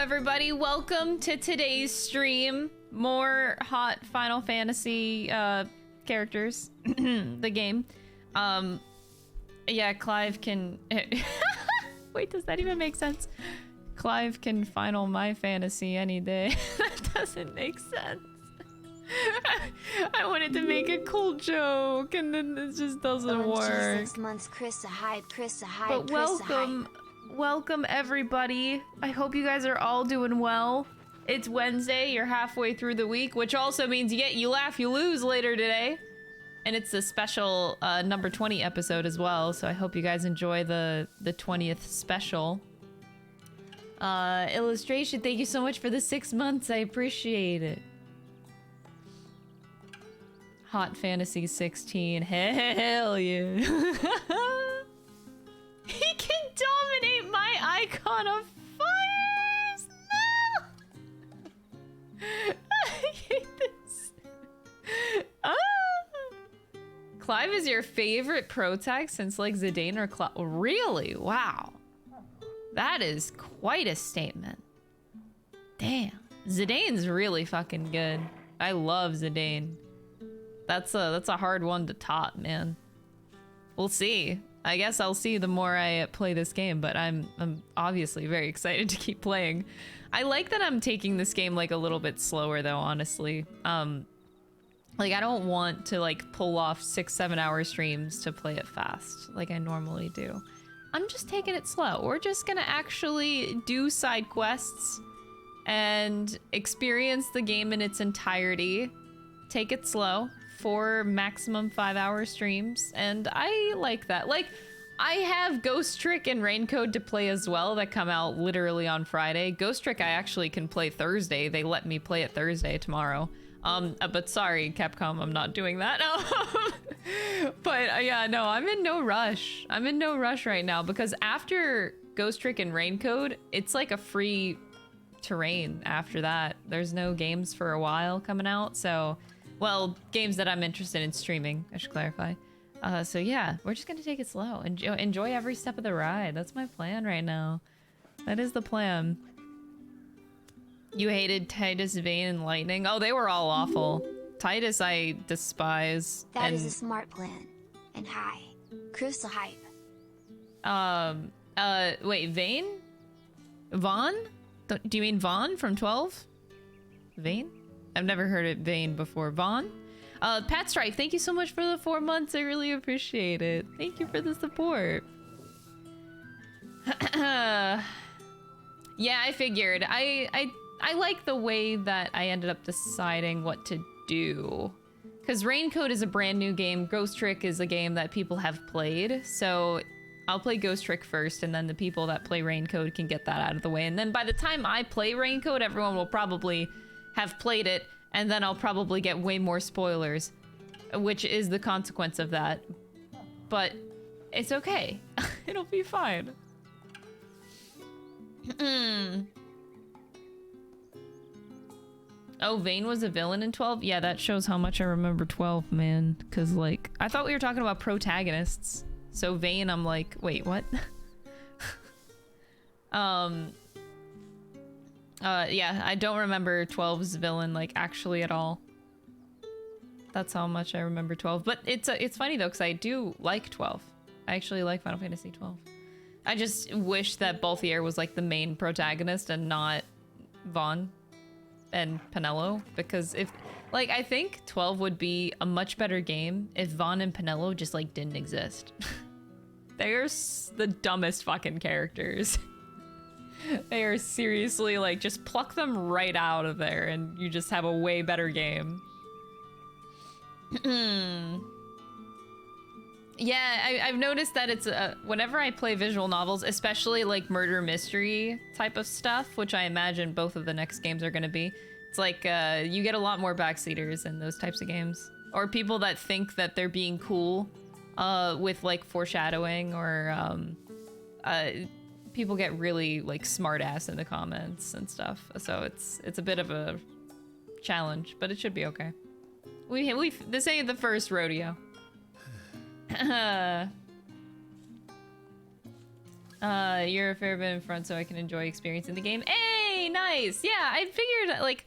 everybody. Welcome to today's stream. More hot Final Fantasy characters. The game. Yeah, Clive can... Wait, does that even make sense? Clive can final my fantasy any day. That doesn't make sense. I wanted to make a cool joke, and then it just doesn't work. 6 months, Chris a hype, Chris a hype, But welcome, welcome everybody. I hope you guys are all doing well. It's Wednesday, you're halfway through the week, which also means you laugh, you lose later today. And it's a special number 20 episode as well, so I hope you guys enjoy the 20th special. Illustration, thank you so much for the 6 months, I appreciate it. Hot Fantasy 16, hell yeah. He can dominate my icon of fires! No! I hate this. Clive is your favorite protag since like Zidane or Clive? Really? Wow. That is quite a statement. Damn. Zidane's really fucking good. I love Zidane. That's a hard one to top, man. We'll see. I guess I'll see the more I play this game, but I'm obviously very excited to keep playing. I like that I'm taking this game like a little bit slower though, honestly. Like I don't want to like pull off 6-7 hour streams to play it fast like I normally do. I'm just taking it slow. We're just gonna actually do side quests and experience the game in its entirety. Take it slow. 4 maximum 5-hour streams, and I like that. Like, I have Ghost Trick and Raincoat to play as well that come out literally on Friday. Ghost Trick I actually can play Thursday. They let me play it Thursday tomorrow. But sorry, Capcom, I'm not doing that. But yeah, no, I'm in no rush. I'm in no rush right now because after Ghost Trick and Raincoat, it's like a free terrain after that. There's no games for a while coming out, so... Well, games that I'm interested in streaming, I should clarify. So yeah, we're just gonna take it slow. Enjoy every step of the ride. That's my plan right now. That is the plan. You hated Titus, Vayne, and Lightning? Oh, they were all awful. Titus I despise. That is a smart plan. And hi. Chris a hype. Wait, Vayne? Vaughn? Do you mean Vaughn from 12? Vayne? I've never heard it Vayne before. Vaughn? Pat Strife, thank you so much for the 4 months. I really appreciate it. Thank you for the support. Yeah, I figured. I like the way that I ended up deciding what to do. Because Raincoat is a brand new game. Ghost Trick is a game that people have played. So I'll play Ghost Trick first, and then the people that play Raincoat can get that out of the way. And then by the time I play Raincoat, everyone will probably have played it, and then I'll probably get way more spoilers, which is the consequence of that. But it's okay. It'll be fine. Oh, Vayne was a villain in 12? Yeah, that shows how much I remember 12, man. Because, like, I thought we were talking about protagonists. So Vayne, I'm like, wait, what? Yeah, I don't remember 12's villain, like, actually at all. That's how much I remember 12. But it's funny, though, because I do like 12. I actually like Final Fantasy 12. I just wish that Balthier was, like, the main protagonist and not Vaughn and Penelo. Because if... Like, I think 12 would be a much better game if Vaughn and Penelo just, like, didn't exist. They're the dumbest fucking characters. They are seriously like, just pluck them right out of there and you just have a way better game. Yeah, I've noticed that it's whenever I play visual novels, especially like murder mystery type of stuff, which I imagine both of the next games are going to be, it's like you get a lot more backseaters in those types of games. Or people that think that they're being cool with like foreshadowing, or people get really like smart ass in the comments and stuff, so it's a bit of a challenge, but it should be okay. This ain't the first rodeo. You're a fair bit in front, so I can enjoy experiencing the game. Hey, Yay, nice. Yeah, I figured, like,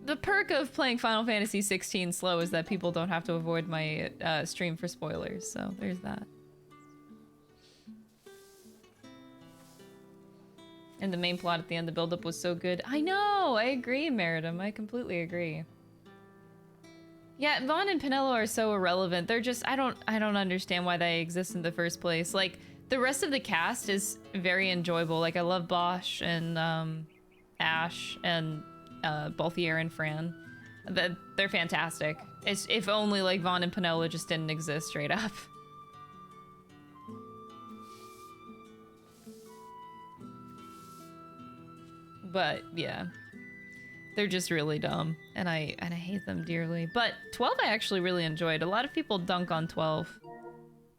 the perk of playing Final Fantasy 16 slow is that people don't have to avoid my stream for spoilers, so there's that. And the main plot at the end, the build-up was so good. I know! I agree, Meridum. I completely agree. Yeah, Vaughn and Pinello are so irrelevant. They're just, I don't understand why they exist in the first place. Like, the rest of the cast is very enjoyable. Like, I love Bosch and Ash and Balthier and Fran. They're fantastic. It's, if only, like, Vaughn and Pinello just didn't exist straight up. But, yeah. They're just really dumb, and I hate them dearly. But 12 I actually really enjoyed. A lot of people dunk on 12.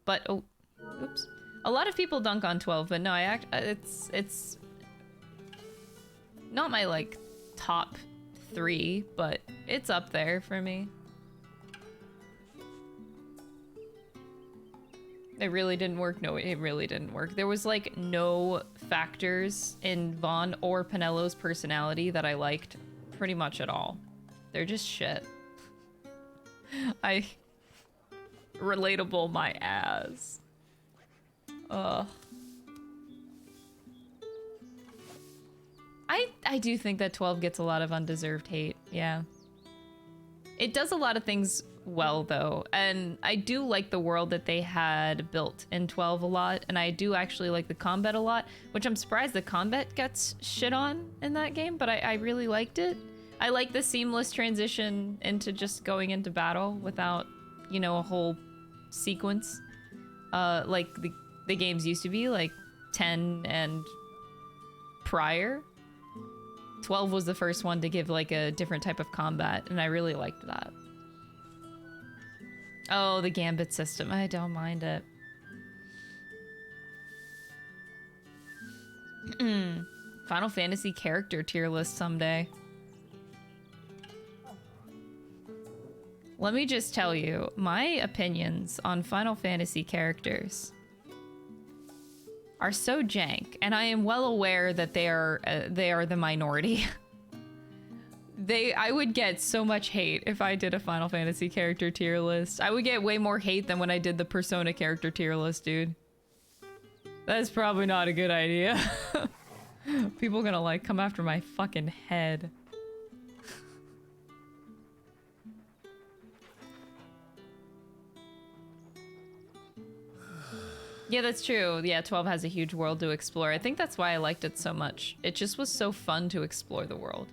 But, oh, oops. A lot of people dunk on 12, but no, it's not my, like, top 3, but it's up there for me. It really didn't work. No, it really didn't work. There was, like, no factors in Vaughn or Pinello's personality that I liked pretty much at all. They're just shit. Relatable my ass. Ugh. I do think that 12 gets a lot of undeserved hate, yeah. It does a lot of things well, though, and I do like the world that they had built in 12 a lot, and I do actually like the combat a lot, which I'm surprised the combat gets shit on in that game, but I really liked it. I like the seamless transition into just going into battle without, you know, a whole sequence, like the games used to be, like 10 and prior. 12 was the first one to give, like, a different type of combat, and I really liked that. Oh, the gambit system. I don't mind it. Final Fantasy character tier list someday. Let me just tell you, my opinions on Final Fantasy characters are so jank, and I am well aware that they are the minority. I would get so much hate if I did a Final Fantasy character tier list. I would get way more hate than when I did the Persona character tier list, dude. That's probably not a good idea. People gonna, like, come after my fucking head. Yeah, that's true. Yeah, 12 has a huge world to explore. I think that's why I liked it so much. It just was so fun to explore the world.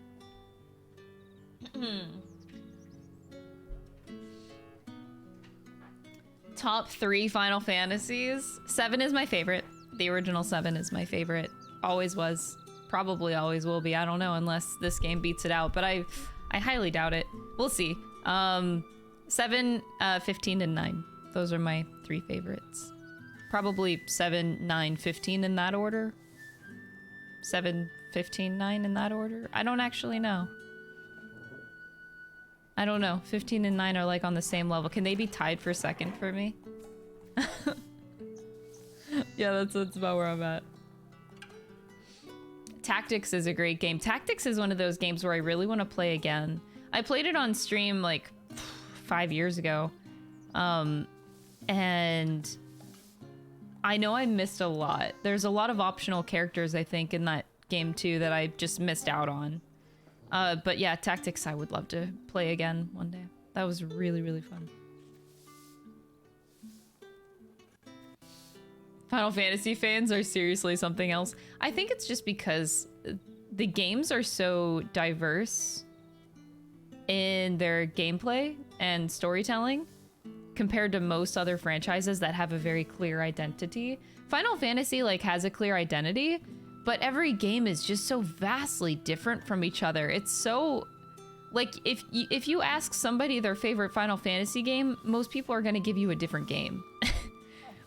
Top 3 Final Fantasies. 7 is my favorite. The original 7 is my favorite. Always was. Probably always will be. I don't know, unless this game beats it out. But I highly doubt it. We'll see. 7, 15, and 9. Those are my 3 favorites. Probably 7, 9, 15 in that order. 7, 15, 9 in that order. I don't actually know. I don't know. 15 and 9 are, like, on the same level. Can they be tied for second for me? Yeah, that's about where I'm at. Tactics is a great game. Tactics is one of those games where I really want to play again. I played it on stream, like, 5 years ago. And I know I missed a lot. There's a lot of optional characters, I think, in that game, too, that I just missed out on. But yeah, Tactics I would love to play again one day. That was really, really fun. Final Fantasy fans are seriously something else. I think it's just because the games are so diverse in their gameplay and storytelling compared to most other franchises that have a very clear identity. Final Fantasy, like, has a clear identity, but every game is just so vastly different from each other. It's so, like, if you ask somebody their favorite Final Fantasy game, most people are going to give you a different game.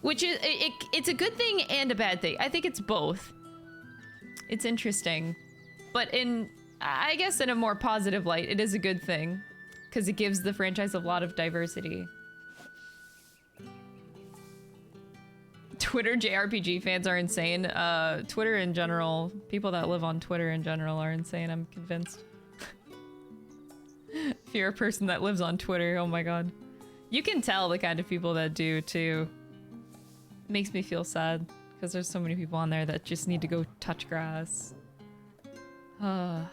Which is, it's a good thing and a bad thing. I think it's both. It's interesting. But I guess in a more positive light, it is a good thing. Because it gives the franchise a lot of diversity. Twitter JRPG fans are insane. Twitter in general, people that live on Twitter in general are insane, I'm convinced. If you're a person that lives on Twitter, oh my god. You can tell the kind of people that do, too. Makes me feel sad, because there's so many people on there that just need to go touch grass. Oh,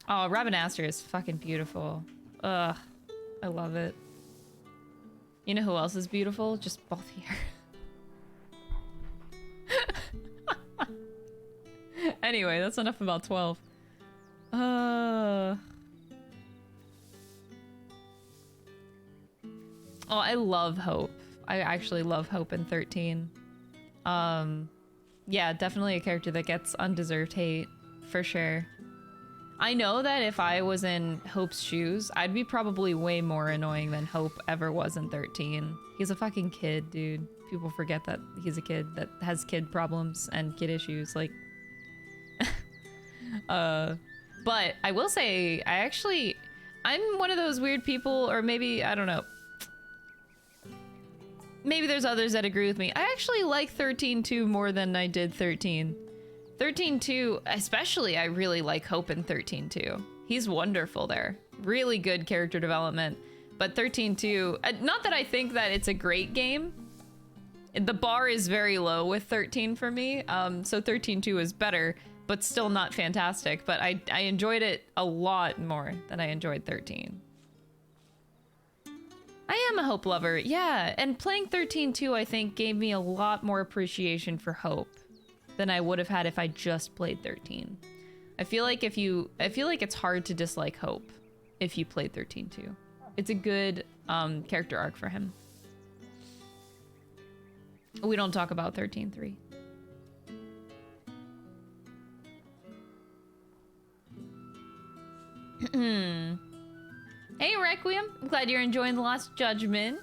Remaster is fucking beautiful. Ugh, I love it. You know who else is beautiful? Just both here. Anyway, that's enough about 12. Oh, I love Hope. I actually love Hope in 13. Yeah, definitely a character that gets undeserved hate, for sure. I know that if I was in Hope's shoes, I'd be probably way more annoying than Hope ever was in 13. He's a fucking kid, dude. People forget that he's a kid that has kid problems and kid issues, like... But I will say, I'm one of those weird people, or maybe, I don't know. Maybe there's others that agree with me. I actually like 13-2 more than I did 13. 13-2, especially, I really like Hope in 13-2. He's wonderful there. Really good character development. But 13-2, not that I think that it's a great game. The bar is very low with 13 for me. So 13-2 is better, but still not fantastic. But I enjoyed it a lot more than I enjoyed 13. I am a Hope lover, yeah. And playing 13-2, I think, gave me a lot more appreciation for Hope than I would have had if I just played 13. I feel like it's hard to dislike Hope if you played 13-2. It's a good character arc for him. We don't talk about 13-3. Hey Requiem, I'm glad you're enjoying The Last Judgment.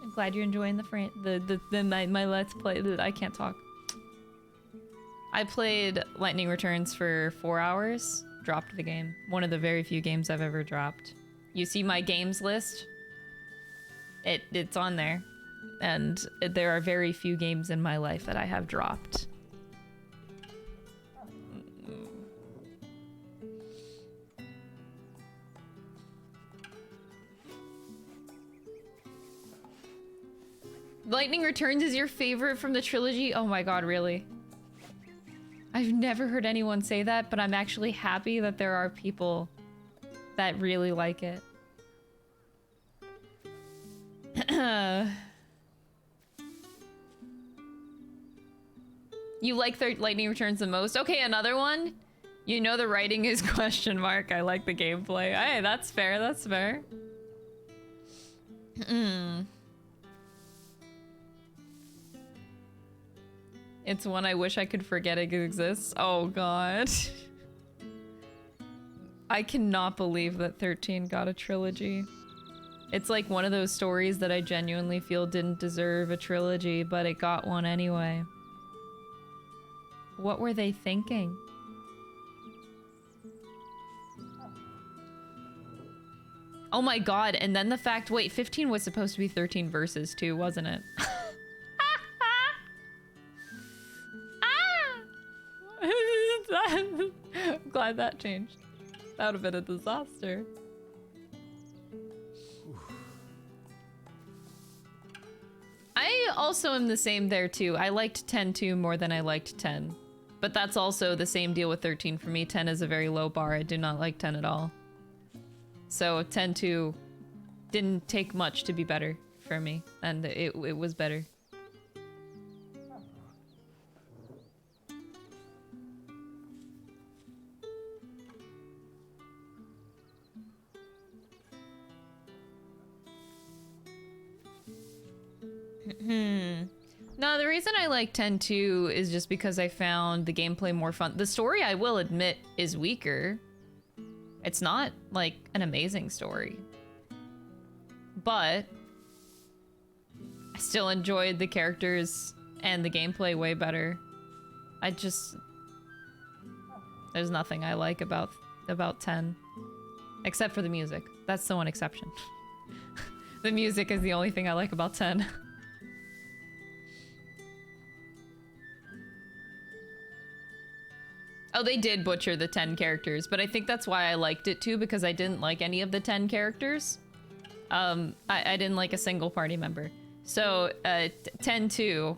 I'm glad you're enjoying my Let's Play. I can't talk. I played Lightning Returns for 4 hours, dropped the game. One of the very few games I've ever dropped. You see my games list? It's on there. And there are very few games in my life that I have dropped. Lightning Returns is your favorite from the trilogy? Oh my god, really? I've never heard anyone say that, but I'm actually happy that there are people that really like it. You like Lightning Returns the most? Okay, another one? You know the writing is question mark. I like the gameplay. Hey, that's fair, that's fair. It's one I wish I could forget it exists. Oh god. I cannot believe that 13 got a trilogy. It's like one of those stories that I genuinely feel didn't deserve a trilogy, but it got one anyway. What were they thinking? Oh my god, and then the fact, wait, 15 was supposed to be 13 Versus too, wasn't it? I'm glad that changed. That would have been a disaster. I also am the same there too. I liked 10-2 more than I liked 10. But that's also the same deal with 13 for me. 10 is a very low bar. I do not like 10 at all. So 10-2 didn't take much to be better for me. And it was better. No, the reason I like 10-2 is just because I found the gameplay more fun. The story, I will admit, is weaker. It's not, like, an amazing story. But I still enjoyed the characters and the gameplay way better. There's nothing I like about 10. Except for the music. That's the one exception. The music is the only thing I like about 10. Oh, they did butcher the 10 characters, but I think that's why I liked it too, because I didn't like any of the 10 characters. I didn't like a single party member. So, 10-2,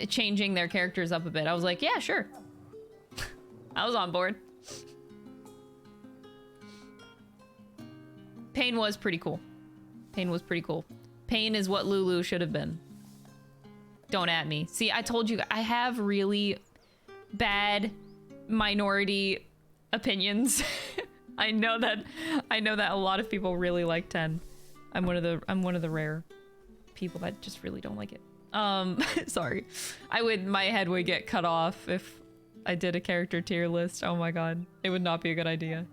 changing their characters up a bit, I was like, yeah, sure. I was on board. Pain was pretty cool. Pain was pretty cool. Pain is what Lulu should have been. Don't at me. See, I told you, I have really bad minority opinions. I know that a lot of people really like 10. I'm one of the rare people that just really don't like it. Sorry. My head would get cut off if I did a character tier list. Oh my god. It would not be a good idea.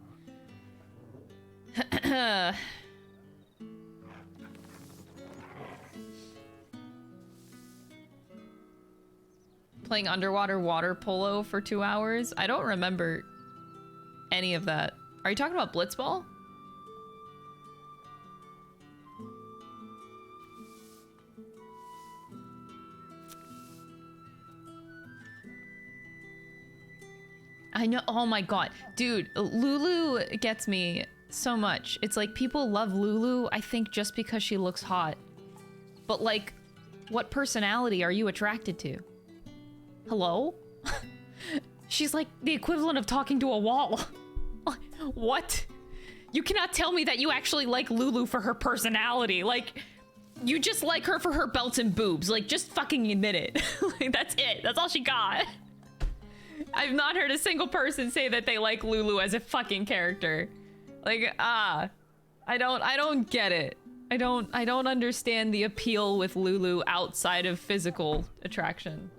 Playing underwater water polo for 2 hours? I don't remember any of that. Are you talking about Blitzball? I know. Oh my god. Dude, Lulu gets me so much. It's like people love Lulu, I think, just because she looks hot. But like, what personality are you attracted to? Hello? She's like the equivalent of talking to a wall. What? You cannot tell me that you actually like Lulu for her personality. Like, you just like her for her belts and boobs. Like, just fucking admit it. Like, that's it. That's all she got. I've not heard a single person say that they like Lulu as a fucking character. Like, I don't get it. I don't understand the appeal with Lulu outside of physical attraction.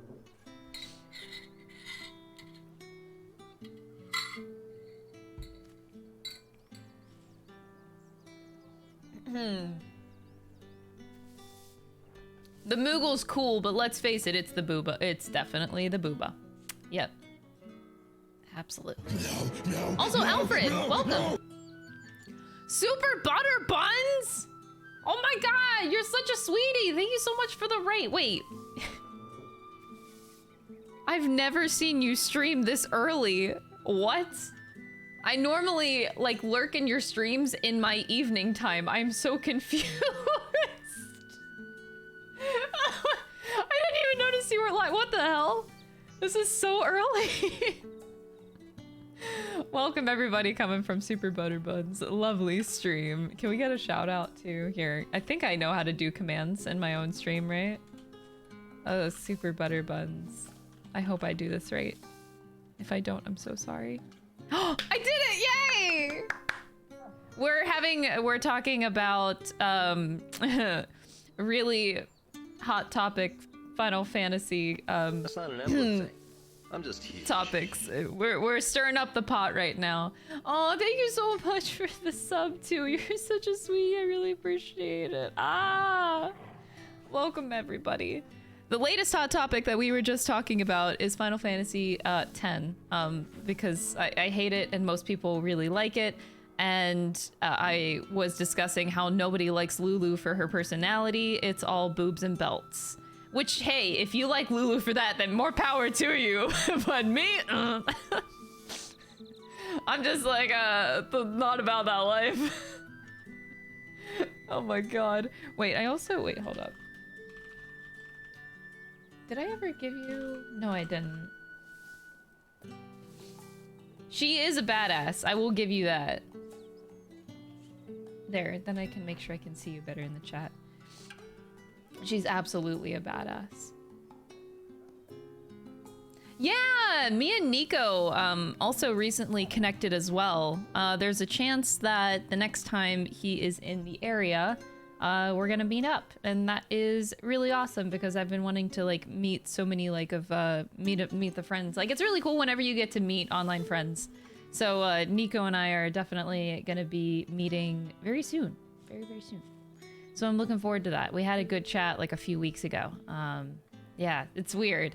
The Moogle's cool, but let's face it, it's the booba. It's definitely the booba. Yep. Absolutely. No, also, Alfred, welcome. Super Butter Buns? Oh my god, you're such a sweetie. Thank you so much for the rate. Wait. I've never seen you stream this early. What? I normally, like, lurk in your streams in my evening time. I'm so confused. I didn't even notice you were live. What the hell? This is so early. Welcome everybody coming from Super Butter Buns. Lovely stream. Can we get a shout out too here? I think I know how to do commands in my own stream, right? Oh, Super Butter Buns. I hope I do this right. If I don't, I'm so sorry. Oh, I did it! Yay! We're talking about really hot topic Final Fantasy That's not an endless thing. I'm just huge. Topics. We're stirring up the pot right now. Oh, thank you so much for the sub too. You're such a sweetie. I really appreciate it. Welcome everybody. The latest hot topic that we were just talking about is Final Fantasy X, because I hate it and most people really like it. And I was discussing how nobody likes Lulu for her personality. It's all boobs and belts. Which, hey, if you like Lulu for that, then more power to you. But me, I'm just like, not about that life. Oh my god. Wait, hold up. Did I ever give you? No, I didn't. She is a badass. I will give you that. There, then I can make sure I can see you better in the chat. She's absolutely a badass. Yeah, me and Nico also recently connected as well. There's a chance that the next time he is in the area, we're gonna meet up, and that is really awesome because I've been wanting to like meet so many like meet the friends. Like, it's really cool whenever you get to meet online friends. So Nico and I are definitely gonna be meeting very soon, very soon. So I'm looking forward to that. We had a good chat like a few weeks ago. Yeah, it's weird.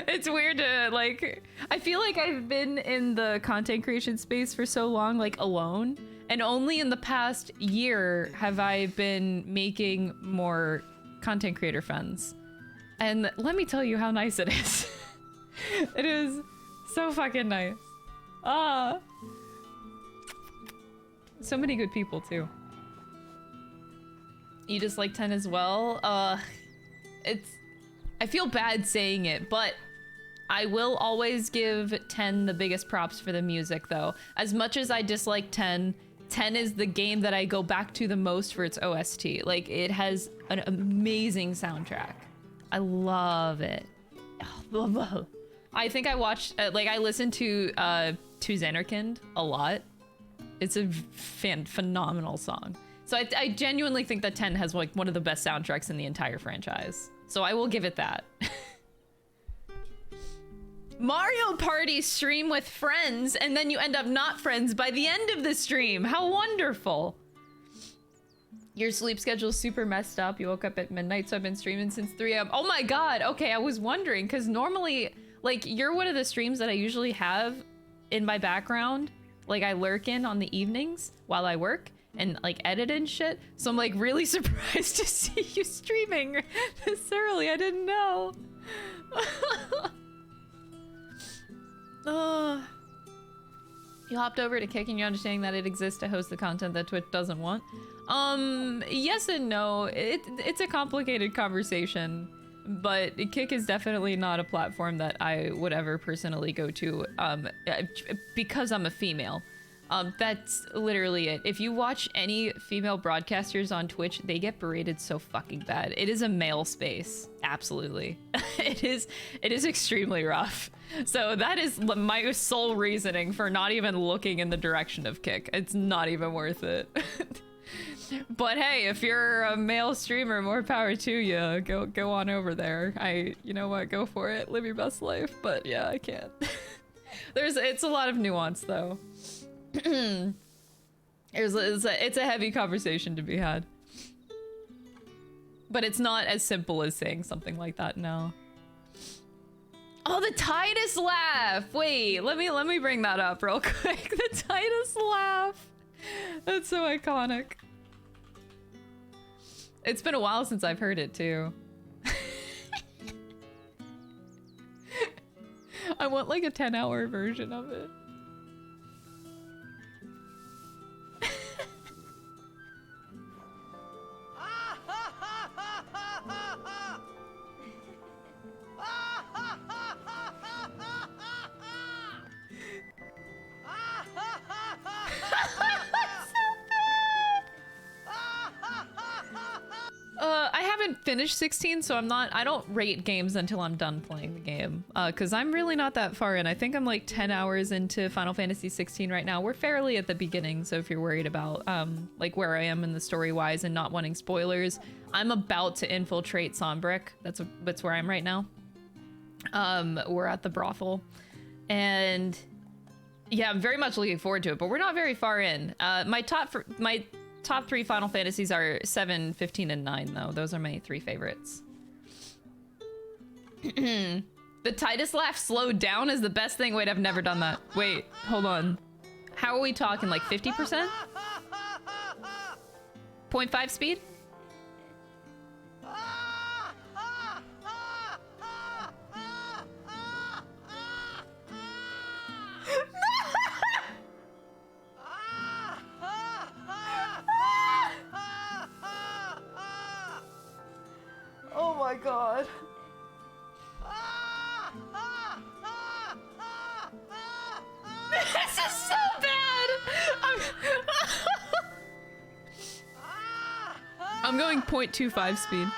It's weird to like, I feel like I've been in the content creation space for so long, like alone. And only in the past year have I been making more content creator friends. And let me tell you how nice it is. It is so fucking nice. Ah. So many good people too. You just like 10 as well? I feel bad saying it, but I will always give 10 the biggest props for the music though. As much as I dislike 10, 10 is the game that I go back to the most for its OST. Like, it has an amazing soundtrack. I love it. I think I watched, I listened to Xanarkand a lot. It's a phenomenal song. So I genuinely think that 10 has like one of the best soundtracks in the entire franchise. So I will give it that. Mario Party stream with friends, and then you end up not friends by the end of the stream. How wonderful. Your sleep schedule's super messed up. You woke up at midnight, so I've been streaming since 3 a.m. Oh my god. Okay, I was wondering, because normally, like, you're one of the streams that I usually have in my background. Like, I lurk in on the evenings while I work and, like, edit and shit. So I'm, like, really surprised to see you streaming this early. I didn't know. You hopped over to Kick and you're understanding that it exists to host the content that Twitch doesn't want. Yes and no. It's a complicated conversation, but Kick is definitely not a platform that I would ever personally go to, because I'm a female. That's literally it. If you watch any female broadcasters on Twitch, they get berated so fucking bad. It is a male space. Absolutely. It is extremely rough. So that is my sole reasoning for not even looking in the direction of Kick. It's not even worth it. But hey, if you're a male streamer, more power to you. Go on over there. You know what? Go for it. Live your best life. But yeah, I can't. It's a lot of nuance though. It's a heavy conversation to be had. But it's not as simple as saying something like that, no. Oh, the Titus laugh! Wait, let me bring that up real quick. The Titus laugh! That's so iconic. It's been a while since I've heard it, too. I want, like, a 10-hour version of it. I haven't finished 16, so I don't rate games until I'm done playing the game. Because I'm really not that far in. I think I'm like 10 hours into Final Fantasy 16 right now. We're fairly at the beginning, so if you're worried about like where I am in the story-wise and not wanting spoilers, I'm about to infiltrate Sombric. That's where I'm right now. We're at the brothel. And yeah, I'm very much looking forward to it, but we're not very far in. My top 3 Final Fantasies are 7, 15, and 9, though. Those are my 3 favorites. The Titus laugh slowed down is the best thing. Wait, I've never done that. Wait, hold on. How are we talking? Like 50%? 0.5 speed? Oh my god. This is so bad! I'm going 0.25 speed.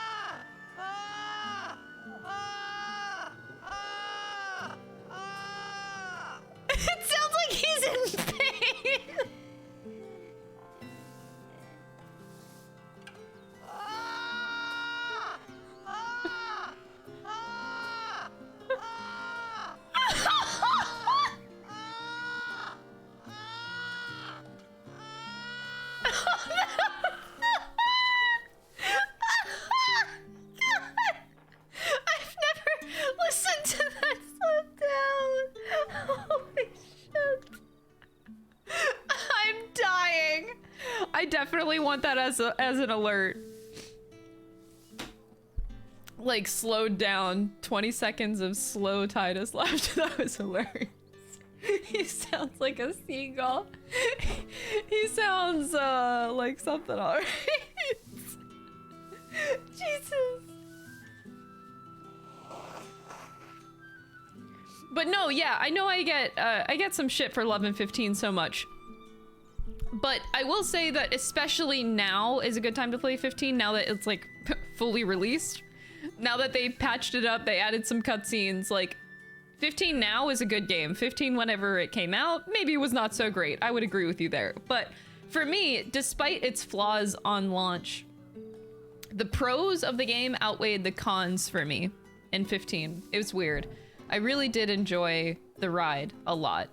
It sounds like he's in pain! I'm dying. definitely want that as an alert. Like slowed down, 20 seconds of slow Titus left. That was hilarious. He sounds like a seagull. He sounds like something alright. Jesus. But no, yeah, I know I get some shit for loving 15 so much. But I will say that especially now is a good time to play 15 now that it's like fully released. Now that they patched it up, they added some cutscenes, like 15 now is a good game. 15 whenever it came out, maybe was not so great. I would agree with you there. But for me, despite its flaws on launch, the pros of the game outweighed the cons for me in 15. It was weird. I really did enjoy the ride a lot.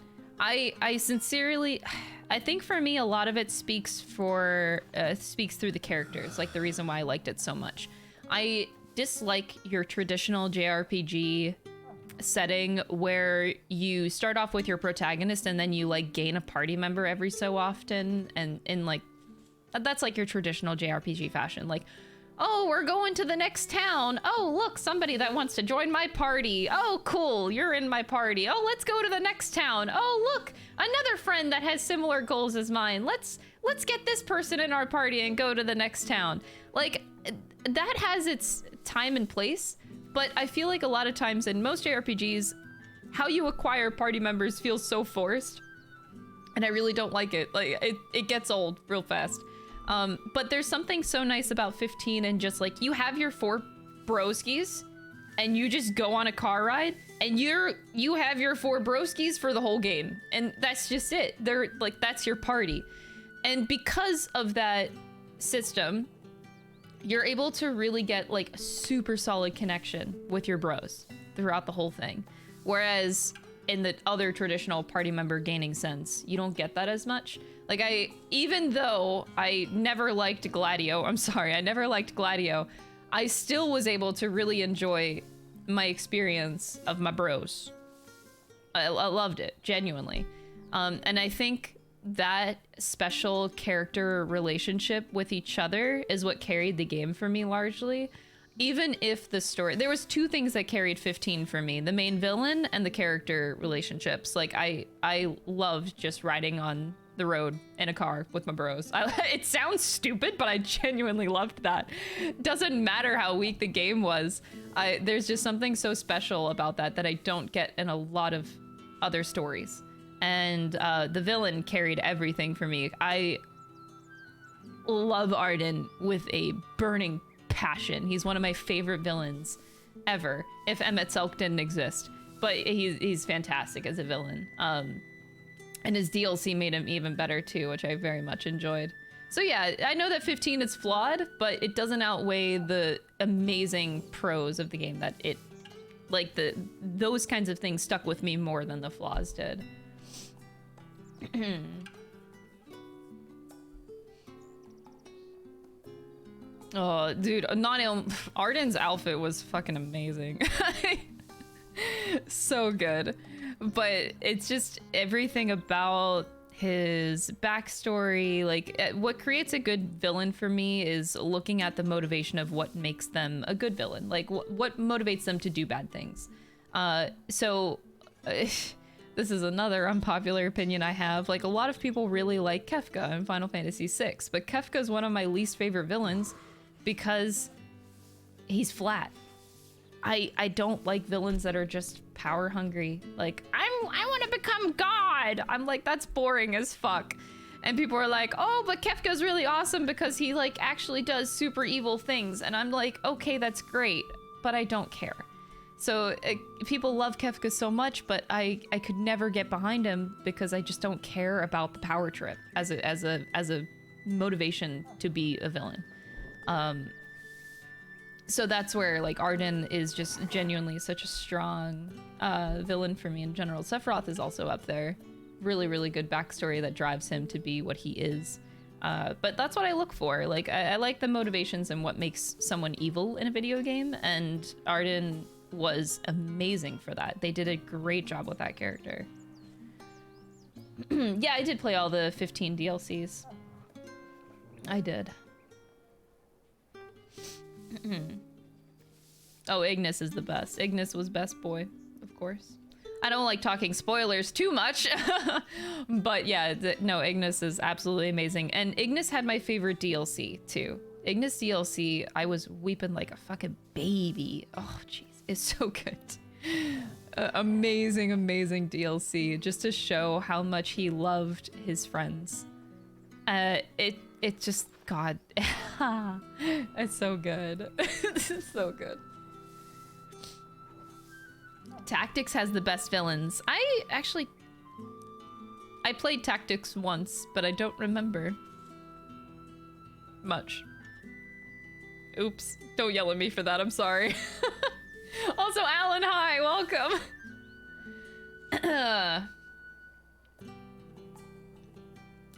I sincerely, I think for me, a lot of it speaks through the characters, like the reason why I liked it so much. I dislike your traditional JRPG setting where you start off with your protagonist and then you like gain a party member every so often, and in like that's like your traditional JRPG fashion. Like, oh, we're going to the next town. Oh, look, somebody that wants to join my party. Oh, cool, you're in my party. Oh, let's go to the next town. Oh, look, another friend that has similar goals as mine. Let's get this person in our party and go to the next town. Like, that has its time and place, but I feel like a lot of times in most JRPGs, how you acquire party members feels so forced, and I really don't like it. Like, it gets old real fast. But there's something so nice about 15 and just like, you have your 4 broskies and you just go on a car ride and you have your 4 broskies for the whole game. And that's just it. They're like, that's your party. And because of that system, you're able to really get like a super solid connection with your bros throughout the whole thing. Whereas in the other traditional party member gaining sense, you don't get that as much. Like, even though I never liked Gladio, I still was able to really enjoy my experience of my bros. I loved it, genuinely. And I think that special character relationship with each other is what carried the game for me largely. Even if the story, there was 2 things that carried 15 for me: the main villain and the character relationships. Like, I loved just riding on the road in a car with my bros. It sounds stupid, but I genuinely loved that. Doesn't matter how weak the game was. There's just something so special about that I don't get in a lot of other stories. And the villain carried everything for me. I love Arden with a burning passion. He's one of my favorite villains ever, if Emmet Selk didn't exist. But he's fantastic as a villain. And his DLC made him even better too, which I very much enjoyed. So yeah, I know that 15 is flawed, but it doesn't outweigh the amazing pros of the game that it, like, those kinds of things stuck with me more than the flaws did. Oh, dude, Arden's outfit was fucking amazing. So good. But it's just everything about his backstory. Like, what creates a good villain for me is looking at the motivation of what makes them a good villain. Like, what motivates them to do bad things. This is another unpopular opinion I have. Like, a lot of people really like Kefka in Final Fantasy VI, but Kefka is one of my least favorite villains because he's flat. I don't like villains that are just power hungry. Like, I want to become God. I'm like, that's boring as fuck. And people are like, oh, but Kefka's really awesome because he like actually does super evil things. And I'm like, okay, that's great, but I don't care. So people love Kefka so much, but I could never get behind him because I just don't care about the power trip as a motivation to be a villain. So that's where like Arden is just genuinely such a strong villain for me in general. Sephiroth is also up there. Really, really good backstory that drives him to be what he is. But that's what I look for. Like, I like the motivations and what makes someone evil in a video game, and Arden was amazing for that. They did a great job with that character. Yeah, I did play all the 15 DLCs. I did. Oh, Ignis is the best. Ignis was best boy, of course. I don't like talking spoilers too much, but yeah, no, Ignis is absolutely amazing. And Ignis had my favorite DLC too. Ignis DLC, I was weeping like a fucking baby. Oh, jeez, it's so good. Amazing, amazing DLC, just to show how much he loved his friends. It just, God, it's so good. It's so good. Tactics has the best villains. I played Tactics once, but I don't remember much. Oops, don't yell at me for that, I'm sorry. Also, Alan, hi, welcome.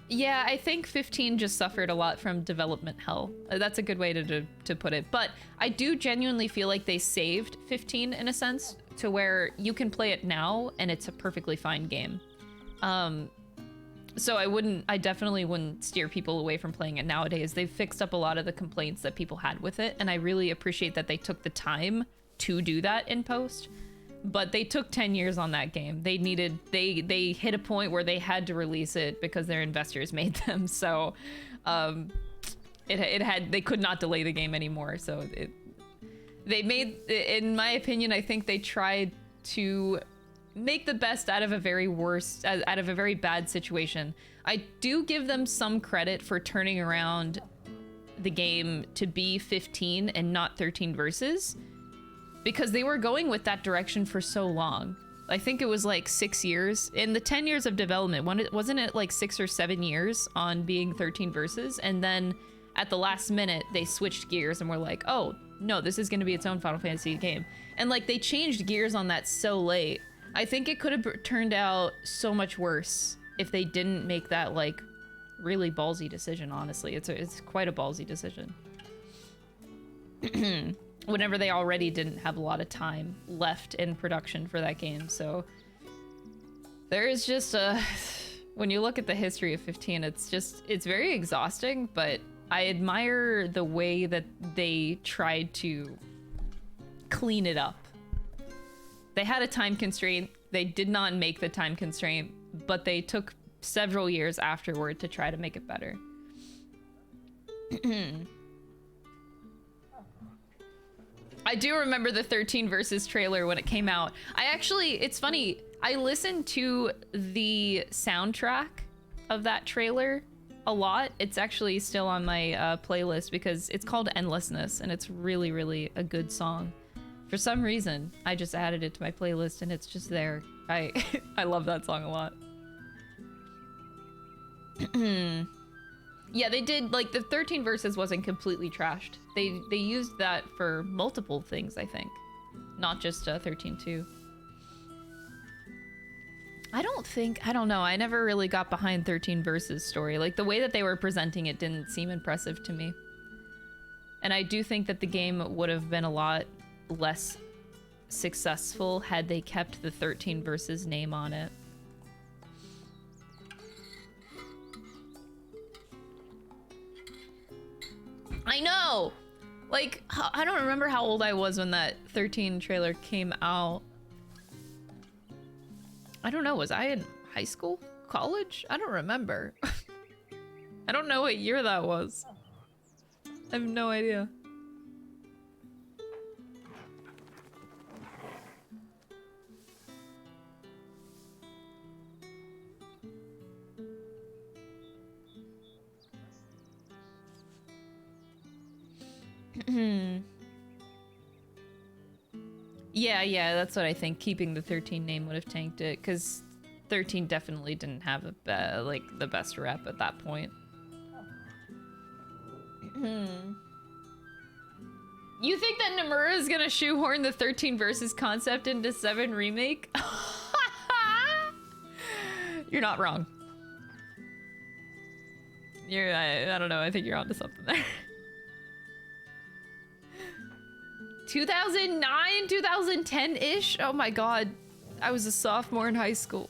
Yeah, I think 15 just suffered a lot from development hell. That's a good way to put it. But I do genuinely feel like they saved 15 in a sense to where you can play it now and it's a perfectly fine game. So I definitely wouldn't steer people away from playing it nowadays. They've fixed up a lot of the complaints that people had with it, and I really appreciate that they took the time to do that in post. But they took 10 years on that game. They hit a point where they had to release it because their investors made them. So they could not delay the game anymore. So they made, in my opinion, I think they tried to make the best out of a very bad situation. I do give them some credit for turning around the game to be 15 and not 13 Versus, because they were going with that direction for so long. I think it was like 6 years. In the 10 years of development, wasn't it like 6 or 7 years on being 13 Versus? And then at the last minute, they switched gears and were like, oh, no, this is going to be its own Final Fantasy game. And like they changed gears on that so late. I think it could have turned out so much worse if they didn't make that like really ballsy decision, honestly. It's quite a ballsy decision. Whenever they already didn't have a lot of time left in production for that game. So there is just when you look at the history of 15, it's very exhausting, but I admire the way that they tried to clean it up. They had a time constraint. They did not make the time constraint, but they took several years afterward to try to make it better. I do remember the 13 Versus trailer when it came out. It's funny, I listened to the soundtrack of that trailer a lot. It's actually still on my playlist because it's called Endlessness, and it's really, really a good song. For some reason, I just added it to my playlist and it's just there. I love that song a lot. Yeah, they did, like, the 13 Versus wasn't completely trashed. They used that for multiple things, I think. Not just 13-2. I don't know, I never really got behind 13 Versus story. Like, the way that they were presenting it didn't seem impressive to me. And I do think that the game would have been a lot less successful had they kept the 13 Versus name on it. I know! Like, I don't remember how old I was when that 13 trailer came out. I don't know, was I in high school? College? I don't remember. I don't know what year that was. I have no idea. Yeah, that's what I think. Keeping the 13 name would have tanked it, because 13 definitely didn't have like the best rep at that point. You think that Nomura is gonna shoehorn the 13 Versus concept into 7 Remake? You're not wrong. I don't know, I think you're onto something there. 2009, 2010-ish? Oh my god. I was a sophomore in high school.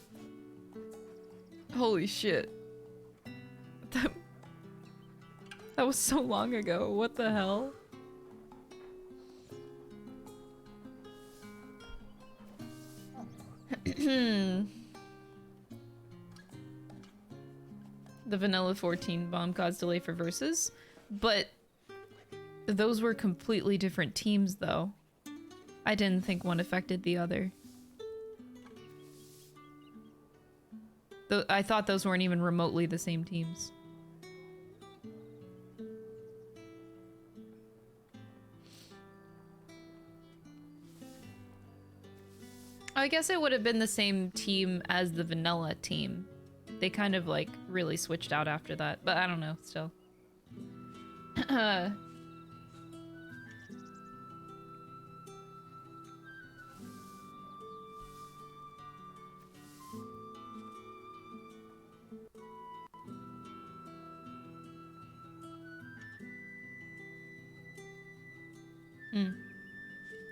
Holy shit. That was so long ago. What the hell? The vanilla 14 bomb caused delay for Versus, but those were completely different teams though. I didn't think one affected the other. I thought those weren't even remotely the same teams. I guess it would have been the same team as the vanilla team. They kind of like really switched out after that, but I don't know, still.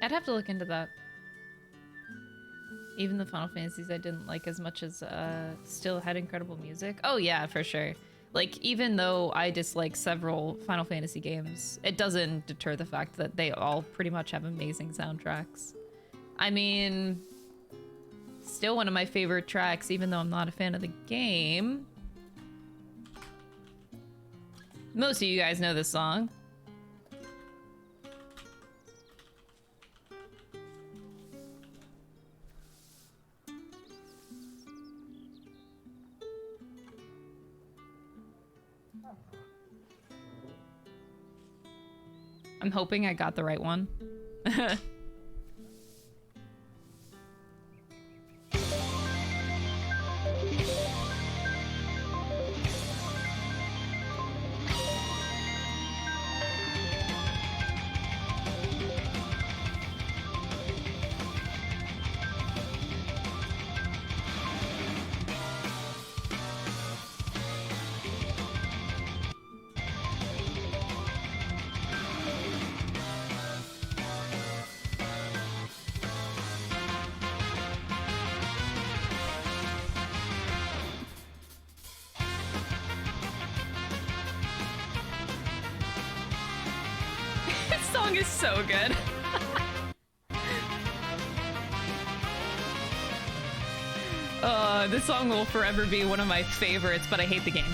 I'd have to look into that. Even the Final Fantasies I didn't like as much as still had incredible music. Oh yeah, for sure. Like, even though I dislike several Final Fantasy games, it doesn't deter the fact that they all pretty much have amazing soundtracks. I mean, still one of my favorite tracks, even though I'm not a fan of the game. Most of you guys know this song. I'm hoping I got the right one. Is so good. This song will forever be one of my favorites, but I hate the game.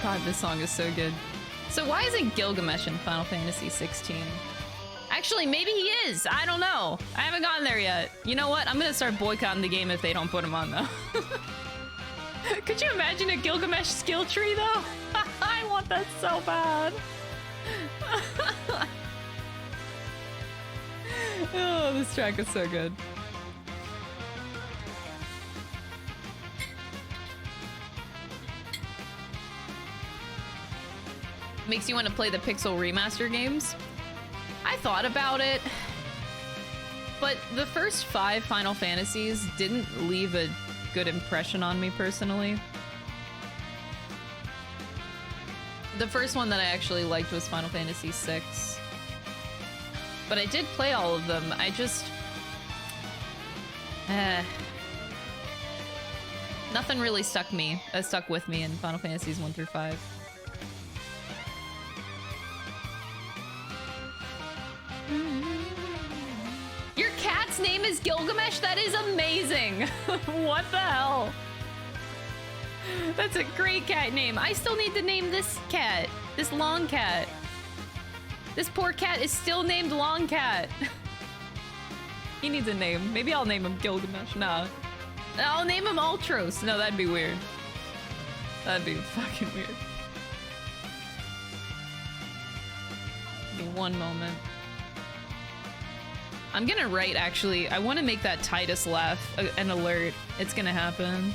God, this song is so good. So why isn't Gilgamesh in Final Fantasy 16? Actually, maybe he is. I don't know. I haven't gotten there yet. You know what? I'm gonna start boycotting the game if they don't put him on, though. Could you imagine a Gilgamesh skill tree, though? I want that so bad. Oh, this track is so good. Makes you want to play the Pixel Remaster games? I thought about it, but the first 5 Final Fantasies didn't leave a good impression on me personally. The first one that I actually liked was Final Fantasy VI. But I did play all of them. I just... nothing really stuck with me in Final Fantasies 1 through 5. Your cat's name is Gilgamesh? That is amazing! What the hell? That's a great cat name. I still need to name this cat. This long cat. This poor cat is still named Long Cat. He needs a name. Maybe I'll name him Gilgamesh. Nah. I'll name him Ultros. No, that'd be weird. That'd be fucking weird. Give me one moment. I'm gonna write, actually. I want to make that Titus laugh an alert. It's gonna happen.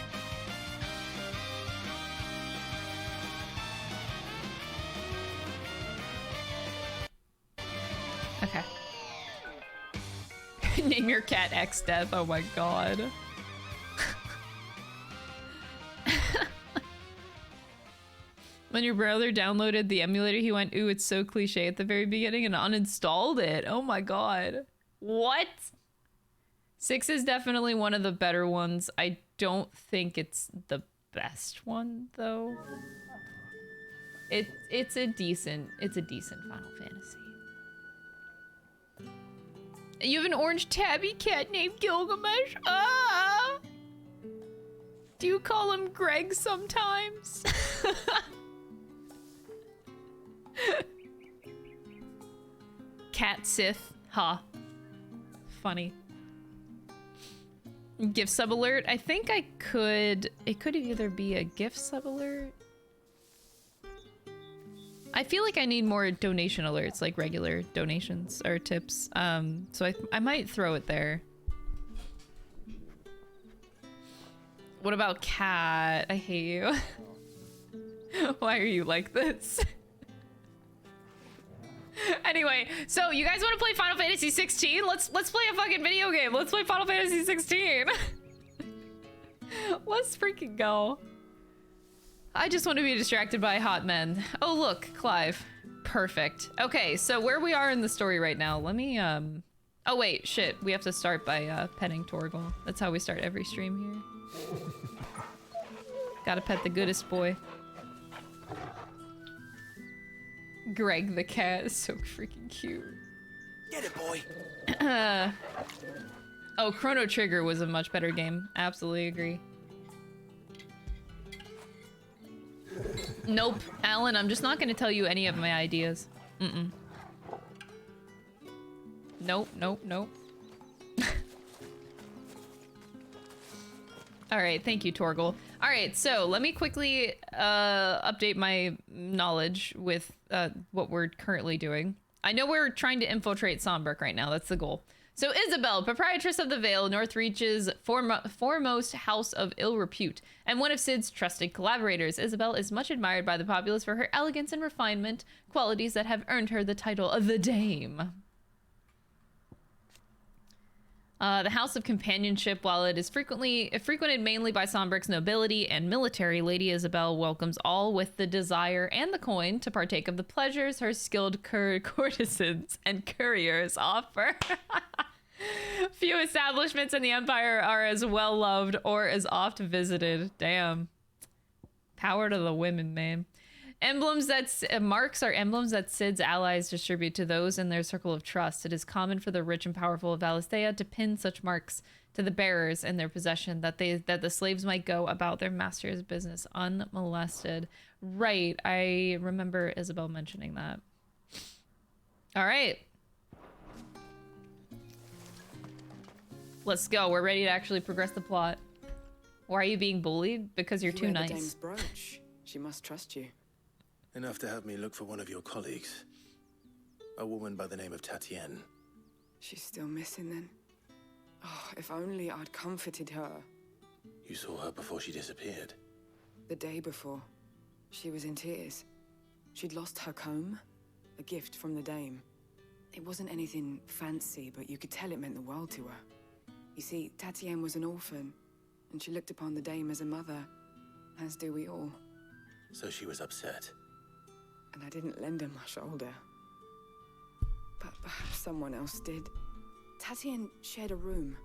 Okay. Name your cat X-Death. Oh my god. When your brother downloaded the emulator, he went, ooh, it's so cliche at the very beginning and uninstalled it. Oh my god. What? 6 is definitely one of the better ones. I don't think it's the best one though. It's a decent Final Fantasy. You have an orange tabby cat named Gilgamesh? Ah! Do you call him Greg sometimes? Cat Sith, huh? Funny. Gift sub alert. I think I could. It could either be a gift sub alert. I feel like I need more donation alerts, like regular donations or tips. So I might throw it there. What about cat? I hate you. Why are you like this? Anyway, so you guys want to play Final Fantasy 16? Let's play a fucking video game. Let's play Final Fantasy 16. Let's freaking go. I just want to be distracted by hot men. Oh look, Clive. Perfect. Okay, so where we are in the story right now, let me oh wait, shit. We have to start by petting Torgal. That's how we start every stream here. Gotta pet the goodest boy. Greg the cat is so freaking cute. Get it, boy. Oh, Chrono Trigger was a much better game. Absolutely agree. Nope, Alan, I'm just not gonna tell you any of my ideas. Mm-mm. Nope, nope, nope. All right, thank you, Torgal. All right, so let me quickly update my knowledge with what we're currently doing. I know we're trying to infiltrate Sombric right now. That's the goal. So Isabelle, proprietress of the Vale, Northreach's foremost house of ill repute, and one of Cid's trusted collaborators, Isabelle is much admired by the populace for her elegance and refinement, qualities that have earned her the title of the Dame. The House of Companionship, while it is frequented mainly by Sombric's nobility and military, Lady Isabelle welcomes all with the desire and the coin to partake of the pleasures her skilled courtesans and couriers offer. Few establishments in the Empire are as well loved or as oft visited. Damn. Power to the women, man. Marks are emblems that Cid's allies distribute to those in their circle of trust. It is common for the rich and powerful of Valisthea to pin such marks to the bearers in their possession that the slaves might go about their master's business unmolested. Right, I remember Isabelle mentioning that. All right. Let's go. We're ready to actually progress the plot. Why are you being bullied? Because you're too nice. The dame's brooch. She must trust you. Enough to have me look for one of your colleagues. A woman by the name of Tatian. She's still missing then. Oh, if only I'd comforted her. You saw her before she disappeared. The day before. She was in tears. She'd lost her comb. A gift from the dame. It wasn't anything fancy, but you could tell it meant the world to her. You see, Tatian was an orphan, and she looked upon the dame as a mother, as do we all. So she was upset. And I didn't lend her my shoulder. But perhaps someone else did. Tatian shared a room.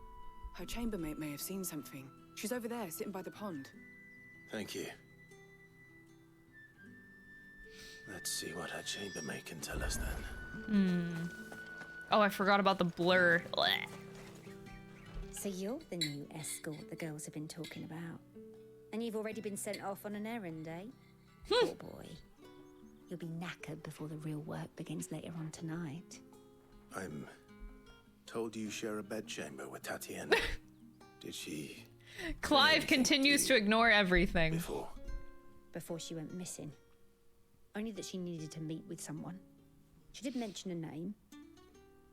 Her chambermaid may have seen something. She's over there, sitting by the pond. Thank you. Let's see what her chambermaid can tell us then. Oh, I forgot about the blur. Blech. So you're the new escort the girls have been talking about. And you've already been sent off on an errand, eh? Poor boy. You'll be knackered before the real work begins later on tonight. I'm told you share a bedchamber with Tatian. Did she... Clive continues to ignore everything. Before she went missing. Only that she needed to meet with someone. She did mention a name,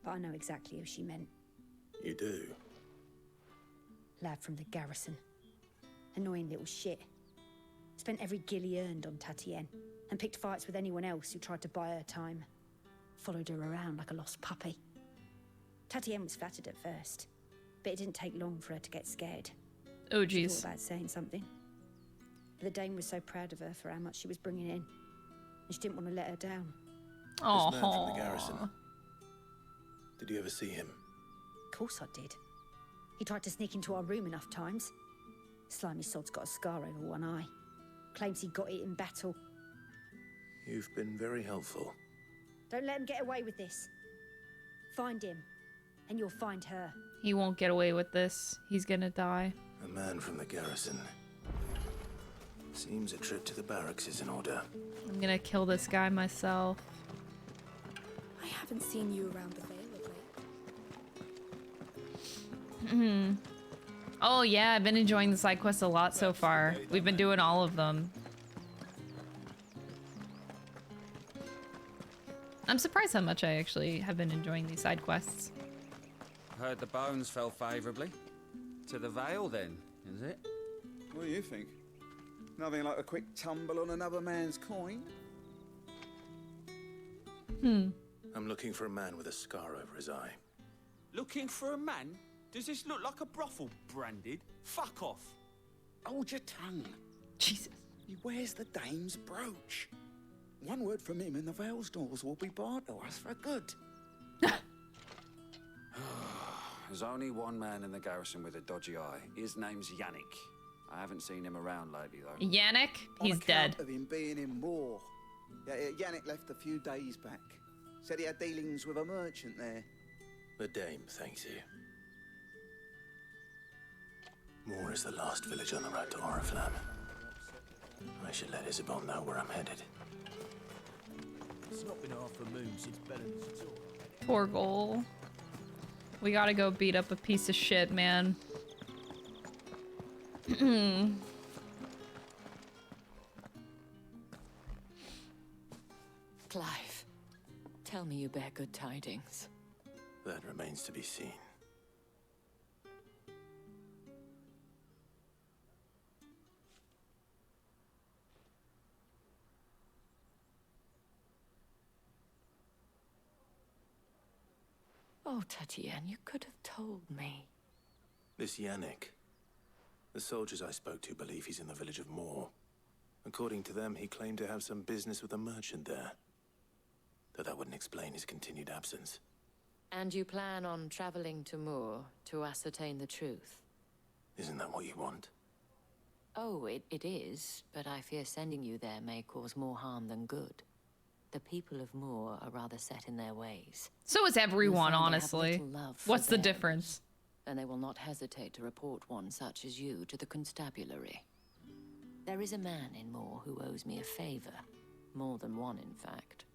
but I know exactly who she meant. You do? Lad from the garrison. Annoying little shit. Spent every guil he earned on Tatian, and picked fights with anyone else who tried to buy her time. Followed her around like a lost puppy. Tatian was flattered at first, but it didn't take long for her to get scared. Oh, She jeez. thought about saying something. But the Dame was so proud of her for how much she was bringing in, and she didn't want to let her down. This man from the garrison. Did you ever see him? Of course I did. He tried to sneak into our room enough times. Slimy sod's got a scar over one eye. Claims he got it in battle. You've been very helpful. Don't let him get away with this. Find him, and you'll find her. He won't get away with this. He's gonna die. A man from the garrison. Seems a trip to the barracks is in order. I'm gonna kill this guy myself. I haven't seen you around the Vale of late. Oh yeah, I've been enjoying the side quests a lot so far. We've been doing all of them. I'm surprised how much I actually have been enjoying these side quests. Heard the bones fell favourably. To the Vale, then, is it? What do you think? Nothing like a quick tumble on another man's coin? I'm looking for a man with a scar over his eye. Looking for a man? Does this look like a brothel branded? Fuck off. Hold your tongue. Jesus. He wears the Dame's brooch. One word from him and the Vale's doors will be barred to us for good. There's only one man in the garrison with a dodgy eye. His name's Yannick. I haven't seen him around lately, though. Yannick? He's On dead. account of him being in war. Yeah, Yannick left a few days back. Said he had dealings with a merchant there. The Dame thanks you. Moor is the last village on the road to Oriflamme. I should let Isabelle know where I'm headed. It's not been half a moon since Bellen's tour. Poor Goal. We gotta go beat up a piece of shit, man. Clive, tell me you bear good tidings. That remains to be seen. Oh, Tatian, you could have told me. This Yannick. The soldiers I spoke to believe he's in the village of Moor. According to them, he claimed to have some business with a merchant there. Though that wouldn't explain his continued absence. And you plan on traveling to Moor to ascertain the truth? Isn't that what you want? Oh, it is, but I fear sending you there may cause more harm than good. The people of Moor are rather set in their ways. So is everyone, honestly. What's the difference? And they will not hesitate to report one such as you to the constabulary. There is a man in Moor who owes me a favor. More than one, in fact.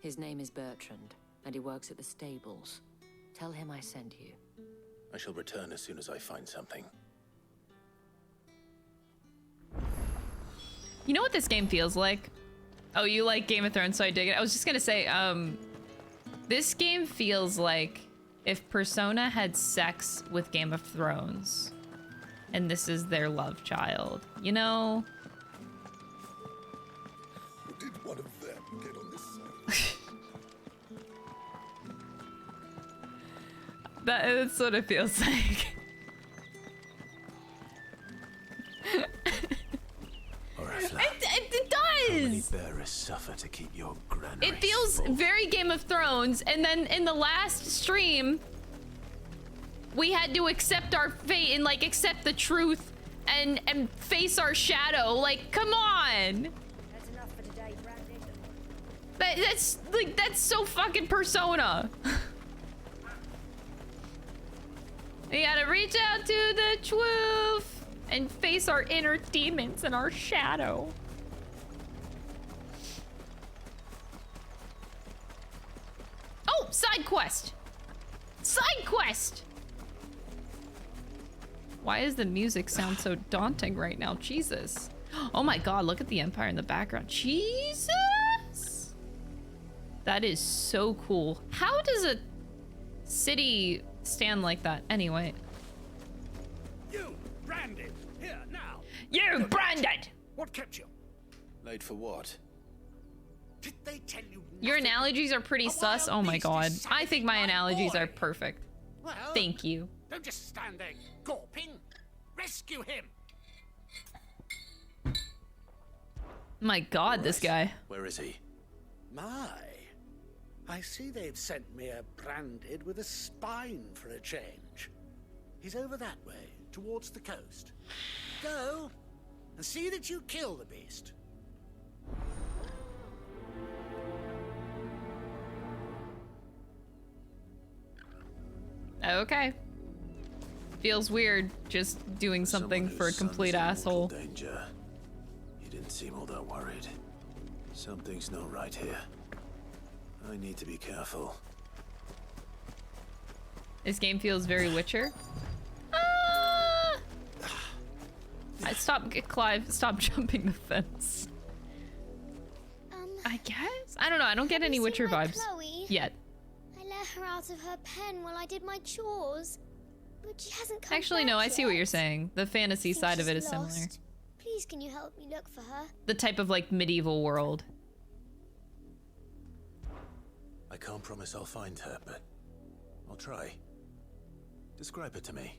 His name is Bertrand, and he works at the stables. Tell him I sent you. I shall return as soon as I find something. You know what this game feels like? Oh, you like Game of Thrones, so I dig it. I was just gonna say, this game feels like if Persona had sex with Game of Thrones, and this is their love child. You know? Did one of them get on this side? That's what it feels like. It does! Bearers suffer to keep your grand It feels very Game of Thrones, and then in the last stream, we had to accept our fate and like accept the truth and face our shadow. Like, come on! That's enough for today, Brandon. That's so fucking Persona. We gotta reach out to the truth and face our inner demons and our shadow. Oh, side quest! Side quest! Why does the music sound so daunting right now? Jesus. Oh my god, look at the Empire in the background. Jesus! That is so cool. How does a city stand like that? Anyway. You, Branded, here now. You, Branded! What kept you? Late for what? Did they tell you Your nothing? analogies are pretty sus. Oh my god. I think my analogies are perfect. Well, Thank you. don't just stand there gawping. Rescue him. My God, this guy. Where is he? My, I see they've sent me a branded with a spine for a change. He's over that way, towards the coast. Go, and see that you kill the beast. Okay. Feels weird just doing something for a complete asshole. Danger. He didn't seem all that worried. Something's not right here. I need to be careful. This game feels very Witcher. Ah! Clive, stop jumping the fence. I guess? I don't know, I don't get any Witcher vibes Chloe? yet. I let her out of her pen while I did my chores. But she hasn't come Actually, back no, I see what yet. you're saying. The fantasy side of it is similar. Lost. Please, can you help me look for her? The type of, like, medieval world. I can't promise I'll find her, but I'll try. Describe her to me.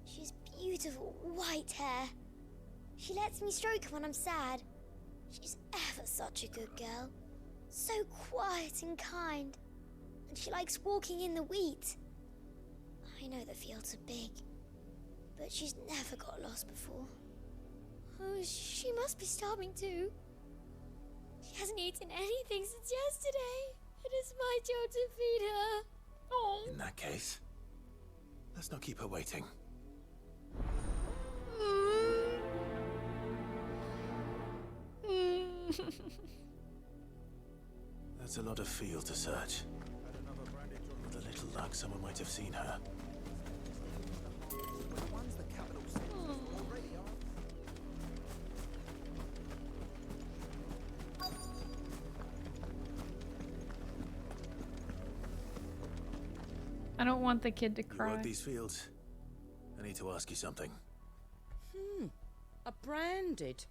She's beautiful, white hair. She lets me stroke her when I'm sad. She's ever such a good girl. So quiet and kind. And she likes walking in the wheat. I know the fields are big, but she's never got lost before. Oh, she must be starving too. She hasn't eaten anything since yesterday. It is my job to feed her. Oh. In that case, let's not keep her waiting. That's a lot of field to search. With a little luck, someone might have seen her. I don't want the kid to You cry. work these fields? I need to ask you something. A branded.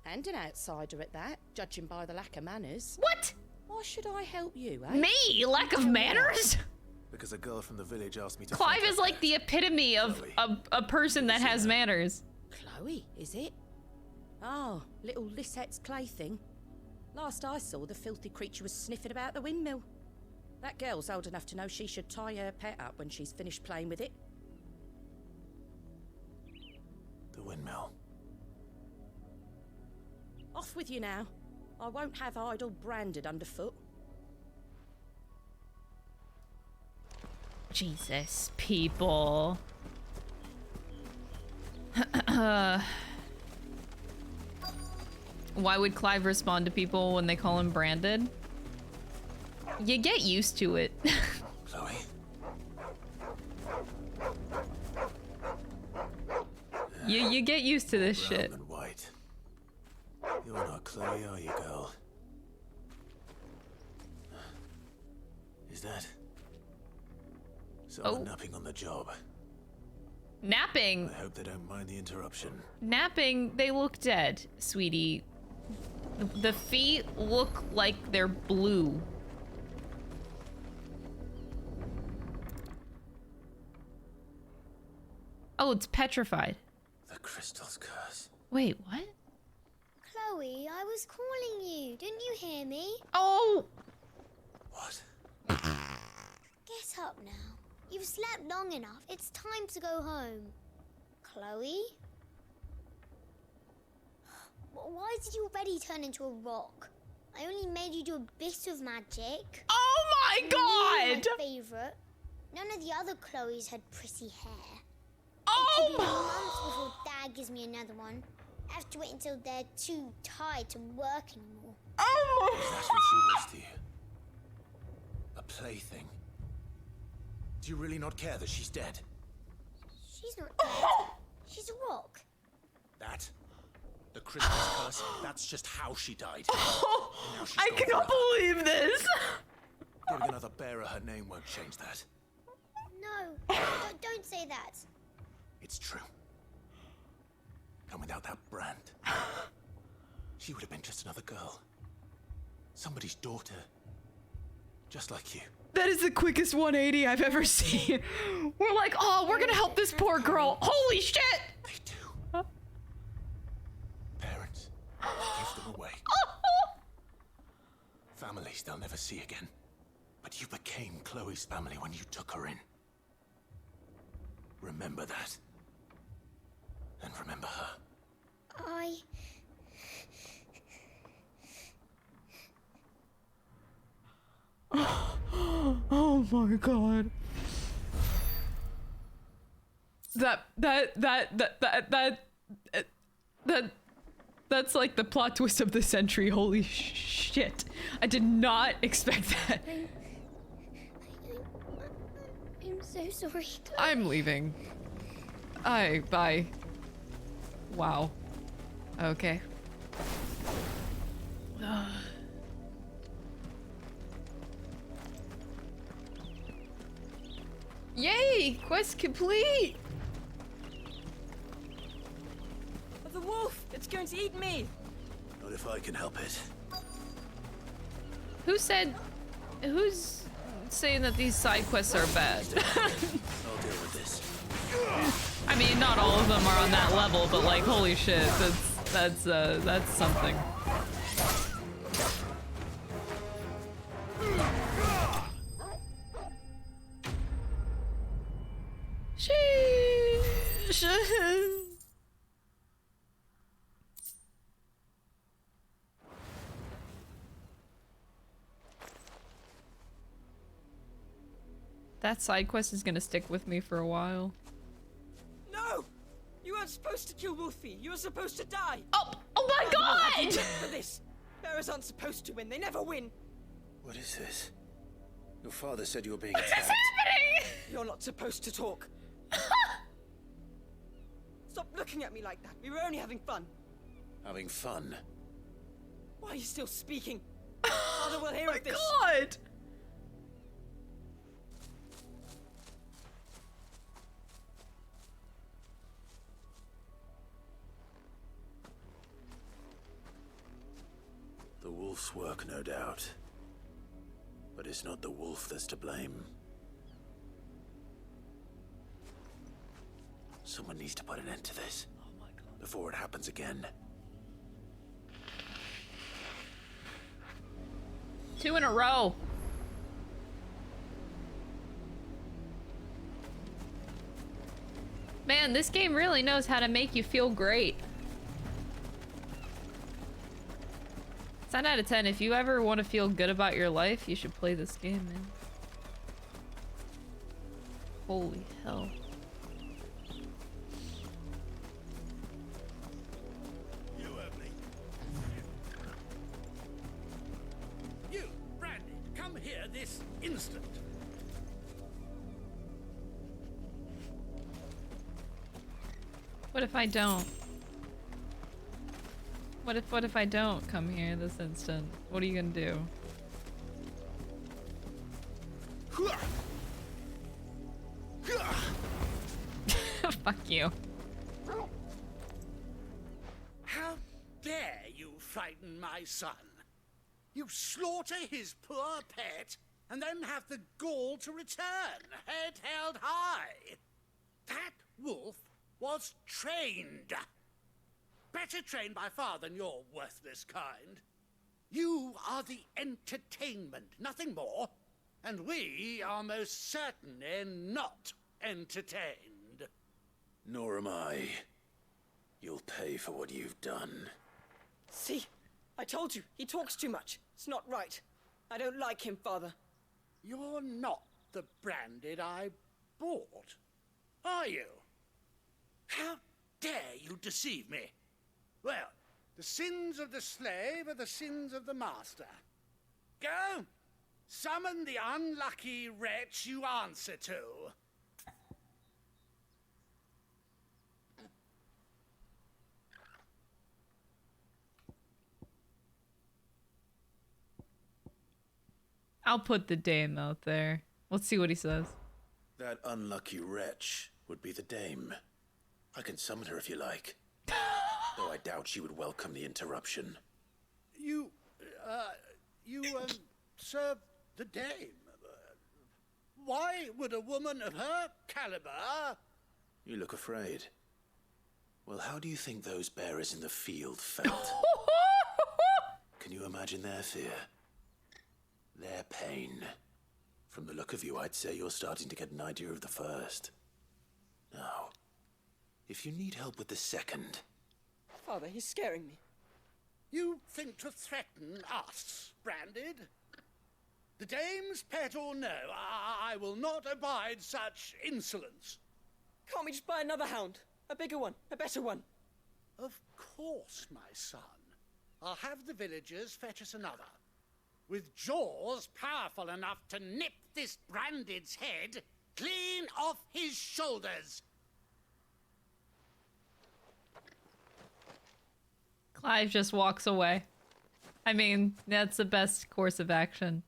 And an outsider at that, judging by the lack of manners. What? Why should I help you, eh? Me? Lack of manners? Because a girl from the village asked me to... Clive is like the epitome of a person that has manners. Chloe, is it? Oh, little Lisette's plaything. Last I saw, the filthy creature was sniffing about the windmill. That girl's old enough to know she should tie her pet up when she's finished playing with it. The windmill. Off with you now. I won't have idle branded underfoot. Jesus, people. Why would Clive respond to people when they call him branded? You get used to it. Chloe? You get used to this shit. And white. You're not Chloe, are you, girl? Is that... someone napping on the job? Napping? I hope they don't mind the interruption. Napping, they look dead, sweetie. The feet look like they're blue. Oh, it's petrified. The crystal's curse. Wait, what? Chloe, I was calling you. Didn't you hear me? Oh! What? Get up now. You've slept long enough. It's time to go home. Chloe? Why did you already turn into a rock? I only made you do a bit of magic. Oh my god! My favorite. None of the other Chloes had pretty hair. Oh my! Months before Dad gives me another one. I have to wait until they're too tired to work anymore. Oh! That's what she was to you. A plaything. Do you really not care that she's dead? She's not dead. She's a rock. That? The crystal's curse? That's just how she died. Oh, I cannot believe this. Giving another bearer her name won't change that. No, don't say that. It's true. And without that brand, she would have been just another girl. Somebody's daughter. Just like you. That is the quickest 180 I've ever seen. We're like, oh, we're gonna help this poor girl. Holy shit! They do. Parents give them away. families they'll never see again. But you became Chloe's family when you took her in. Remember that. And remember her. Oh my god. That's like the plot twist of the century. Holy shit. I did not expect that. I'm so sorry. I'm leaving. Bye. Wow. Okay. Yay! Quest complete! The wolf! It's going to eat me! Not if I can help it. Who's saying that these side quests are bad? I'll deal with this. I mean, not all of them are on that level, but like, holy shit, that's something. That side quest is gonna stick with me for a while. No! You weren't supposed to kill Wolfie. You were supposed to die. Oh my god! For this, bearers aren't supposed to win. They never win. What is this? Your father said you were being What is attacked. happening? You're not supposed to talk. Stop looking at me like that. We were only having fun. Having fun? Why are you still speaking? Father will hear of this. God! The wolf's work, no doubt. But it's not the wolf that's to blame. Someone needs to put an end to this. Oh my God. Before it happens again. 2 in a row. Man, this game really knows how to make you feel great. 10 out of 10. If you ever want to feel good about your life, you should play this game, man. Holy hell. You, Brandy, come here this instant. What if I don't? What if I don't come here this instant? What are you gonna do? Fuck you. How dare you frighten my son? You slaughter his poor pet, and then have the gall to return, head held high. That wolf was trained. Better trained by far than your worthless kind. You are the entertainment, nothing more. And we are most certainly not entertained. Nor am I. You'll pay for what you've done. See? I told you, he talks too much. It's not right. I don't like him, Father. You're not the branded I bought, are you? How dare you deceive me? Well, the sins of the slave are the sins of the master. Go, summon the unlucky wretch you answer to. I'll put the dame out there. Let's see what he says. That unlucky wretch would be the dame. I can summon her if you like. Though I doubt she would welcome the interruption. You serve the dame. Why would a woman of her caliber... You look afraid. Well, how do you think those bearers in the field felt? Can you imagine their fear? Their pain. From the look of you, I'd say you're starting to get an idea of the first. Now, if you need help with the second... Father, he's scaring me. You think to threaten us, Branded? The dame's pet or no, I will not abide such insolence. Can't we just buy another hound? A bigger one, a better one. Of course, my son. I'll have the villagers fetch us another. With jaws powerful enough to nip this Branded's head clean off his shoulders. Clive just walks away. I mean, that's the best course of action.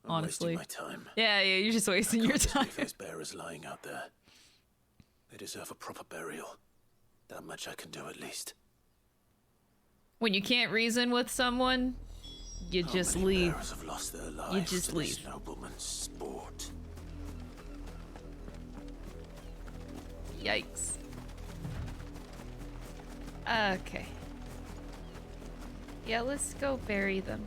Honestly. I'm wasting my time. Yeah, you're just wasting your time. Leave those bearers lying out there. They deserve a proper burial. That much I can do at least. When you can't reason with someone, you just leave. Bearers have lost their lives You just to leave. This nobleman's sport. Yikes. Okay. Yeah, let's go bury them.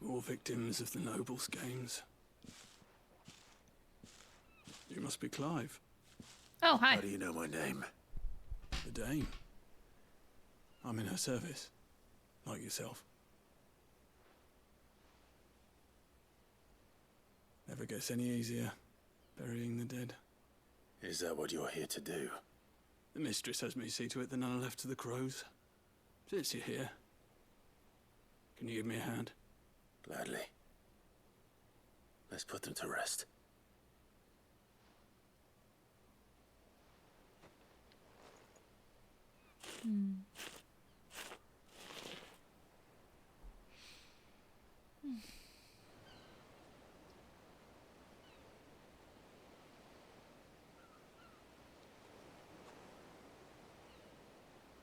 More victims of the nobles' games. You must be Clive. Oh, hi. How do you know my name? The Dame. I'm in her service, like yourself. Never gets any easier, burying the dead. Is that what you're here to do? The mistress has me see to it that none are left to the crows. Since you're here, can you give me a hand? Gladly. Let's put them to rest.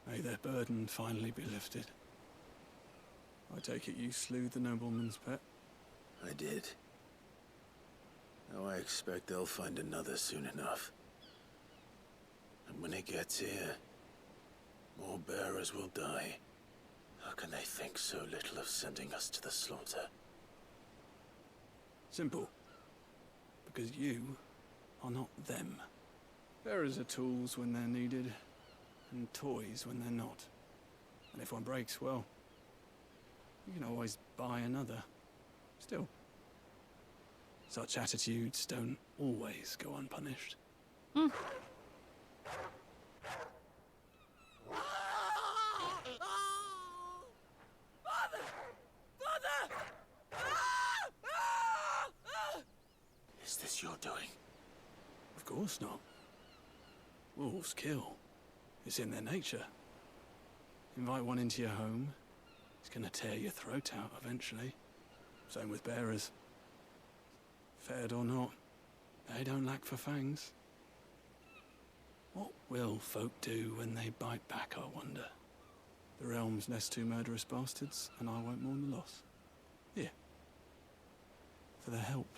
May their burden finally be lifted. I take it you slew the nobleman's pet? I did. Now I expect they'll find another soon enough. And when it gets here, more bearers will die. How can they think so little of sending us to the slaughter? Simple. Because you are not them. Bearers are tools when they're needed, and toys when they're not. And if one breaks, well, you can always buy another. Still, such attitudes don't always go unpunished. Is this your doing? Of course not. Wolves kill. It's in their nature. Invite one into your home, he's gonna tear your throat out eventually. Same with bearers. Fed or not, they don't lack for fangs. What will folk do when they bite back, I wonder? The realm's nest two murderous bastards, and I won't mourn the loss. Here. For their help.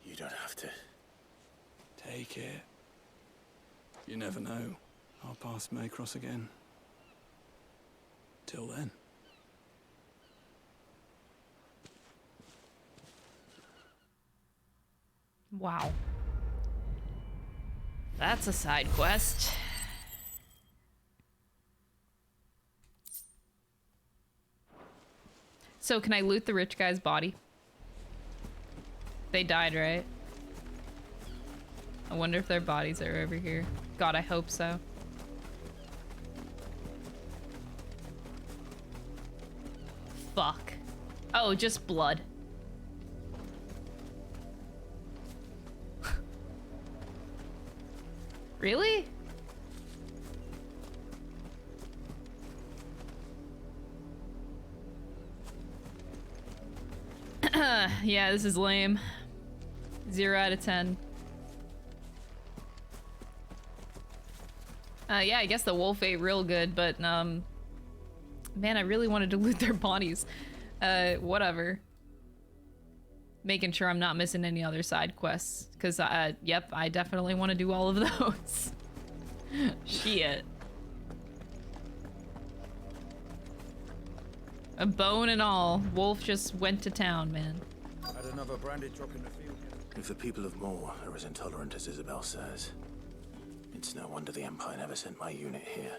You don't have to. Take it. You never know. Our paths may cross again. Till then. Wow. That's a side quest. So can I loot the rich guy's body? They died, right? I wonder if their bodies are over here. God, I hope so. Fuck. Oh, just blood. Really? Yeah, this is lame. 0 out of 10. Yeah, I guess the wolf ate real good, but, man, I really wanted to loot their bodies. Whatever. making sure I'm not missing any other side quests. Because, yep, I definitely want to do all of those. Shit. A bone and all. Wolf just went to town, man. Had another branded drop in the field. If the people of Moor are as intolerant as Isabelle says, it's no wonder the Empire never sent my unit here.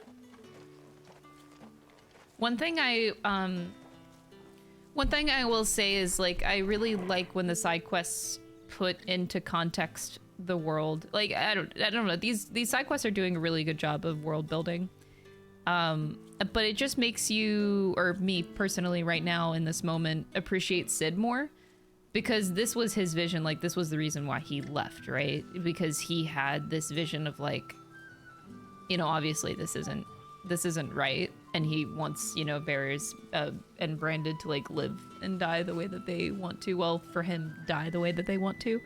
One thing I will say is, like, I really like when the side quests put into context the world. Like, I don't know. These side quests are doing a really good job of world building. But it just makes you, or me personally right now in this moment, appreciate Sid more. Because this was his vision, like, this was the reason why he left, right? Because he had this vision of, like, you know, obviously this isn't right. And he wants, you know, Varys and Branded to, like, live and die the way that they want to. Well, for him, die the way that they want to.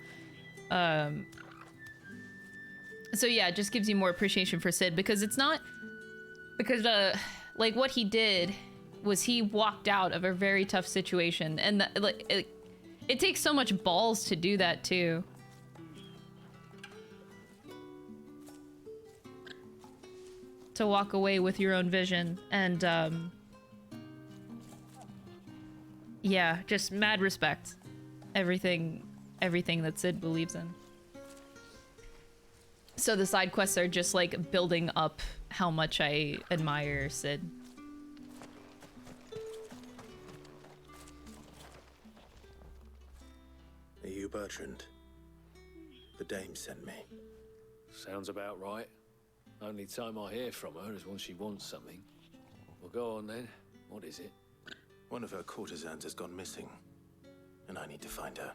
So yeah, it just gives you more appreciation for Sid, because it's not... Because, like, what he did was he walked out of a very tough situation. And, it takes so much balls to do that, too. To walk away with your own vision. And, yeah, just mad respect. Everything that Sid believes in. So the side quests are just, like, building up how much I admire Sid. Are you Bertrand? The dame sent me. Sounds about right. Only time I hear from her is when she wants something. Well, go on then. What is it? One of her courtesans has gone missing, and I need to find her.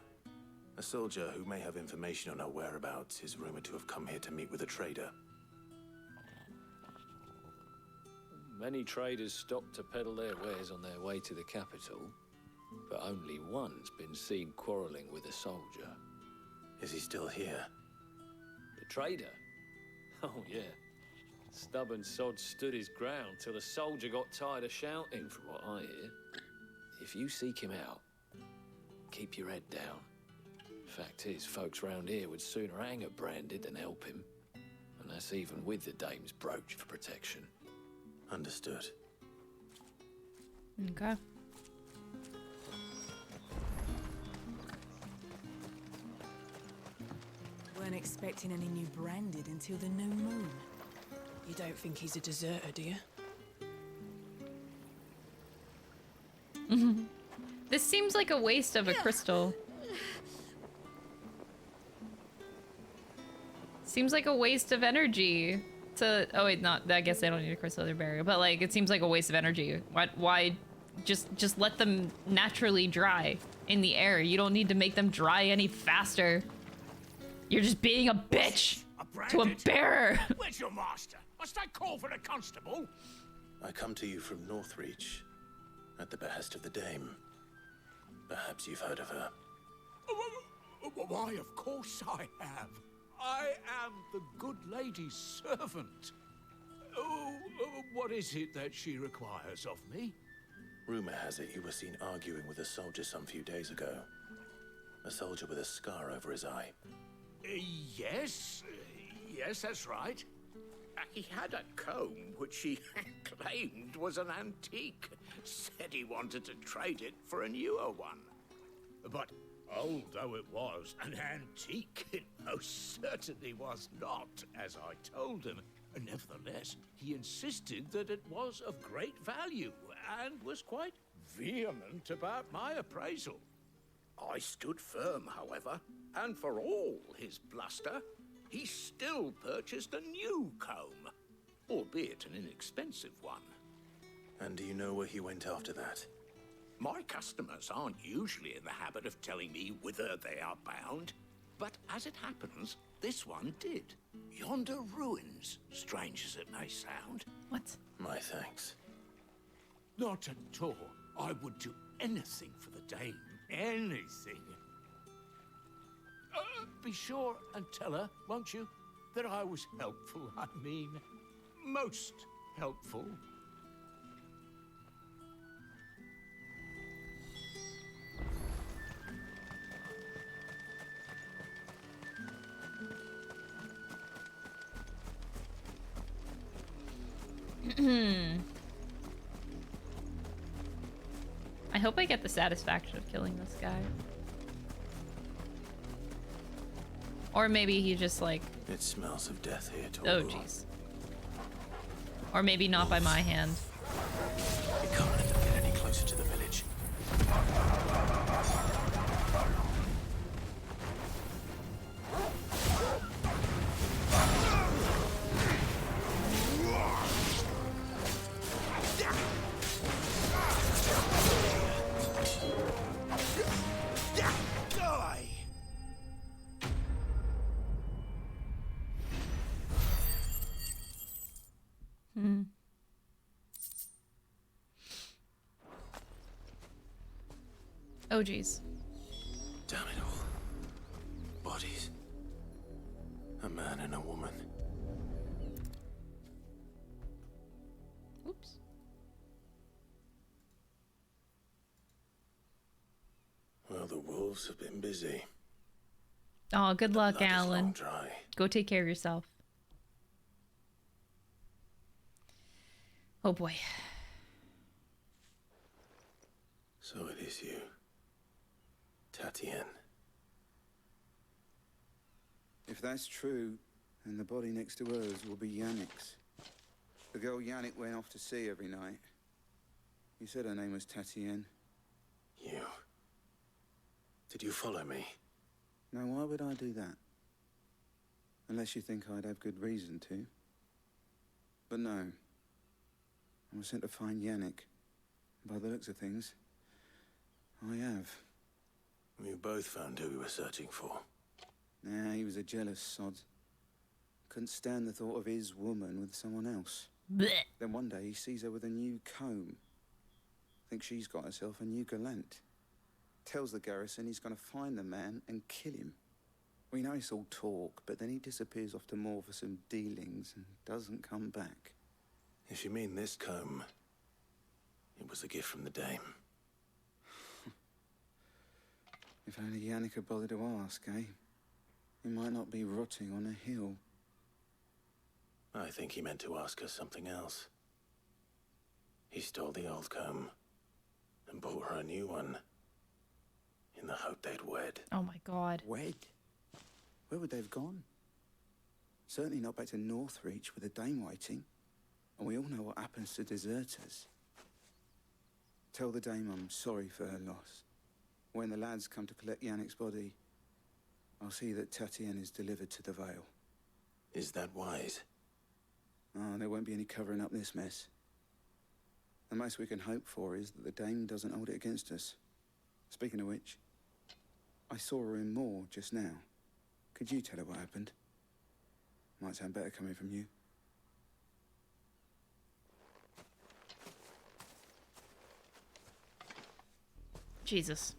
A soldier who may have information on her whereabouts is rumored to have come here to meet with a trader. Many traders stop to peddle their wares on their way to the capital, but only one's been seen quarreling with a soldier. Is he still here? The trader? Oh, yeah. Stubborn sod stood his ground till the soldier got tired of shouting, from what I hear. If you seek him out, keep your head down. Fact is, folks round here would sooner hang a Branded than help him. And that's even with the dame's brooch for protection. Understood. Okay. Weren't expecting any new Branded until the new moon. You don't think he's a deserter, do you? This seems like a waste of a crystal. Seems like a waste of energy to... Oh wait, not... I guess they don't need a crystal, they're barrier. But like, it seems like a waste of energy. Why just let them naturally dry in the air? You don't need to make them dry any faster. You're just being a bitch to a bearer. Where's your master? Must I call for a constable? I come to you from Northreach, at the behest of the dame. Perhaps you've heard of her. Why, of course I have. I am the good lady's servant. What is it that she requires of me? Rumor has it you were seen arguing with a soldier some few days ago. A soldier with a scar over his eye. Yes, that's right. He had a comb which he claimed was an antique. Said he wanted to trade it for a newer one. But old though it was, an antique it most certainly was not, as I told him. Nevertheless, he insisted that it was of great value and was quite vehement about my appraisal. I stood firm, however, and for all his bluster, he still purchased a new comb, albeit an inexpensive one. And do you know where he went after that? My customers aren't usually in the habit of telling me whither they are bound, but as it happens, this one did. Yonder ruins, strange as it may sound. What? My thanks. Not at all. I would do anything for the dame. Anything. Be sure and tell her, won't you, that I was helpful. I mean, most helpful. I hope I get the satisfaction of killing this guy. Or maybe he just like... It smells of death here, too. Oh, jeez. Or maybe not by my hand. We can't let them get any closer to the village. Oh, geez. Damn it all. Bodies. A man and a woman. Oops. Well, the wolves have been busy. Oh, good luck, Blood is long Alan. dry. Go take care of yourself. Oh, boy. So it is you. Tatian. If that's true, then the body next to hers will be Yannick's. The girl Yannick went off to see every night. You said her name was Tatian. You. Did you follow me? Now, why would I do that? Unless you think I'd have good reason to. But no. I was sent to find Yannick. By the looks of things, I have. We both found who we were searching for. Nah, he was a jealous sod. Couldn't stand the thought of his woman with someone else. Blech. Then one day he sees her with a new comb. Thinks she's got herself a new gallant. Tells the garrison he's gonna find the man and kill him. We know it's all talk, but then he disappears off to Moor for some dealings and doesn't come back. If you mean this comb, it was a gift from the dame. If only Yannick had bothered to ask, eh? He might not be rotting on a hill. I think he meant to ask us something else. He stole the old comb and bought her a new one in the hope they'd wed. Oh my god. Wed? Where would they have gone? Certainly not back to Northreach with a dame waiting. And we all know what happens to deserters. Tell the dame I'm sorry for her loss. When the lads come to collect Yannick's body, I'll see that Tatian is delivered to the Vale. Is that wise? Oh, there won't be any covering up this mess. The most we can hope for is that the dame doesn't hold it against us. Speaking of which, I saw her in Moor just now. Could you tell her what happened? Might sound better coming from you. Jesus.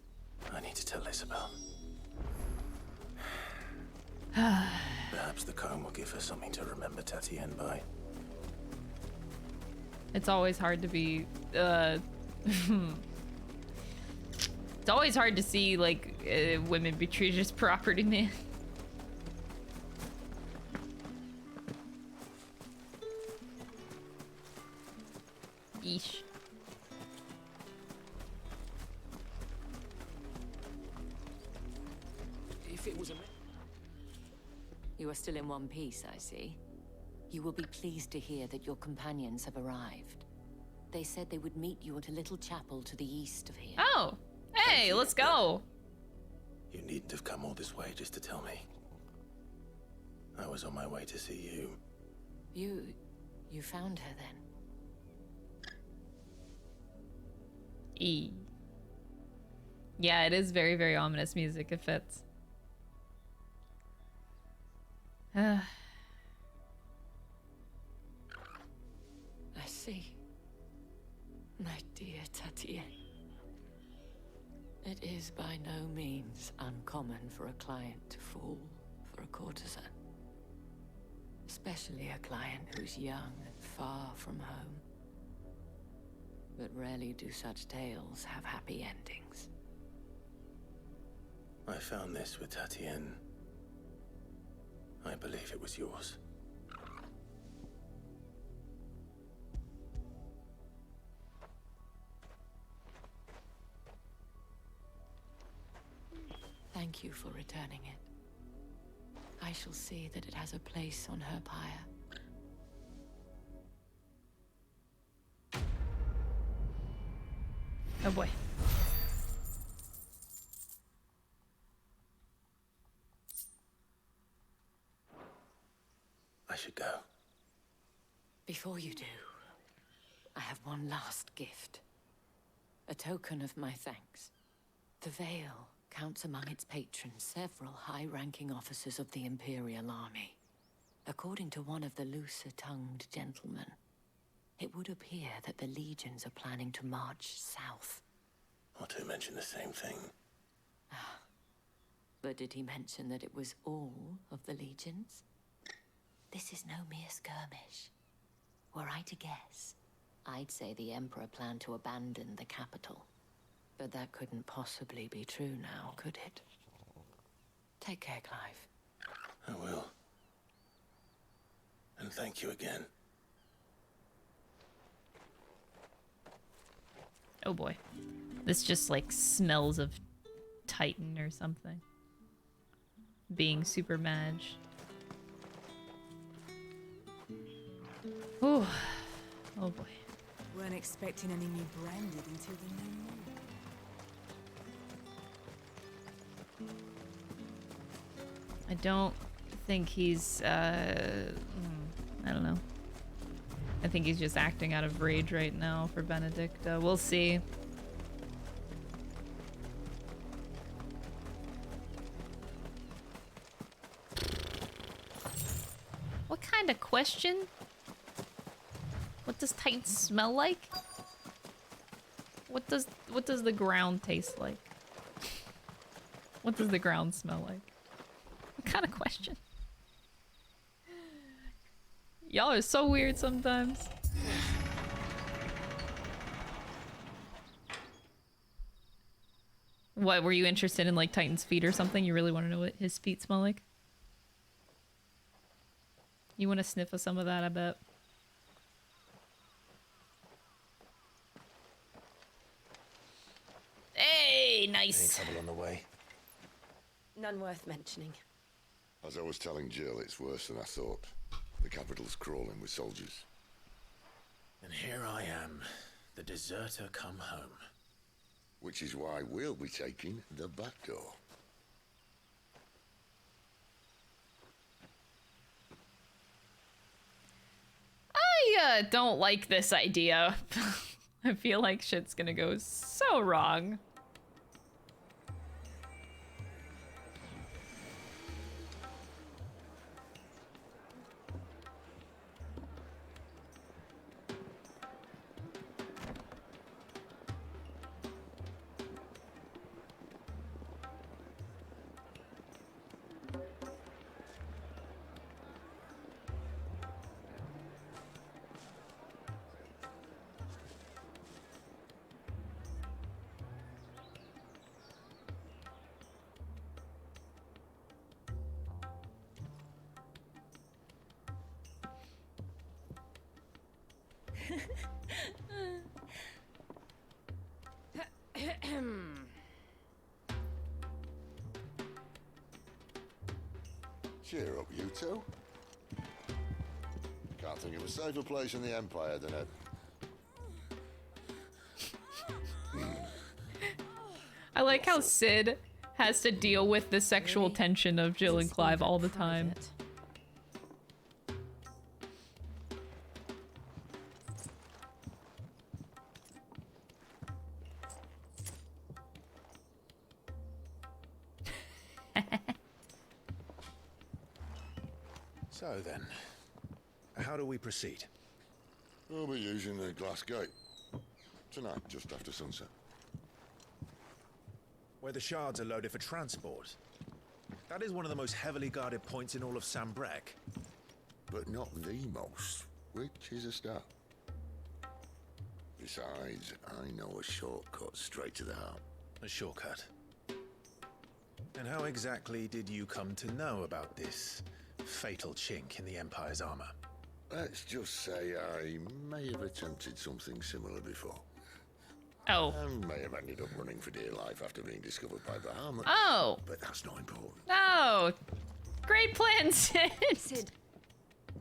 I need to tell Isabelle. Perhaps the comb will give her something to remember Tatian by. It's always hard to be, it's always hard to see, like, women be treated as property, man. Eesh. If it was a... You are still in one piece, I see. You will be pleased to hear that your companions have arrived. They said they would meet you at a little chapel to the east of here. Oh, hey, let's go. You needn't have come all this way just to tell me. I was on my way to see you. You found her then? E. Yeah, it is very, very ominous music. It fits. I see. My dear Tatian. It is by no means uncommon for a client to fall for a courtesan. Especially a client who's young and far from home. But rarely do such tales have happy endings. I found this with Tatian. I believe it was yours. thank you for returning it. I shall see that it has a place on her pyre. Oh boy. I should go. Before you do, I have one last gift. A token of my thanks. The Veil counts among its patrons several high-ranking officers of the Imperial Army. According to one of the looser-tongued gentlemen, it would appear that the legions are planning to march south. Or to mention the same thing. But did he mention that it was all of the legions? This is no mere skirmish. Were I to guess, I'd say the Emperor planned to abandon the capital. But that couldn't possibly be true now, could it? Take care, Clive. I will. And thank you again. Oh boy. This just like smells of Titan or something. Being super mage. Oh. Oh boy. Weren't expecting any new branded until the new moon. I don't think he's, I don't know. I think he's just acting out of rage right now for Benedicta. We'll see. What kind of question? What does Titan smell like? What does the ground taste like? What does the ground smell like? What kind of question? Y'all are so weird sometimes. What, were you interested in like Titan's feet or something? You really want to know what his feet smell like? You want to sniff of some of that, I bet. Hey, nice. Any trouble on the way? None worth mentioning. As I was telling Jill, it's worse than I thought. The capital's crawling with soldiers. And here I am, the deserter come home. Which is why we'll be taking the back door. I don't like this idea. I feel like shit's gonna go so wrong. Cheer up, you two. Can't think of a safer place in the Empire than a... I like how Sid has to deal with the sexual tension of Jill and Clive all the time. So then, how do we proceed? We'll be using the glass gate. Tonight, just after sunset. Where the shards are loaded for transport. That is one of the most heavily guarded points in all of Sombric. But not the most, which is a start. Besides, I know a shortcut straight to the heart. A shortcut? And how exactly did you come to know about this fatal chink in the Empire's armor? Let's just say I may have attempted something similar before. Oh. And may have ended up running for dear life after being discovered by Bahamut. Oh. But that's not important. Oh. Great plan, Sid. Sid,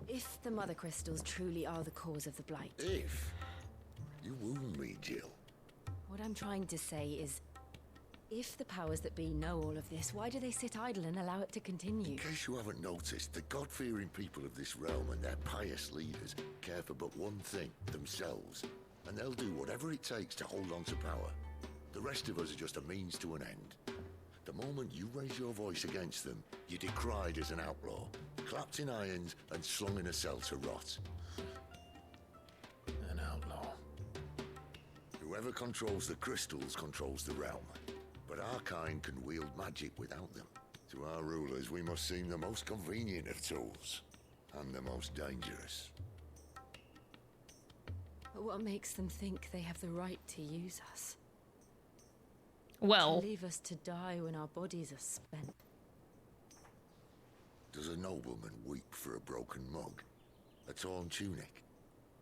if the mother crystals truly are the cause of the blight. If? You wound me, Jill. What I'm trying to say is, if the powers that be know all of this, why do they sit idle and allow it to continue? In case you haven't noticed, the God-fearing people of this realm and their pious leaders care for but one thing, themselves. And they'll do whatever it takes to hold on to power. The rest of us are just a means to an end. The moment you raise your voice against them, you're decried as an outlaw, clapped in irons and slung in a cell to rot. An outlaw. Whoever controls the crystals controls the realm. But our kind can wield magic without them. To our rulers, we must seem the most convenient of tools, and the most dangerous. But what makes them think they have the right to use us? Well. To leave us to die when our bodies are spent. Does a nobleman weep for a broken mug? A torn tunic?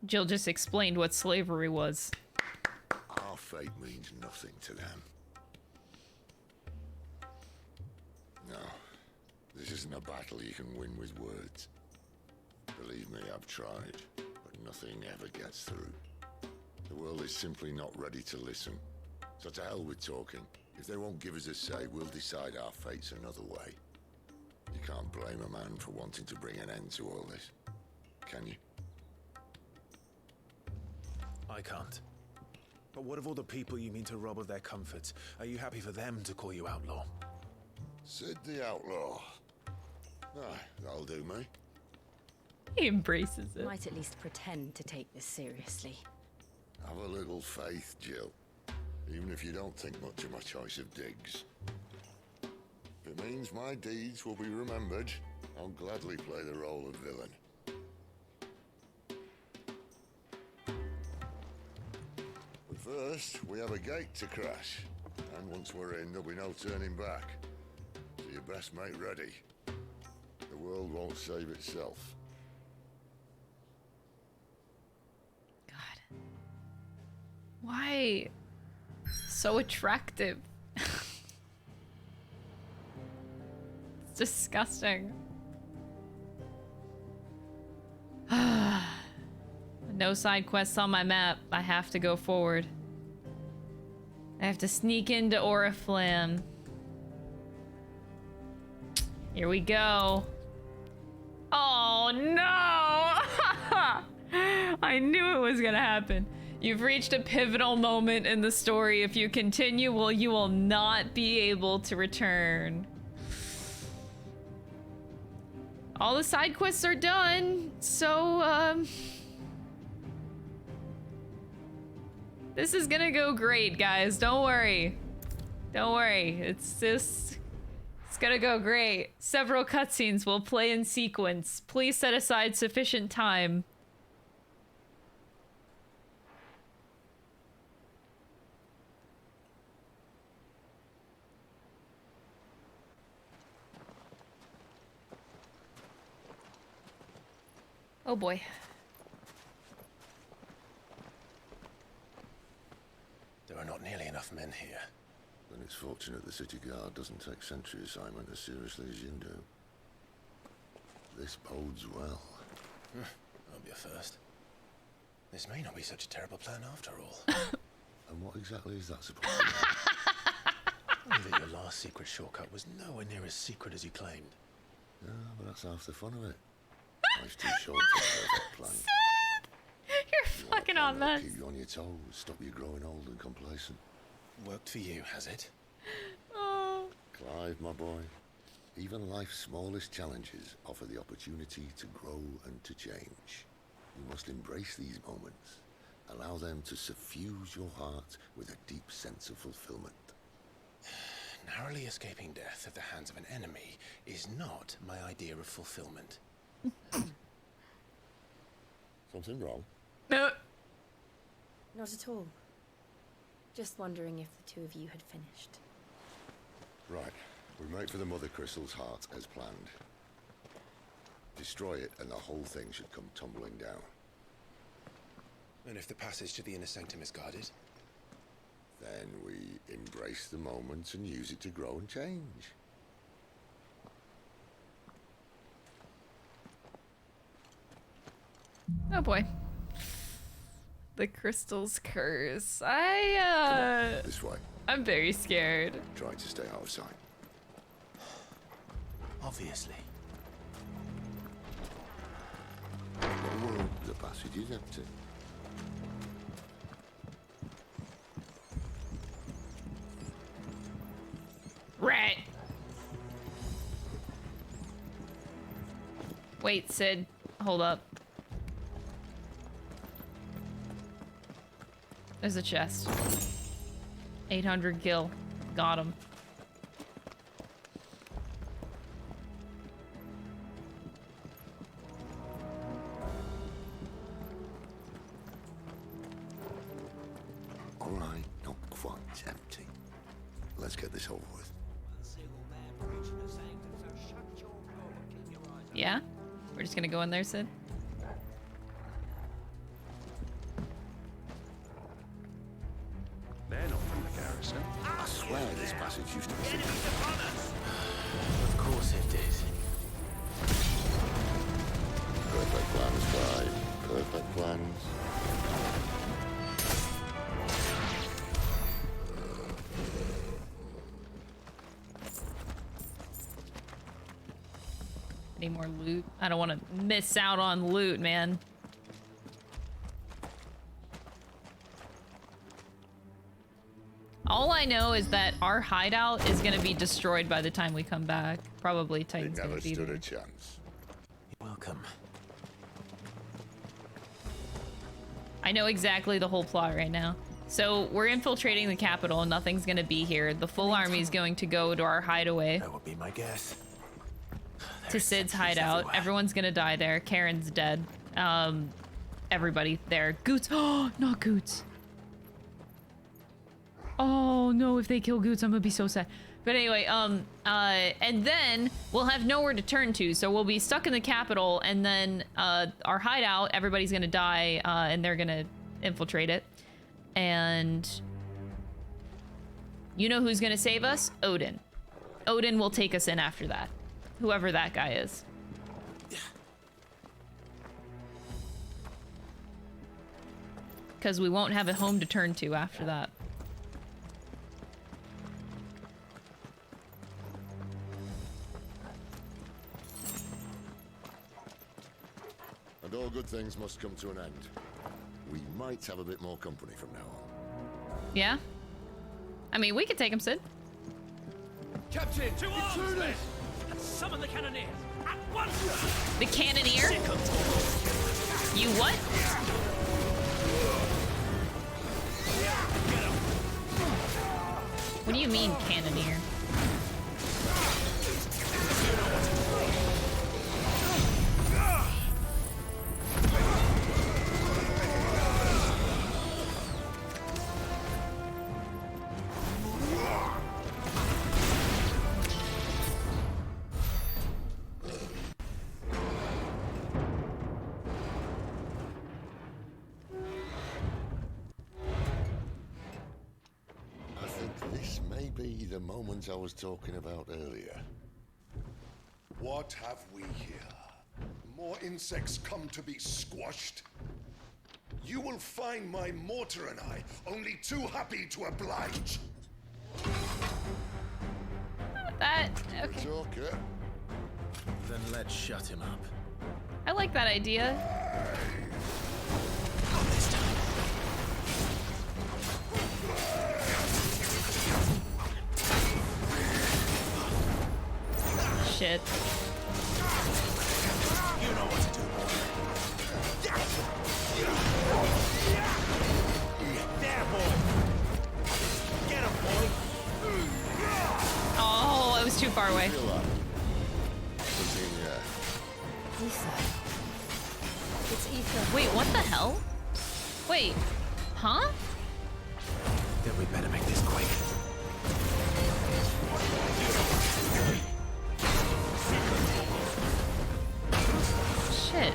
Jill just explained what slavery was. Our fate means nothing to them. No, this isn't a battle you can win with words. Believe me, I've tried, but nothing ever gets through. The world is simply not ready to listen. So to hell with talking. If they won't give us a say, we'll decide our fates another way. You can't blame a man for wanting to bring an end to all this, can you? I can't. But what of all the people you mean to rob of their comforts? Are you happy for them to call you outlaw? Sid the Outlaw. Ah, that'll do me. He embraces it. Might at least pretend to take this seriously. Have a little faith, Jill. Even if you don't think much of my choice of digs. If it means my deeds will be remembered, I'll gladly play the role of villain. But first, we have a gate to crash. And once we're in, there'll be no turning back. So you best make ready. The world won't save itself. Why so attractive? It's disgusting. No side quests on my map. I have to go forward. I have to sneak into Oriflamme. Here we go. Oh no! I knew it was gonna happen. You've reached a pivotal moment in the story. If you continue, well, you will not be able to return. All the side quests are done, so, this is gonna go great, guys. Don't worry. Don't worry. It's gonna go great. Several cutscenes will play in sequence. Please set aside sufficient time. Oh boy. There are not nearly enough men here. Then it's fortunate the city guard doesn't take sentry assignment as seriously as you do. This bodes well. That'll be a first. This may not be such a terrible plan after all. And what exactly is that supposed to be? Only that your last secret shortcut was nowhere near as secret as you claimed. Yeah, but that's half the fun of it. Life's too short for a perfect plan. You're fucking on that. Keep you on your toes, stop you growing old and complacent. Worked for you, has it? Oh. Clive, my boy, even life's smallest challenges offer the opportunity to grow and to change. You must embrace these moments. Allow them to suffuse your heart with a deep sense of fulfillment. Narrowly escaping death at the hands of an enemy is not my idea of fulfillment. Something wrong? No. Not at all. Just wondering if the two of you had finished. Right. We make for the Mother Crystal's heart as planned. Destroy it and the whole thing should come tumbling down. And if the passage to the inner sanctum is guarded? Then we embrace the moment and use it to grow and change. Oh boy. The crystal's curse. This way. I'm very scared. Try to stay out of sight. Obviously. Oh, the passage is empty. Rat. Wait, Sid. Hold up. There's a chest. 800 gil. Got him. All right, not quite empty. Let's get this over with. Yeah? We're just gonna go in there, Sid? They're not from the garrison. I swear this passage used to be. Of course it did. Perfect plans, Clive. Perfect plans. Need more loot. I don't want to miss out on loot, man. All I know is that our hideout is going to be destroyed by the time we come back. Probably Titan's going to be Never there. stood a chance. You're welcome. I know exactly the whole plot right now. So we're infiltrating the capital. Nothing's going to be here. The full army is going to go to our hideaway. That would be my guess. To Sid's hideout. Everyone's gonna die there. Karen's dead. Everybody there. Goots. Oh, not Goots. Oh no, if they kill Goots, I'm gonna be so sad. But anyway, and then we'll have nowhere to turn to, so we'll be stuck in the capital, and then our hideout, everybody's gonna die, and they're gonna infiltrate it. And you know who's gonna save us? Odin. Odin will take us in after that. Whoever that guy is. Because we won't have a home to turn to after that. And all good things must come to an end. We might have a bit more company from now on. Yeah? I mean, we could take him, Sid. Captain, to arms! Summon the cannoneers at once! The cannoneer? You what? What do you mean, cannoneer? The moment I was talking about earlier. What have we here? More insects come to be squashed? You will find my mortar and I only too happy to oblige. That, okay. Talker. Then let's shut him up. I like that idea. Not this time. Shit. You know what to do, boy. There, boy. Get him, boy. Oh, it was too far away. Ether. It's ether. Wait, what the hell? Wait, huh? Then we better make this quick. Shit.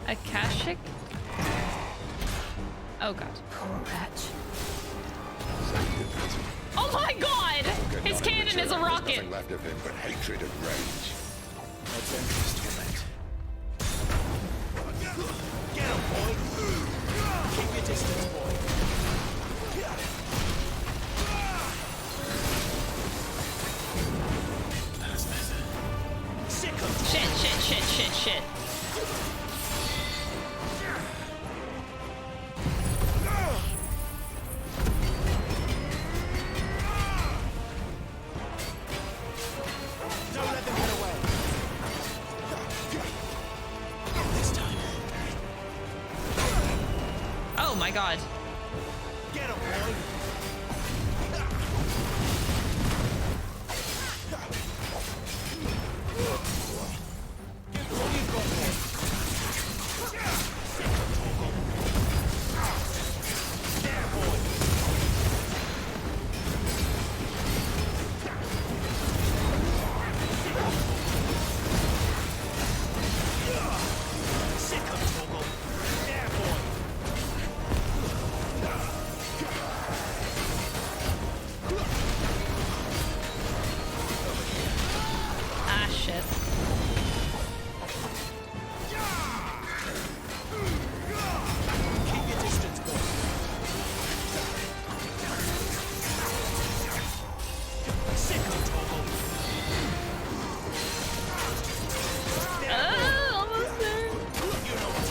Akashic? Oh god. Poor wretch. Oh my god! His cannon is a rocket! Nothing left of him but hatred and rage. Let's end this torment. Get him, boy! Keep your distance, boy. That's better. Sick of Shit. Don't let them get away. This time. Oh my god. Get him, boy. Ah, shit. Keep your distance, boy. Sick of Togo. Almost there. You know what?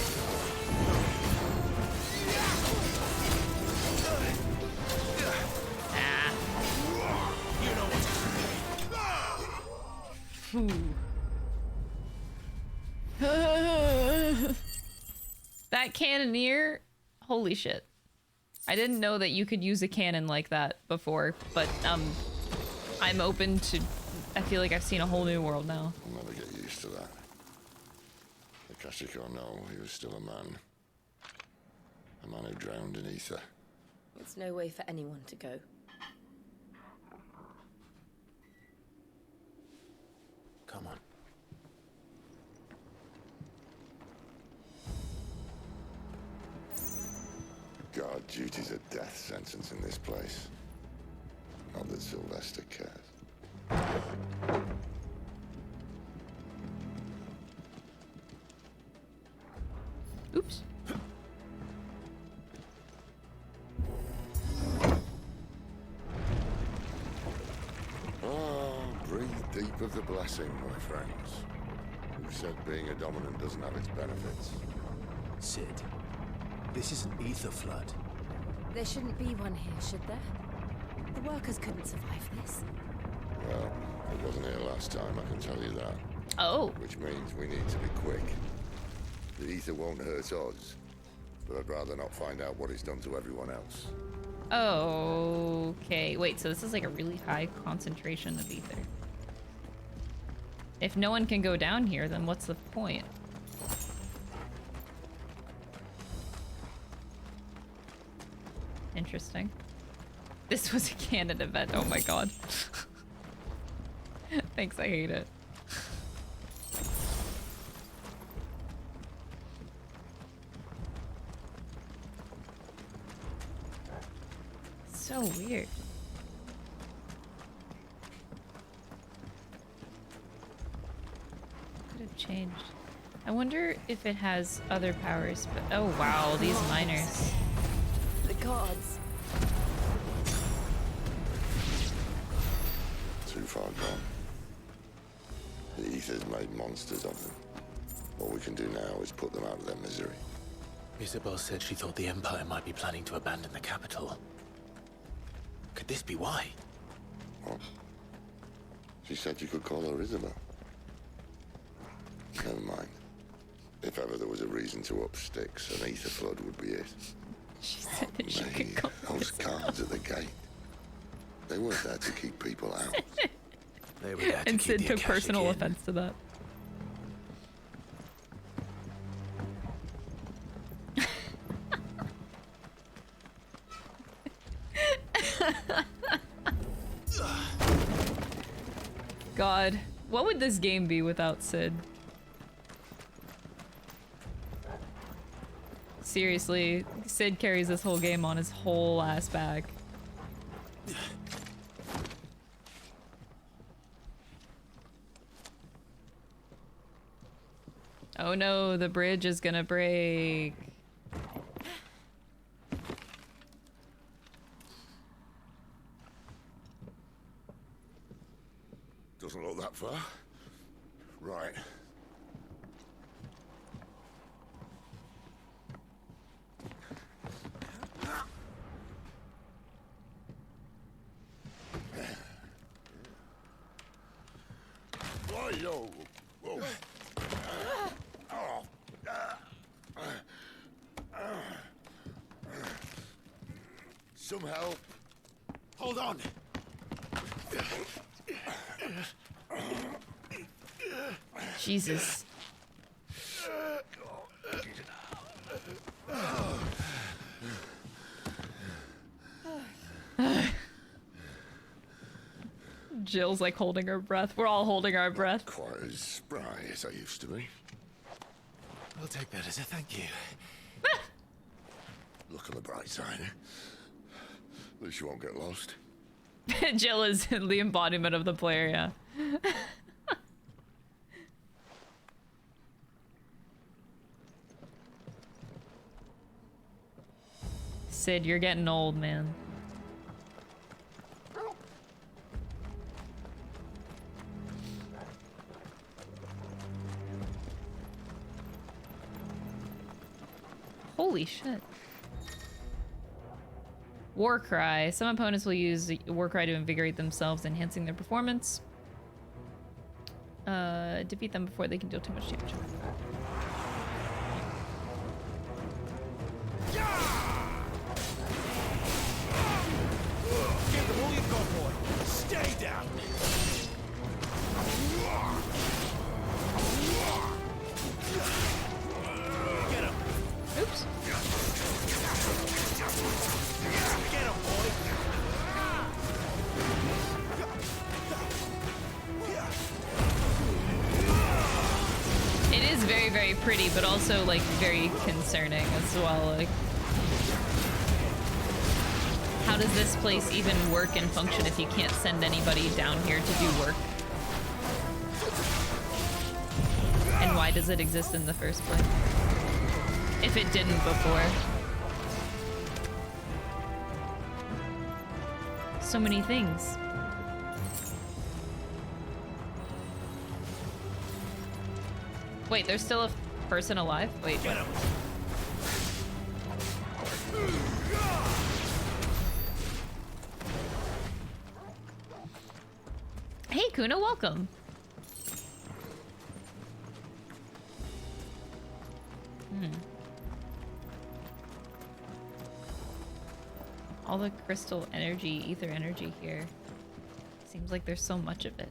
Ah. You know what? That cannoneer, holy shit. I didn't know that you could use a cannon like that before, but I'm open to, I feel like I've seen a whole new world now. I'll never get used to that. Akashic or no, he was still a man. A man who drowned in ether. It's no way for anyone to go. Come on. Guard duty's a death sentence in this place. Not that Sylvester cares. Oops. Oh, breathe deep of the blessing, my friends. Who said being a dominant doesn't have its benefits? Sid, this is an ether flood. There shouldn't be one here, should there? The workers couldn't survive this. Well, it wasn't here last time, I can tell you that. Oh. Which means we need to be quick. The ether won't hurt us, but I'd rather not find out what it's done to everyone else. Okay. Wait, so this is like a really high concentration of ether. If no one can go down here, then what's the point? Interesting. This was a canon event. Oh my god. Thanks, I hate it. So weird. Could have changed. I wonder if it has other powers, but oh wow, these miners. The gods. Too far gone. The ether's made monsters of them. What we can do now is put them out of their misery. Isabelle said she thought the Empire might be planning to abandon the capital. Could this be why? What? She said you could call her Isabelle. Never mind. If ever there was a reason to up sticks, an ether flood would be it. She said that she could call Those guards at the gate. They weren't there to keep people out. They were there to And keep Sid the took Akashic personal in. offense to that. God, what would this game be without Sid? seriously, Sid carries this whole game on his whole ass back. Oh no, the bridge is gonna break. Doesn't look that far. Right. Whoa, whoa. Some help. Hold on. Jesus. Jill's like holding her breath. We're all holding our breath. Quite as spry as I used to be. I'll take that as a thank you. Look on the bright side. At least you won't get lost. Jill is the embodiment of the player, yeah. Sid, you're getting old, man. Holy shit. War Cry. Some opponents will use War Cry to invigorate themselves, enhancing their performance. Defeat them before they can deal too much damage. Give them all you've got, boy. Stay down. Get him. Oops. Get him, boy. It is very, very pretty, but also like very concerning as well. Like, how does this place even work and function if you can't send anybody down here to do work? And why does it exist in the first place? If it didn't before. So many things. Wait, there's still a person alive? Wait. Get him. Hey, Kuna, welcome. All the crystal energy, ether energy here. Seems like there's so much of it.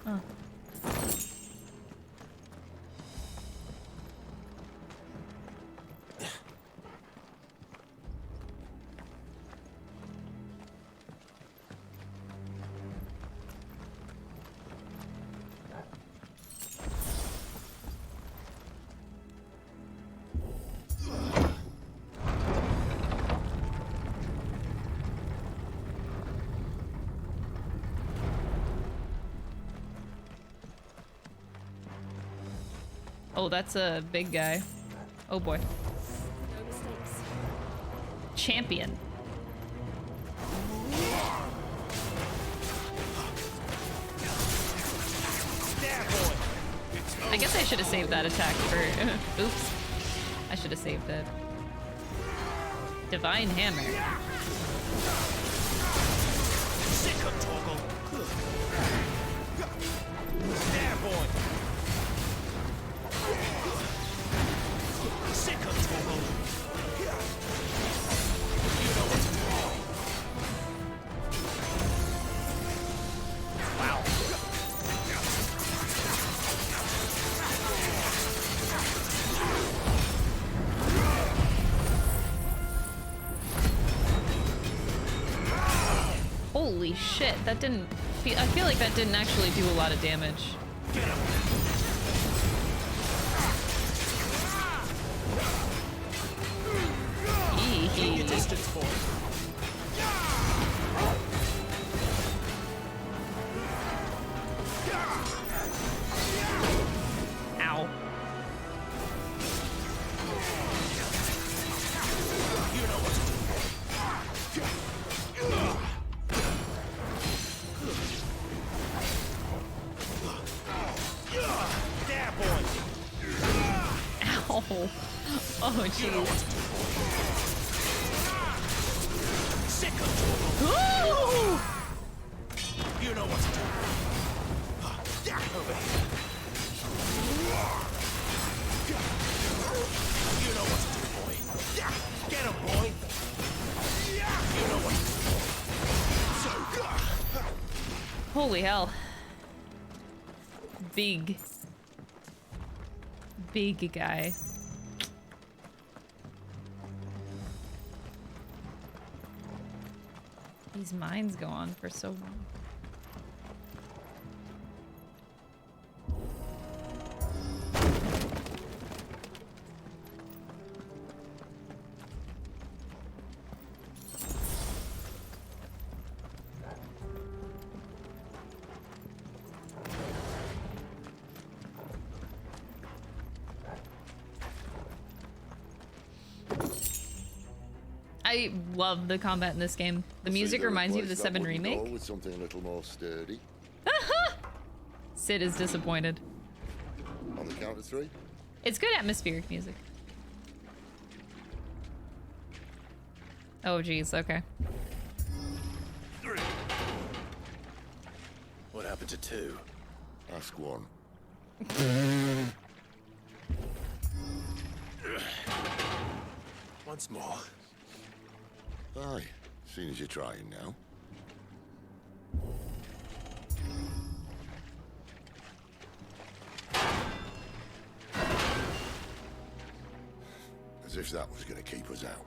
Huh. Oh, that's a big guy. Oh boy. No mistakes. Champion. I guess I should have saved that attack for... Oops. I should have saved it. Divine Hammer. Sick of Toggle. There, boy. Sick of Toggle. You know what's wrong. Wow. Holy shit, that didn't feel, I feel like that didn't actually do a lot of damage. Keep your distance, boy. Ow. You know what to do. There, boy. Ow. Oh, jeez. Ooh! You know what to do. Over here. You know what to do, boy. Get him, boy. You know what to do. Holy hell. Big guy. These mines go on for so long. I love the combat in this game. The music reminds me of the 7 remake. With something a little more sturdy. Sid is disappointed. On the count of 3. It's good atmospheric music. Oh geez, okay. 3. What happened to 2? Ask 1. Once more. Aye, seeing as you're trying now. As if that was going to keep us out.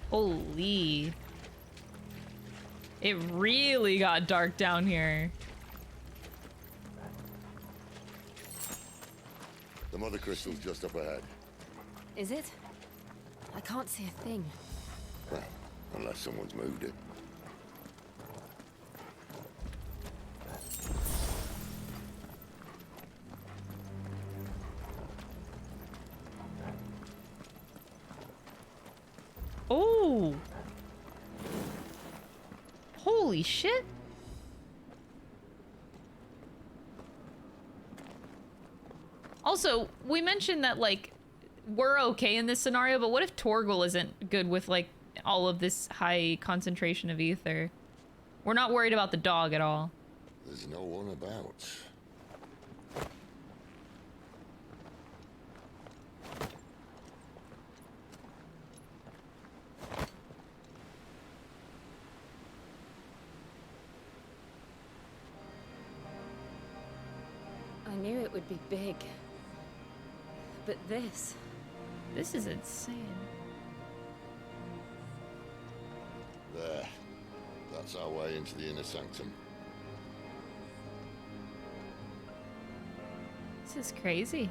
Holy. It really got dark down here. The mother crystal's just up ahead. Is it? I can't see a thing. Well, unless someone's moved it. Oh. Holy shit. Also, we mentioned that, like, we're okay in this scenario, but what if Torgal isn't good with, like, all of this high concentration of ether? We're not worried about the dog at all. There's no one about. I knew it would be big. But this is insane. There. That's our way into the inner sanctum. This is crazy.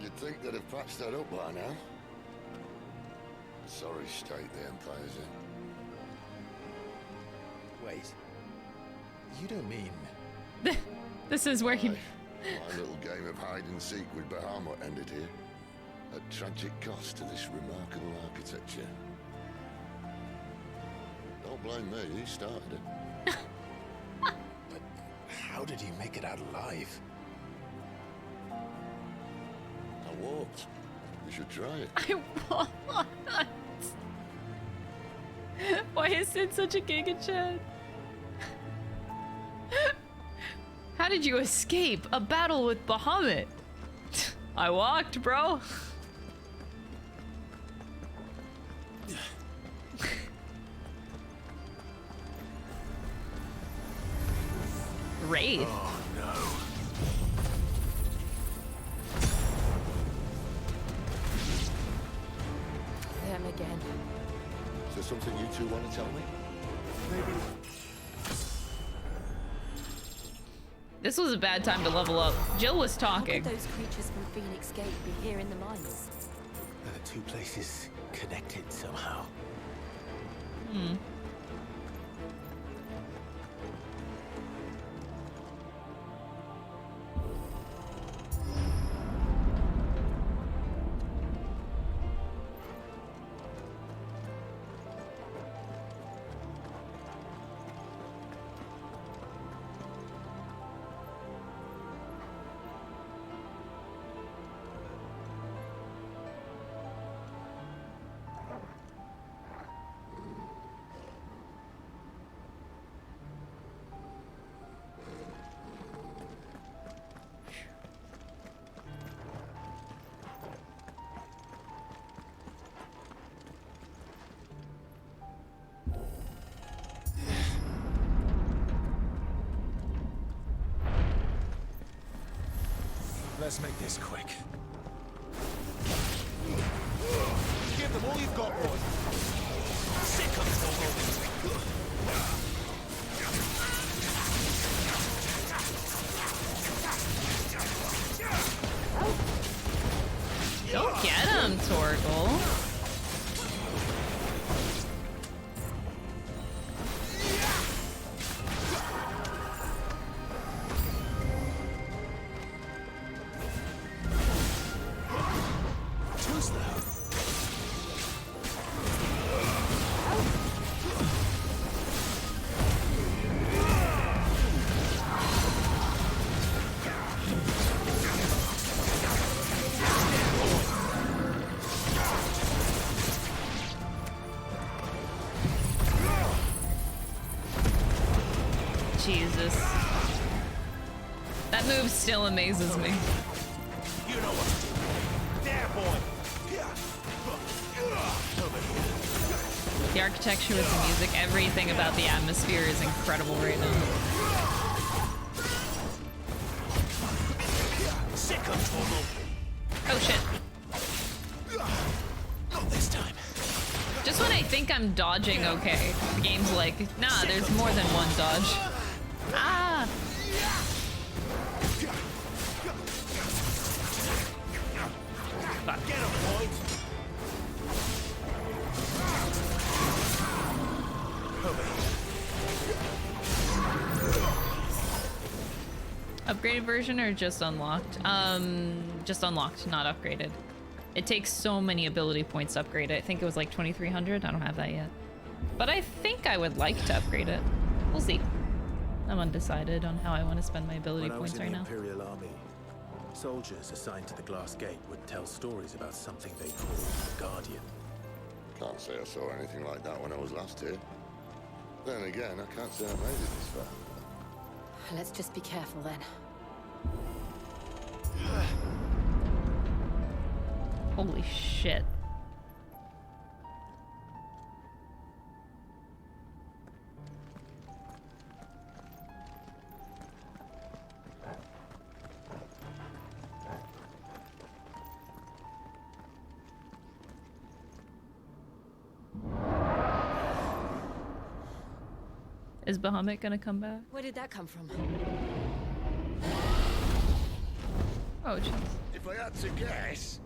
You'd think they'd have patched that up by now. Sorry state the Empire's in. Wait. You don't mean... This is where he... My little game of hide-and-seek with Bahamut ended here. At tragic cost to this remarkable architecture. Don't blame me, he started it. But how did he make it out alive? I walked. You should try it. I want. Why is Sid such a Giga Chad? How did you escape a battle with Bahamut? I walked, bro. Wraith. Oh, no. Them again. Is there something you two want to tell me? Maybe... This was a bad time to level up. Jill was talking. How could those creatures from Phoenix Gate be here in the mines? Are the two places connected somehow? Hmm. Let's make this quick. Give them all you've got, boy. Sick of Don't get him, Torgal. Jesus. That move still amazes me. You know what to do. There, boy. The architecture with the music, everything about the atmosphere is incredible right now. Sick of trouble. Oh shit. Not this time. Just when I think I'm dodging okay, the game's like, nah, there's more than one dodge. Ah! Fuck. Get him, boy. Upgraded version or just unlocked? Just unlocked, not upgraded. It takes so many ability points to upgrade it. I think it was like 2,300. I don't have that yet. But I think I would like to upgrade it. We'll see. I'm undecided on how I want to spend my ability points right now. When I was in the Imperial Army, soldiers assigned to the Glass Gate would tell stories about something they called the Guardian. Can't say I saw anything like that when I was last here. Then again, I can't say I made it this far. Let's just be careful then. Holy shit. Is Bahamut gonna come back? Where did that come from? Oh, jeez. If I had to guess...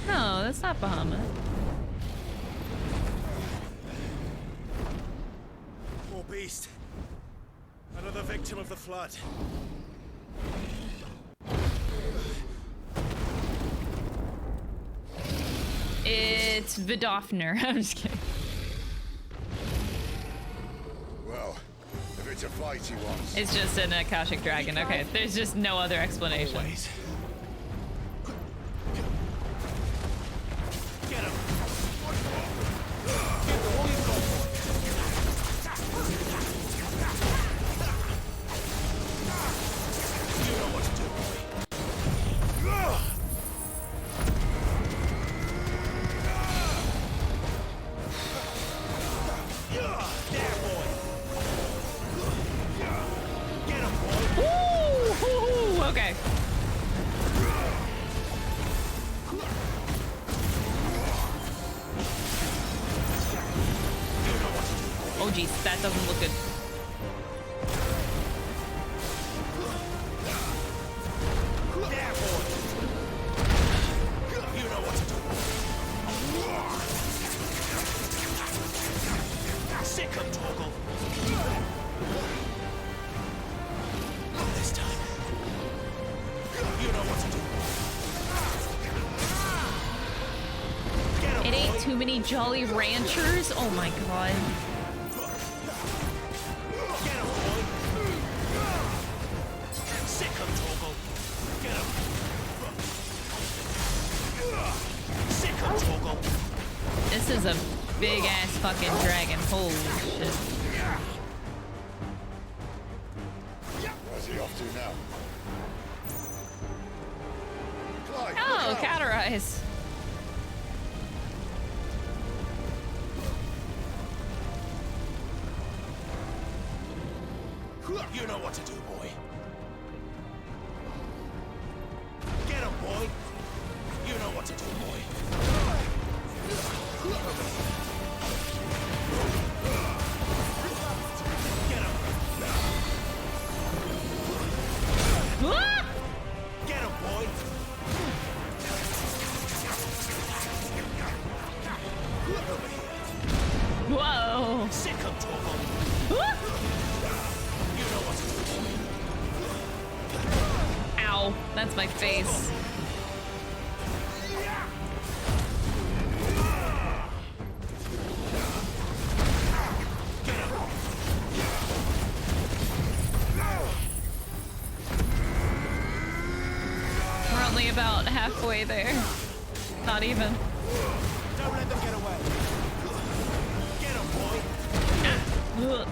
No, that's not Bahamut. Poor beast. Another victim of the flood. It's Vidofner. I'm just kidding. Well, if it's a fight he wants... It's just an Akashic Dragon. Okay, there's just no other explanation. Always. Get him. Give them all you've got. You know what to do, boy. There, boy. Get him. Okay. Oh geez, that doesn't look good. There, boy. You know what to do. Sick of Toggle. Not this time. You know what to do. It ain't too many Jolly Ranchers. Oh my god. Sick of Toggle. Get him. Sick of Toggle. This is a big ass fucking dragon. Holy shit. Where's he off to now? Clive, Oh, look out. Categorize. You know what to do, boy. Get him, boy. You know what to do, boy. Get him. Get him, boy. Over here. Whoa. Sick of Toggle. You know what to do, boy. Ow. That's my face. We're only about halfway there. Not even. Don't let them get away. Get him, boy. Ugh.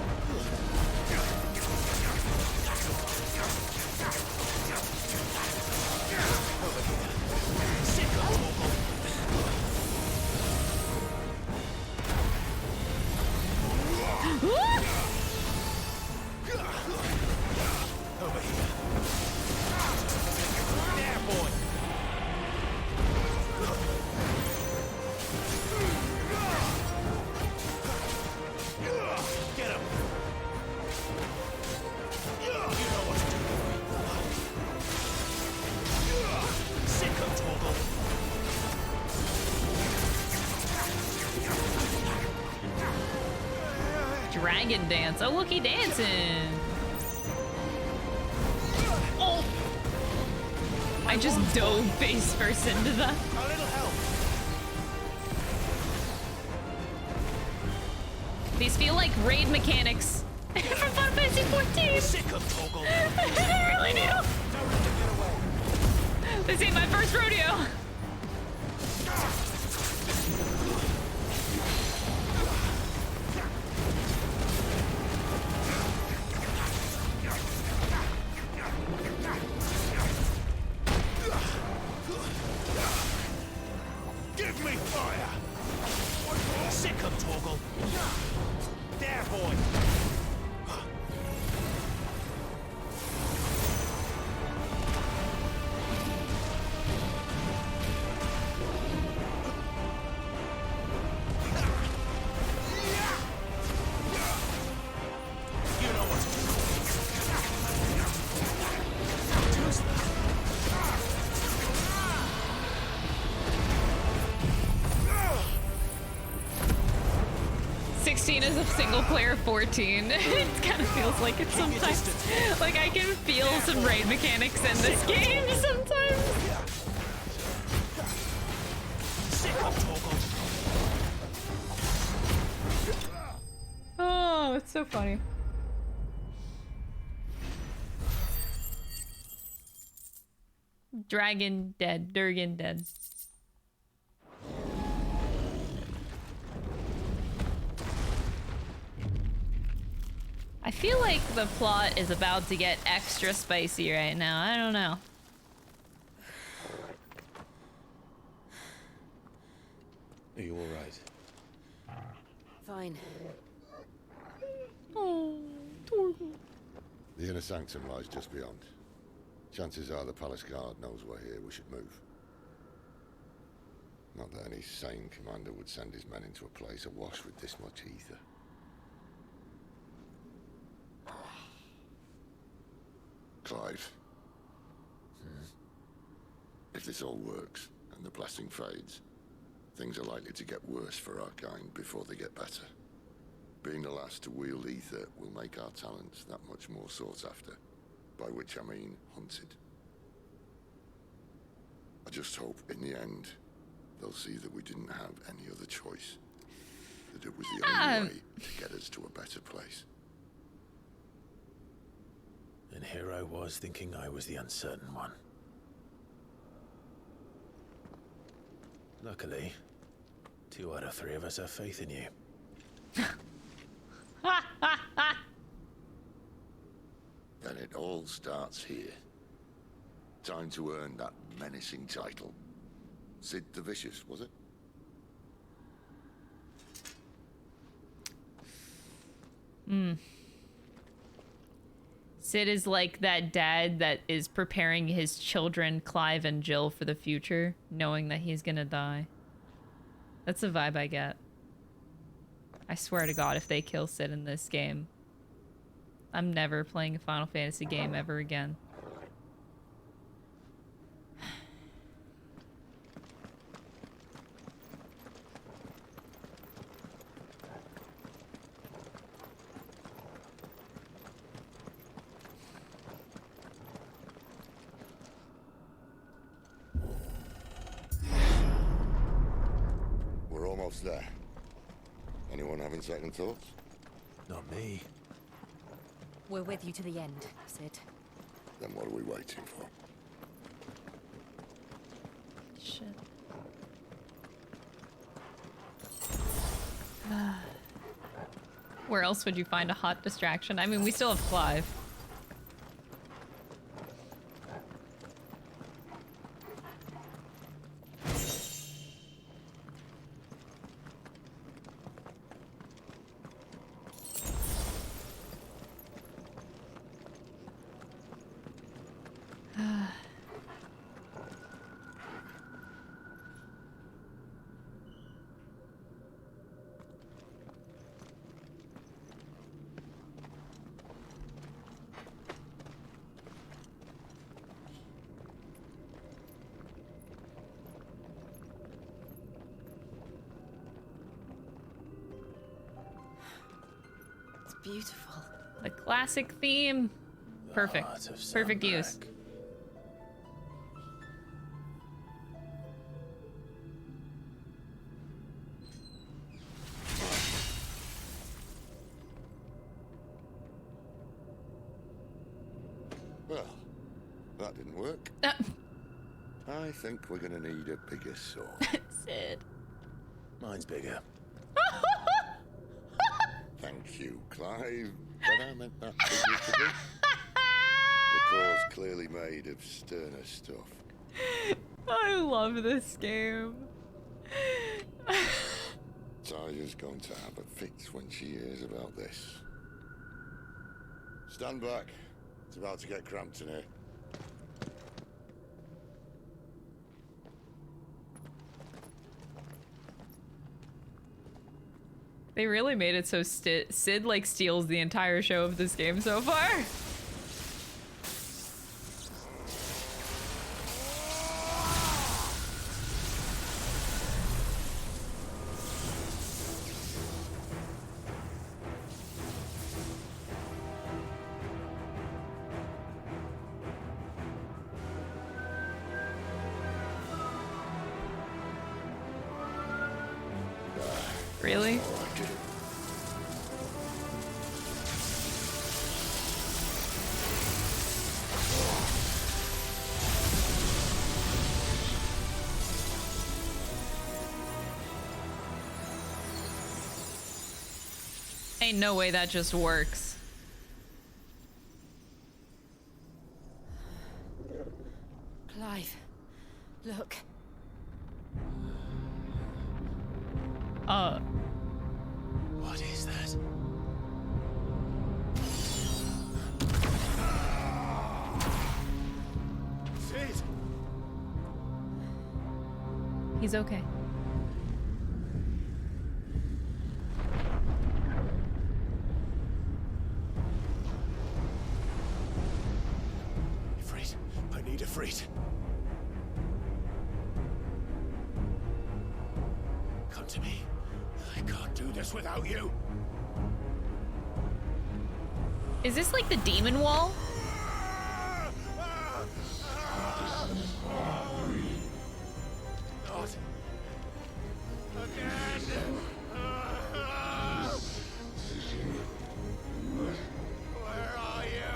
Over here. Sick of Toggle. Over here. There, boy. Get him. You know what to do, boy. Sick of Toggle. Dragon dance. Oh, look, he dancing. Oh! I just dove face first into that. A little help. These feel like raid mechanics from Final Fantasy 14. Sick of Toggle. I really do. Don't let them get away. This ain't my first rodeo. Give me fire. Sick of Toggle. There, boy. You know what to do. Use that. 16 is a single player 14. It kind of feels like it sometimes. Like I can feel some raid mechanics in this game sometimes. Sick of Toggle. Oh, it's so funny. Dragon dead. Durgan dead. I feel like the plot is about to get extra spicy right now. I don't know. Are you all right? Fine. Oh, Torgal. The inner sanctum lies just beyond. Chances are the palace guard knows we're here. We should move. Not that any sane commander would send his men into a place awash with this much ether. Clive. If this all works, and the blessing fades, things are likely to get worse for our kind before they get better. Being the last to wield ether will make our talents that much more sought after, by which I mean hunted. I just hope, in the end, they'll see that we didn't have any other choice. That it was the only way to get us to a better place. And here I was thinking I was the uncertain one. Luckily, 2 out of 3 of us have faith in you. Then it all starts here. Time to earn that menacing title. Sid the Vicious, was it? Sid is like that dad that is preparing his children, Clive and Jill, for the future, knowing that he's gonna die. That's the vibe I get. I swear to God, if they kill Sid in this game, I'm never playing a Final Fantasy game ever again. We're almost there. Anyone having second thoughts? Not me. We're with you to the end, Sid. Then what are we waiting for? Shit. Where else would you find a hot distraction? I mean, we still have Clive. Beautiful. The classic theme. Perfect. Perfect use. Well, that didn't work. I think we're gonna need a bigger sword. Sid. Mine's bigger. Thank you, Clive. But I meant that figuratively. The core's clearly made of sterner stuff. I love this game. Tyler's going to have a fit when she hears about this. Stand back. It's about to get cramped in here. They really made it so Sid like steals the entire show of this game so far. Really? Ain't no way that just works. Clive, look. What is that? He's okay. Ifrit, I need Ifrit. Come to me. I can't do this without you. Is this like the demon wall? Not again. Where are you?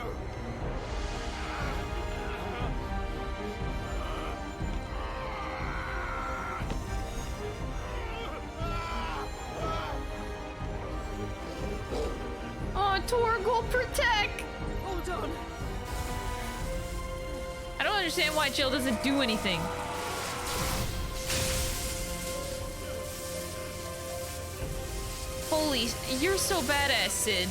Oh, Torgal, protect! Hold on. I don't understand why Jill doesn't do anything. Holy, you're so badass, Sid.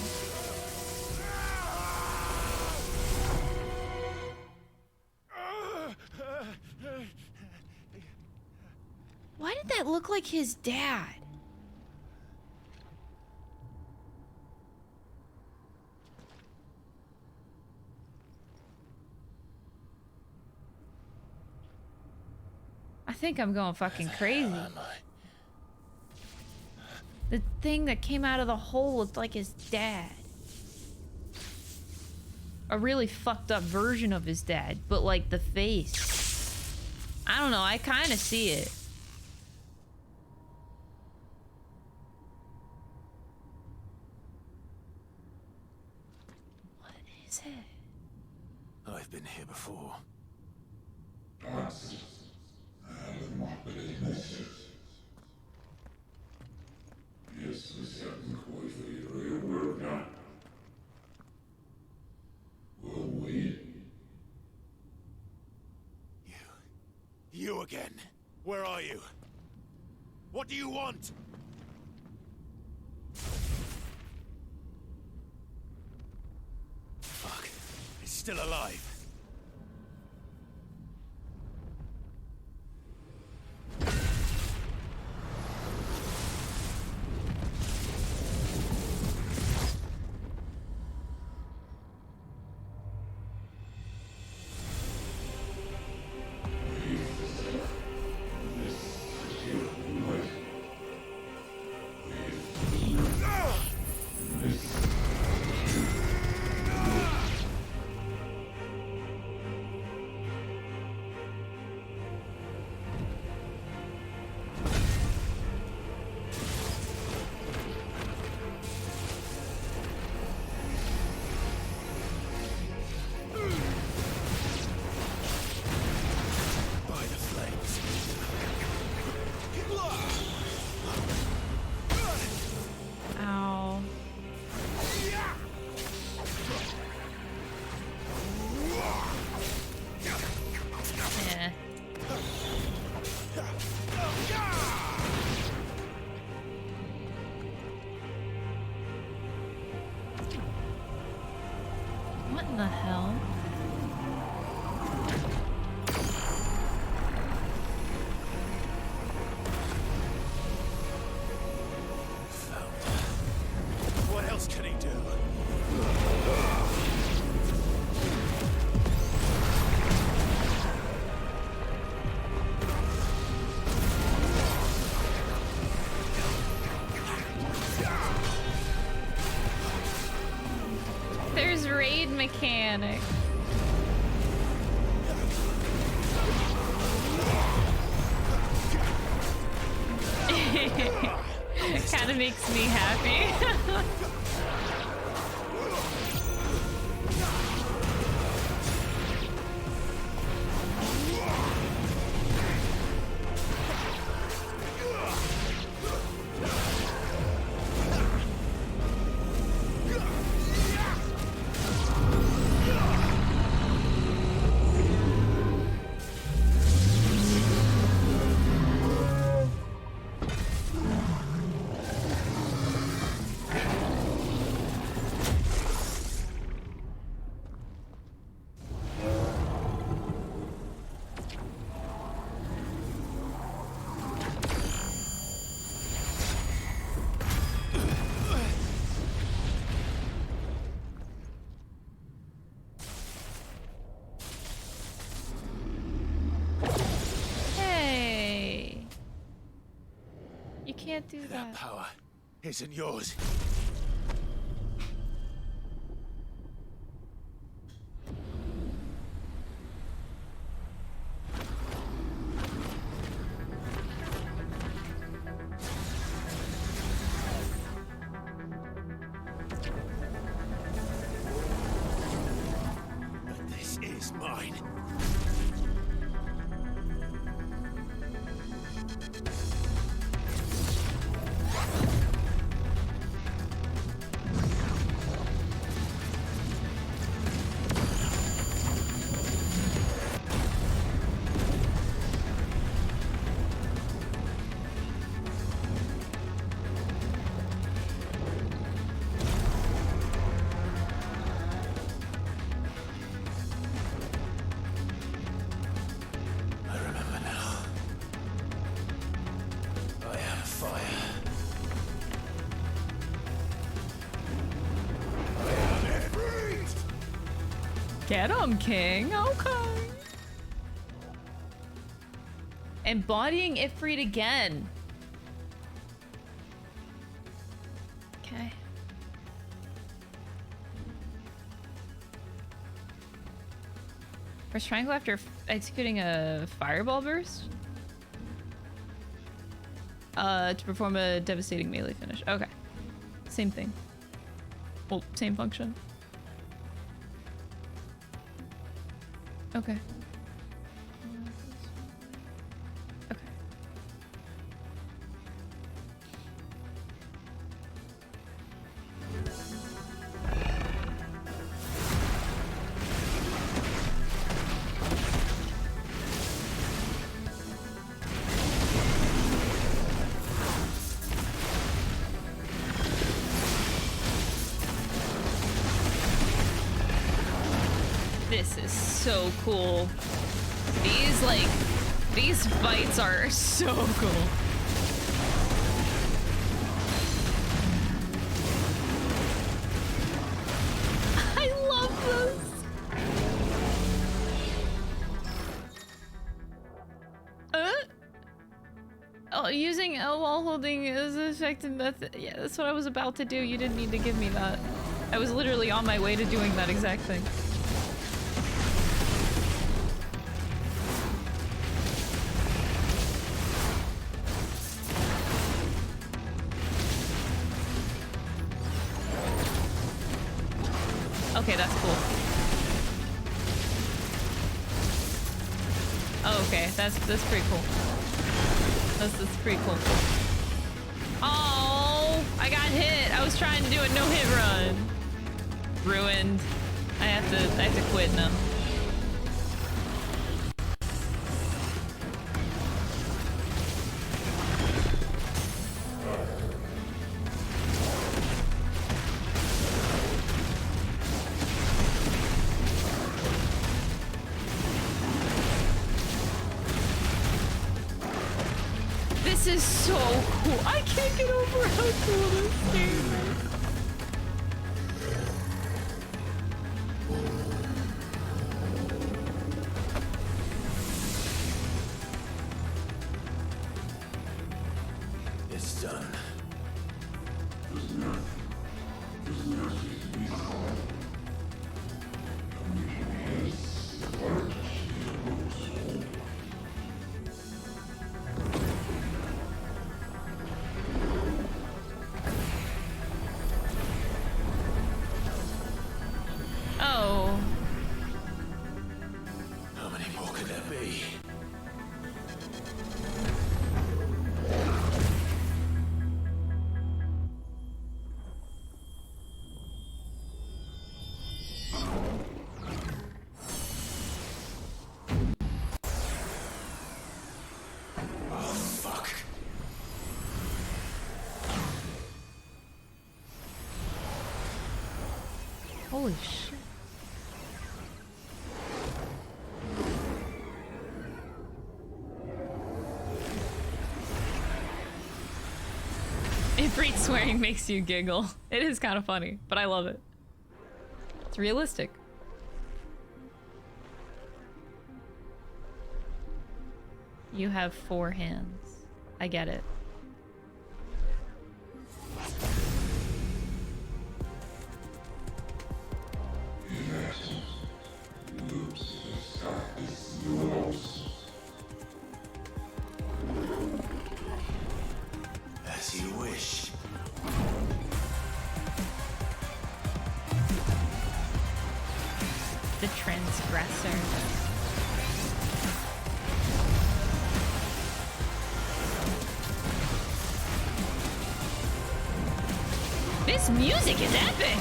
Why did that look like his dad? I think I'm going fucking crazy. The thing that came out of the hole looked like his dad. A really fucked up version of his dad, but like the face. I don't know, I kind of see it. What is it? I've been here before. You again. Where are you? What do you want? Fuck. It's still alive. What in the hell? What else can he do? There's raid mechanic. Kind of makes me happy. can't do that. That power isn't yours. But this is mine. Get him, King. Okay. Embodying Ifrit again. Okay. Press triangle after executing a fireball burst? To perform a devastating melee finish. Okay. Same thing. Well, same function. Okay. Okay. This is so cool. These fights are so cool. I love this. Oh, using L while holding is an effective method. Yeah, that's what I was about to do. You didn't need to give me that. I was literally on my way to doing that exact thing. Okay, that's cool. Oh, okay, that's pretty cool. That's pretty cool. Oh, I got hit. I was trying to do a no-hit run. Ruined. I have to quit now. This is so cool. I can't get over how cool this game is. It's done. Oh. How many more could there be? Oh, fuck. Holy shit. Ifrit swearing makes you giggle. It is kind of funny, but I love it. It's realistic. You have 4 hands. I get it. The transgressor. This music is epic!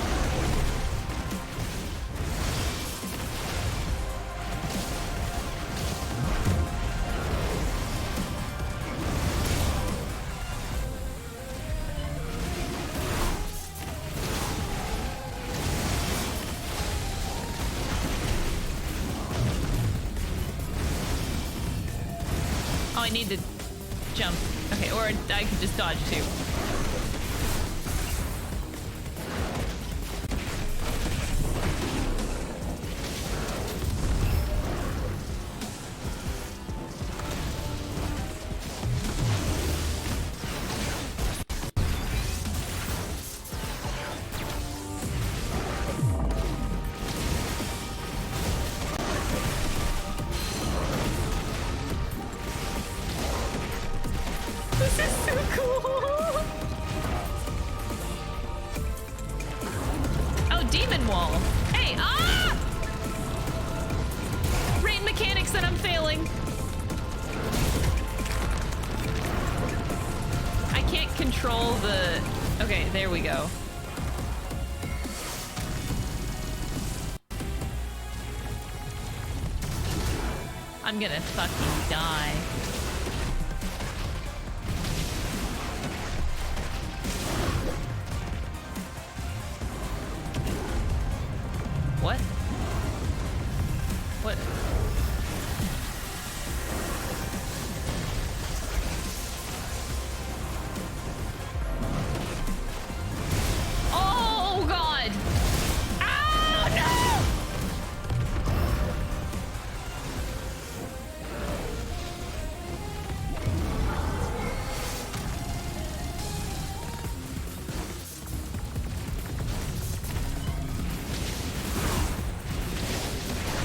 Oh, I need to jump. Okay, or I could just dodge too. This is so cool! Oh, demon wall. Hey, ah! Rain mechanics that I'm failing. I can't control the... Okay, there we go. I'm gonna fucking die. What? What? Oh, God! Oh, no!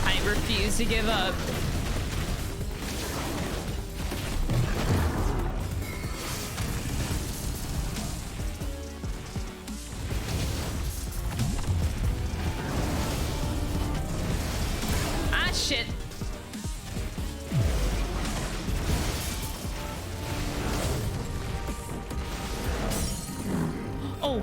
I refuse to give up. Ah, shit. Oh.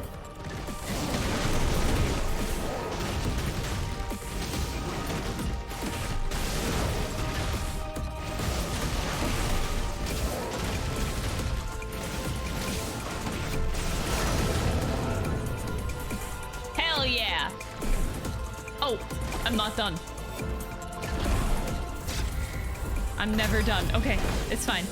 Hell yeah. Oh, I'm not done. I'm never done. Okay, it's fine.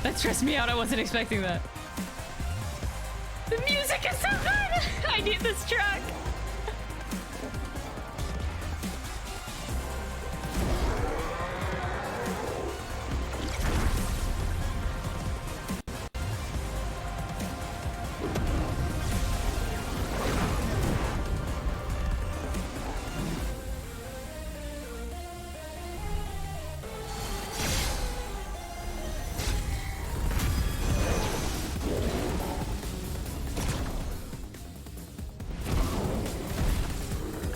That stressed me out. I wasn't expecting that. The music is so good! I need this track.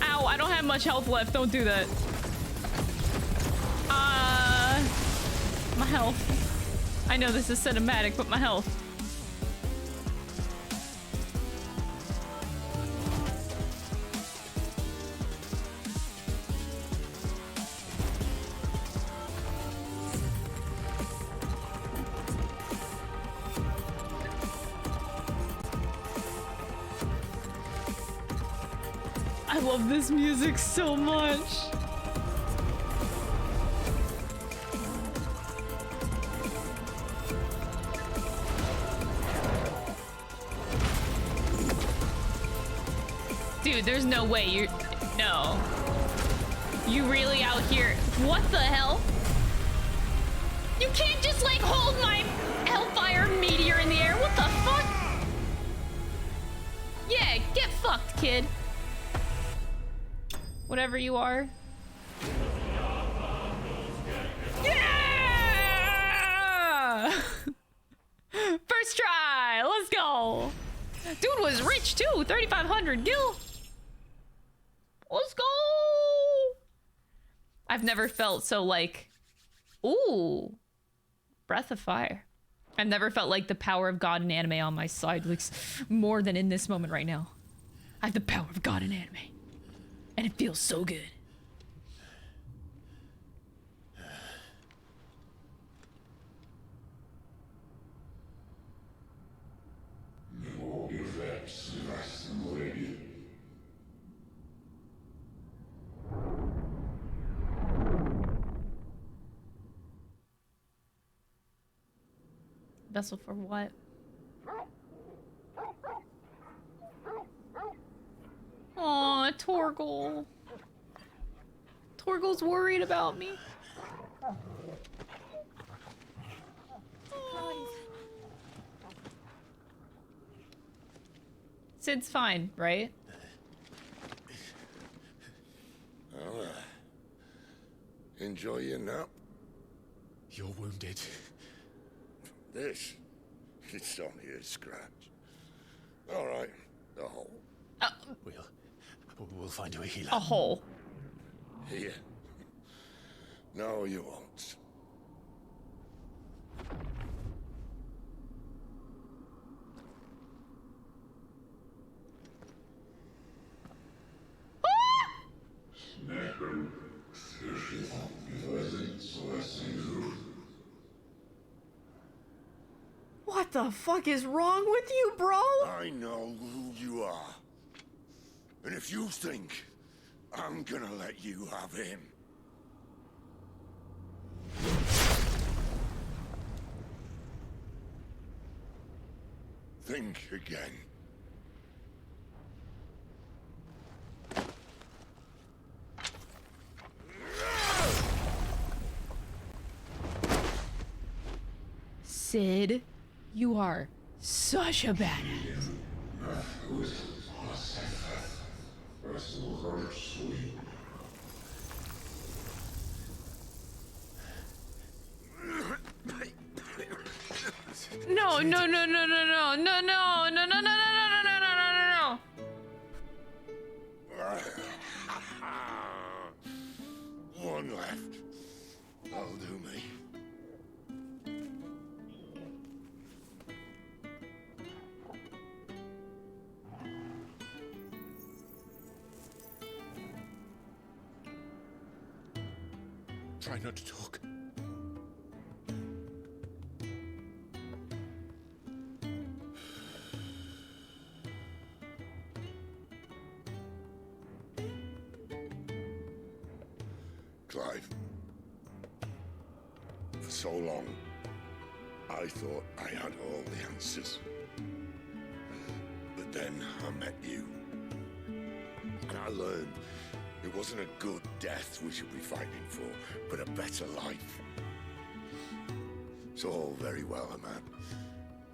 Ow, I don't have much health left. Don't do that. My health. I know this is cinematic, but my health. I love this music so much. Dude, there's no way you're... No. You really out here... What the hell? You can't just, like, hold my Hellfire meteor in the air. What the fuck? Yeah, get fucked, kid. Whatever you are. was rich too. 3,500 gil. Let's go. I've never felt so like, ooh, breath of fire. I've never felt like the power of God in anime on my side, like more than in this moment right now. I have the power of God in anime, and it feels so good. Vessel for what? Aw, Torgal. Torgal's worried about me. Sid's fine, right? Well, enjoy your nap. You're wounded. This? It's only a scratch. All right, a hole. We'll find you a healer. A hole. Here. No, you won't. What the fuck is wrong with you, bro? I know who you are. And if you think I'm gonna let you have him... think again. Sid, you are such a badass. No, no, no, no, no, no, no, no, no, no, no, no, no, no, no, no, no, no. One left. That'll do me. Try not to talk. Clive. For so long, I thought I had all the answers. But then I met you. And I learned it wasn't a good death we should be fighting for, but a better life. It's all very well, a man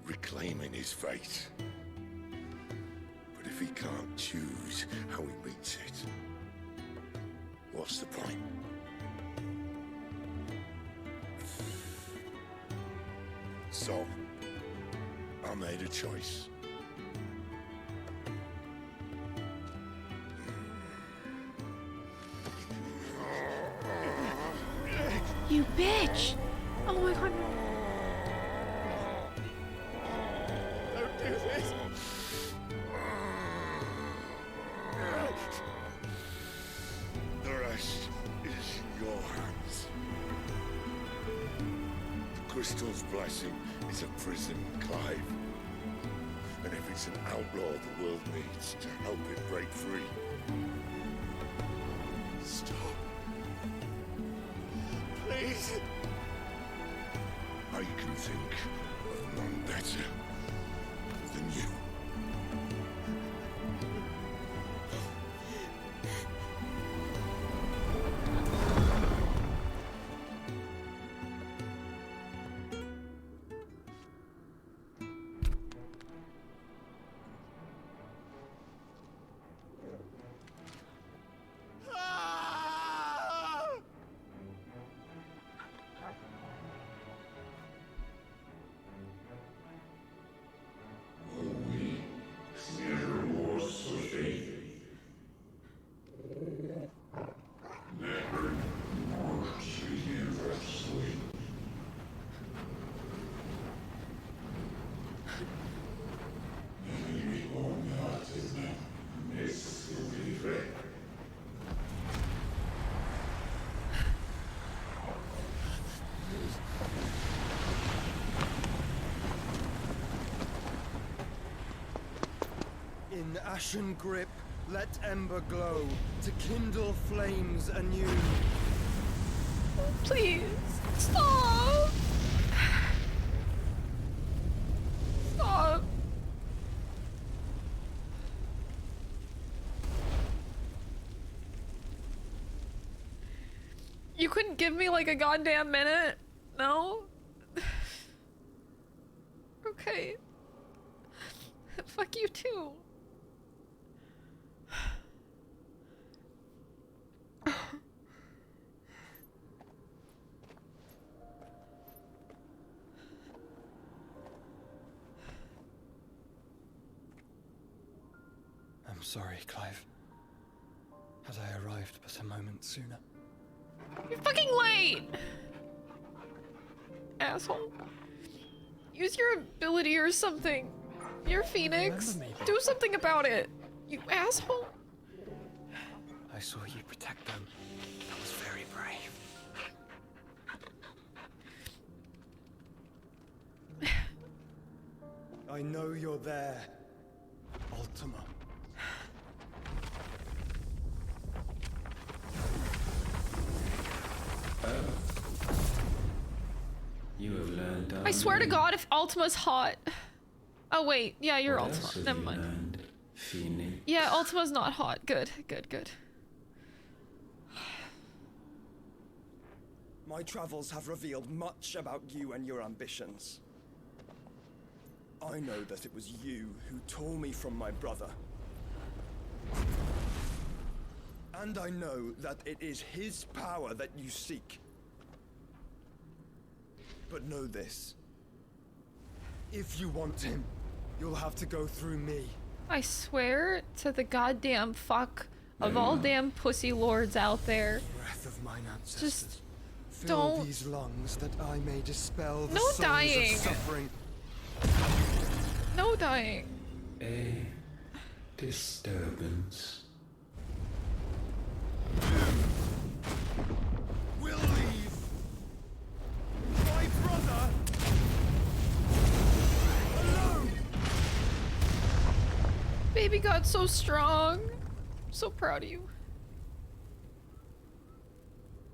reclaiming his fate. But if he can't choose how he meets it, what's the point? So, I made a choice. You bitch! Oh my god, no. Don't do this! The rest is in your hands. The crystal's blessing is a prison, Clive. And if it's an outlaw the world needs to help it break free. Stop. Please. I can think of none better than you. In ashen grip, let ember glow to kindle flames anew. Please, stop! Stop. You couldn't give me like a goddamn minute? No? Okay. Fuck you too. I'm sorry, Clive. Had I arrived but a moment sooner. You're fucking late! Asshole. Use your ability or something. You're Phoenix. Do something about it. You asshole. I saw you protect them. That was very brave. I know you're there, Ultima. You have learned. I swear to God, if Ultima's hot. Oh wait, yeah, you're What Ultima. else have Never you mind. learned, Phoenix? Yeah, Ultima's not hot. Good, good, good. My travels have revealed much about you and your ambitions. I know that it was you who tore me from my brother. And I know that it is his power that you seek. But know this. If you want him, you'll have to go through me. I swear to the goddamn fuck of all damn pussy lords out there. Breath of mine ancestors. Just Fill don't. these lungs that I may dispel the No souls dying. of suffering. No dying. A disturbance. We'll leave. My brother alone. Baby got so strong. I'm so proud of you.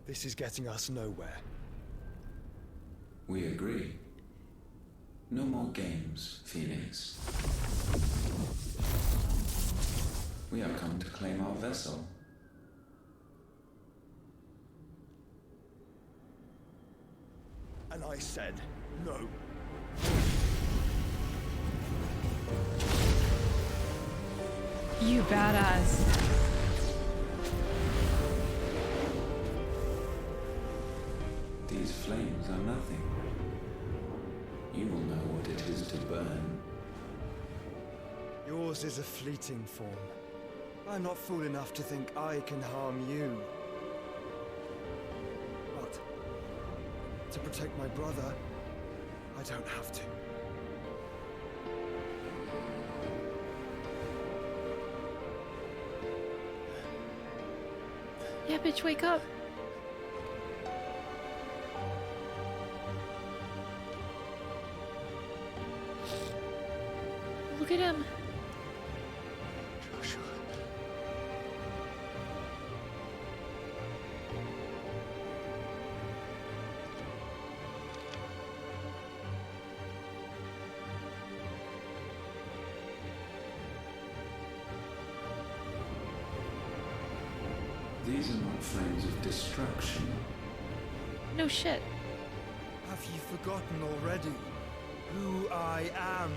This is getting us nowhere. We agree. No more games, Phoenix. We have come to claim our vessel. And I said no. You badass. These flames are nothing. You will know what it is to burn. Yours is a fleeting form. I'm not fool enough to think I can harm you. But to protect my brother, I don't have to. Yeah, bitch, wake up. Look at him. These are not flames of destruction. No shit. Have you forgotten already who I am?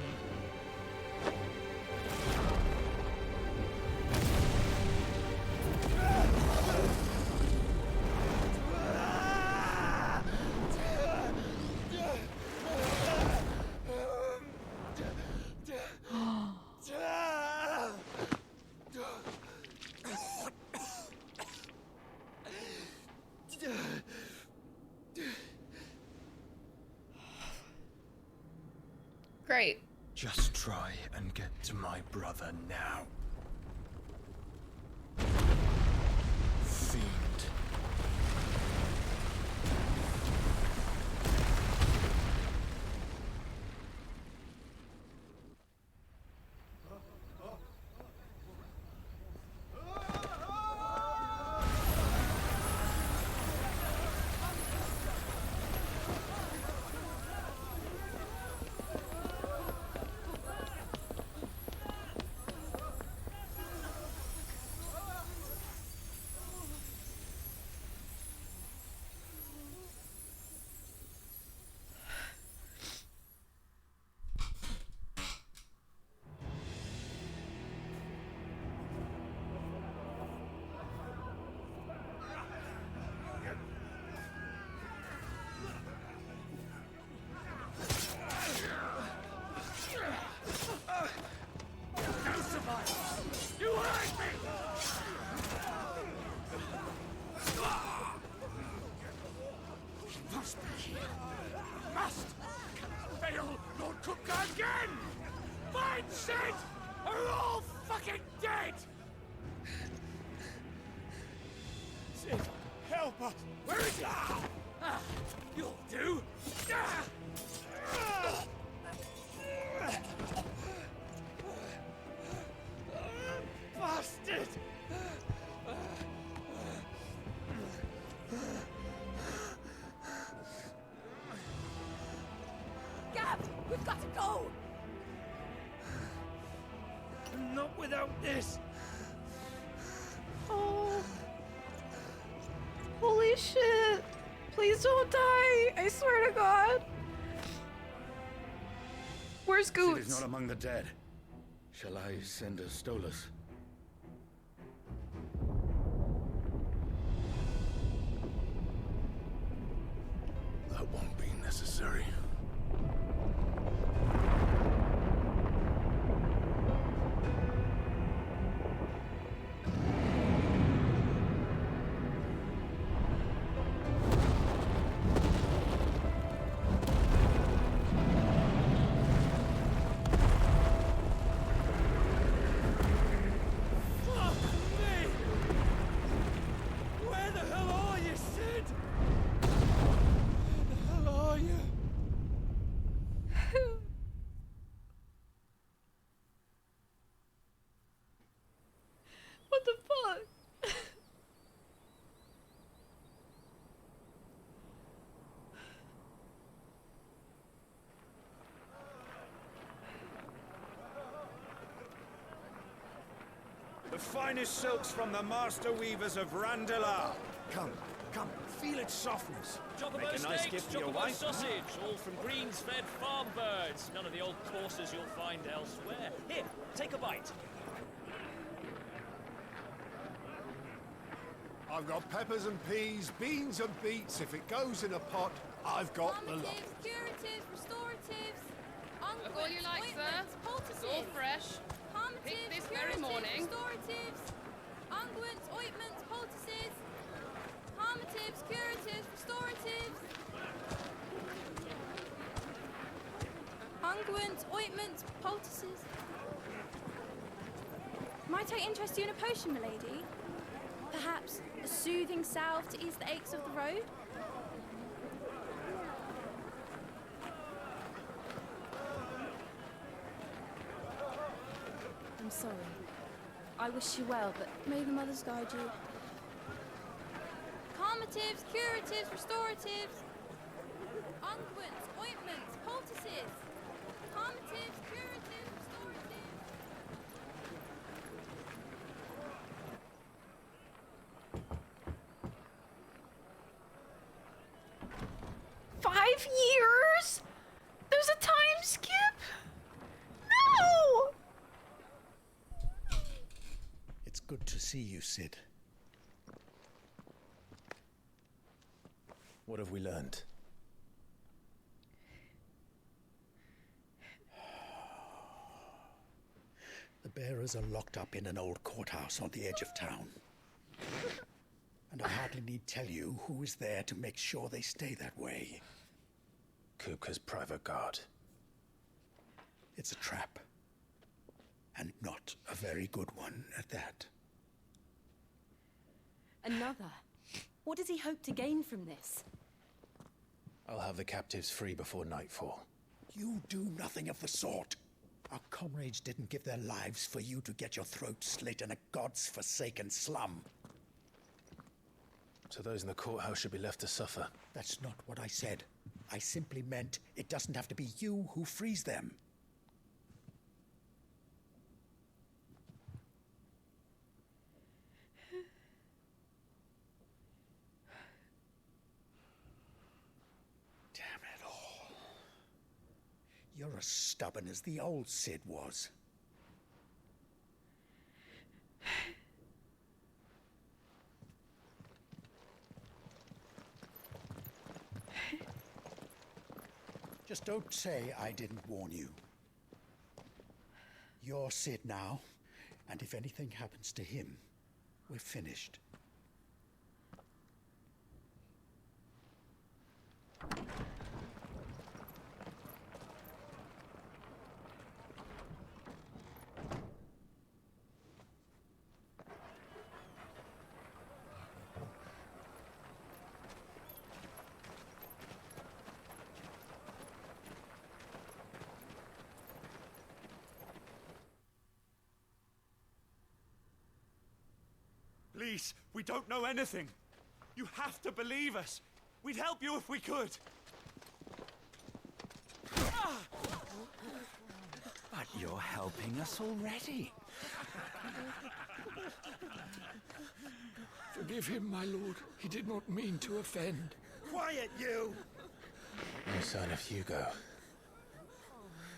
Great. Just try and get to my brother now. Fiend. must be here. Must! Cannot fail Lord Kupka again! Mine, Sid, are all fucking dead! Sid, help us! Where is he? You'll do! Bastard! Gab, we've got to go! Not without this! Oh. Holy shit. Please don't die. I swear to God. Where's Sid Goots? is not among the dead. Shall I send a Stolas? That won't be necessary. Fuck me! Where the hell are you, Sid? Where the hell are you? What the fuck? The finest silks from the master weavers of Randalar. Come, come, feel its softness. Chocobo Make a nice steaks, gift for your Chocobo wife. sausage, all from greens-fed farm birds. None of the old courses you'll find elsewhere. Here, take a bite. I've got peppers and peas, beans and beets. If it goes in a pot, I've got the lot. Calmatives, curatives, restoratives, Look all you like, sir. It's all fresh. Picked this very morning. restoratives, unguents, ointments, poultices, calmatives, curatives, restoratives, unguents, ointments, poultices. Might I interest you in a potion, milady? Perhaps a soothing salve to ease the aches of the road? I'm sorry. I wish you well, but may the mothers guide you. Calmatives, curatives, restoratives, unguents, ointments, poultices. Calmatives, curatives, restoratives. 5 years? There's a time skip? No! It's good to see you, Sid. What have we learned? The bearers are locked up in an old courthouse on the edge of town. And I hardly need tell you who is there to make sure they stay that way. Kupka's private guard. It's a trap. And not a very good one at that. Another? What does he hope to gain from this? I'll have the captives free before nightfall. You do nothing of the sort. Our comrades didn't give their lives for you to get your throat slit in a god's forsaken slum. So those in the courthouse should be left to suffer. That's not what I said. I simply meant it doesn't have to be you who frees them. Damn it all. You're as stubborn as the old Sid was. Just don't say I didn't warn you. You're Sid now, and if anything happens to him, we're finished. Please, we don't know anything. You have to believe us. We'd help you if we could. But you're helping us already. Forgive him, my lord. He did not mean to offend. Quiet, you! No sign of Hugo.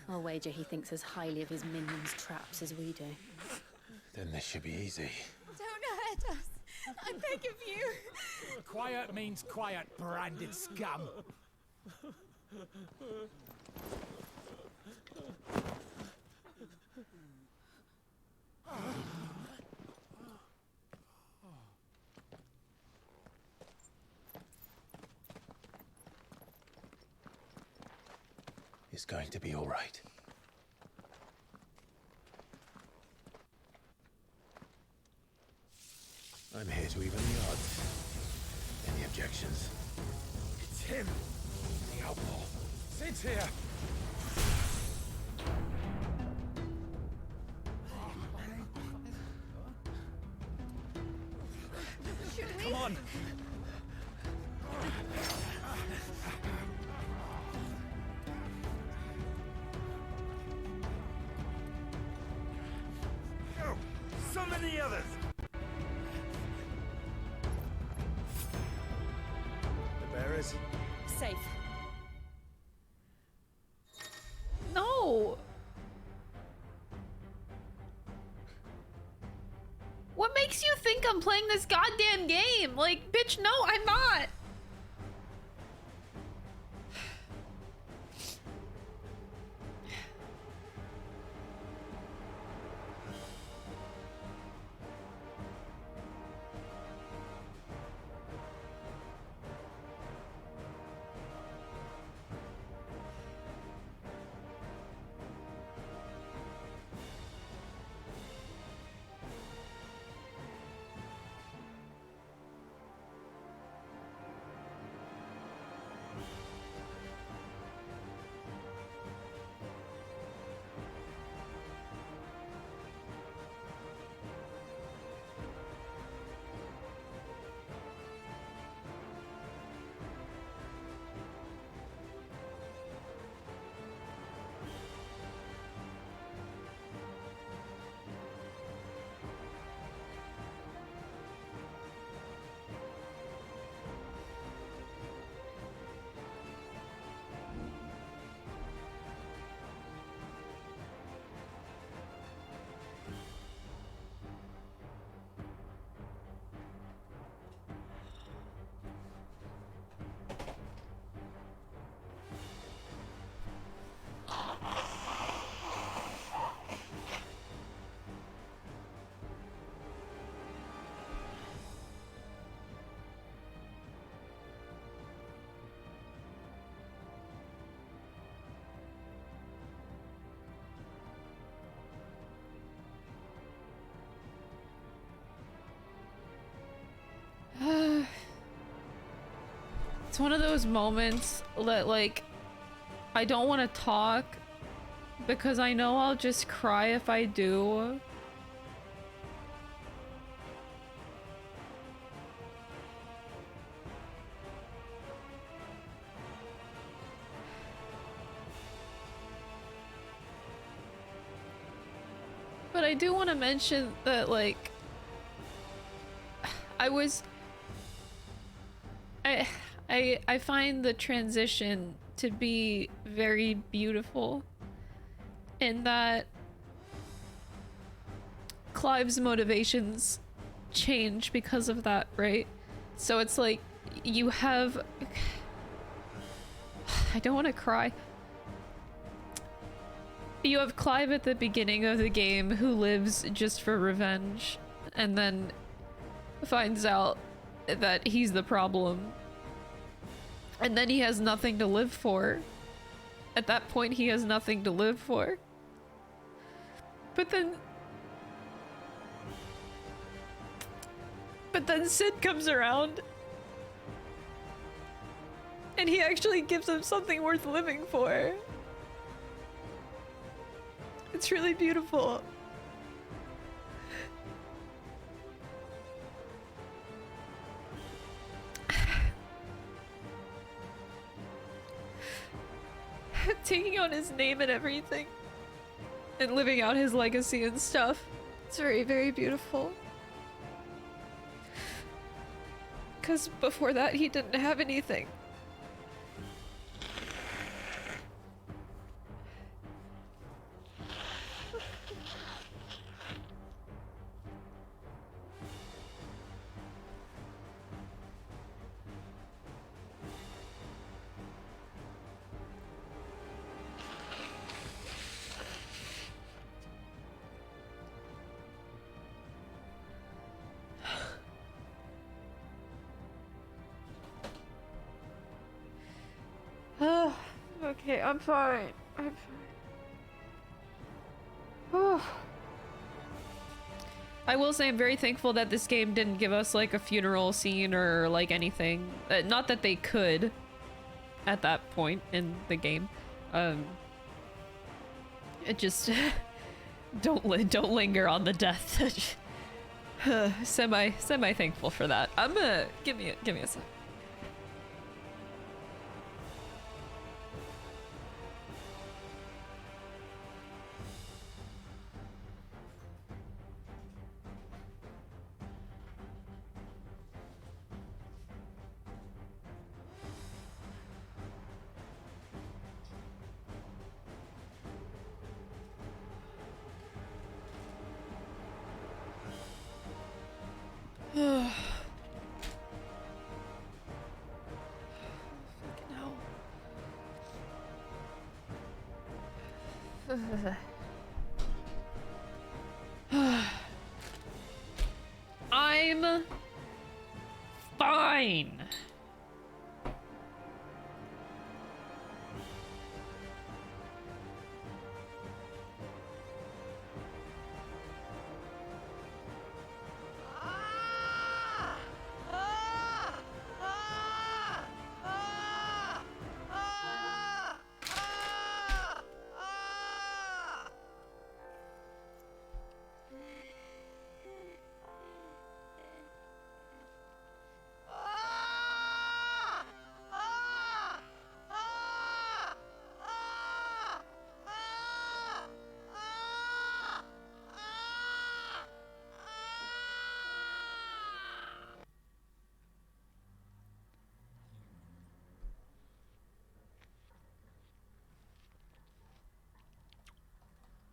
I'll wager he thinks as highly of his minions' traps as we do. Then this should be easy. Don't hurt us. I beg of you. Quiet means quiet, branded scum. It's going to be all right. I'm here to even the odds. Any objections? It's him, the outlaw. Sit here. Come on. Go! Summon the others! The bearers? Safe. No! What makes you think I'm playing this goddamn game? Like, bitch, no, I'm not! It's one of those moments that, like, I don't want to talk because I know I'll just cry if I do. But I do want to mention that, like, I find the transition to be very beautiful in that Clive's motivations change because of that, right? So it's like you have... I don't want to cry. You have Clive at the beginning of the game who lives just for revenge and then finds out that he's the problem. And then he has nothing to live for. At that point, he has nothing to live for. But then Sid comes around. And he actually gives him something worth living for. It's really beautiful. taking on his name and everything. And living out his legacy and stuff. It's very, very beautiful. Because before that, he didn't have anything. Okay, I'm fine. I'm fine. I will say I'm very thankful that this game didn't give us like a funeral scene or like anything. Not that they could at that point in the game. It just don't linger on the death. semi thankful for that. I'm gonna give me a sec. I'm fine.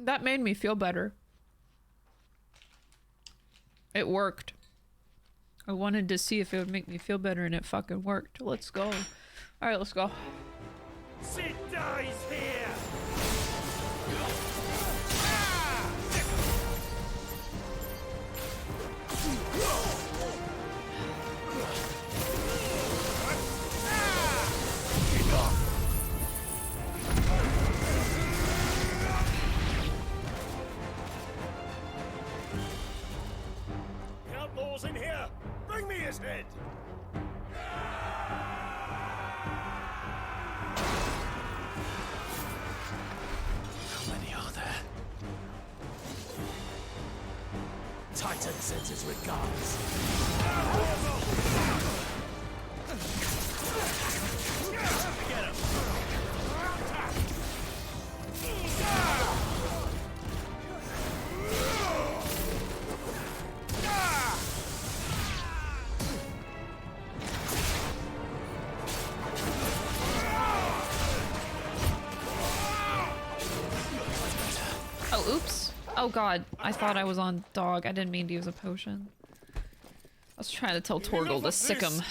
That made me feel better. It worked. I wanted to see if it would make me feel better, and it fucking worked. Let's go. Alright, let's go. Sid dies here! Outlaws in here! Bring me his head! How many are there? Titan sends his regards. Get him! Oh, oops. Oh god, I thought I was on dog. I didn't mean to use a potion. I was trying to tell Torgal to sick him.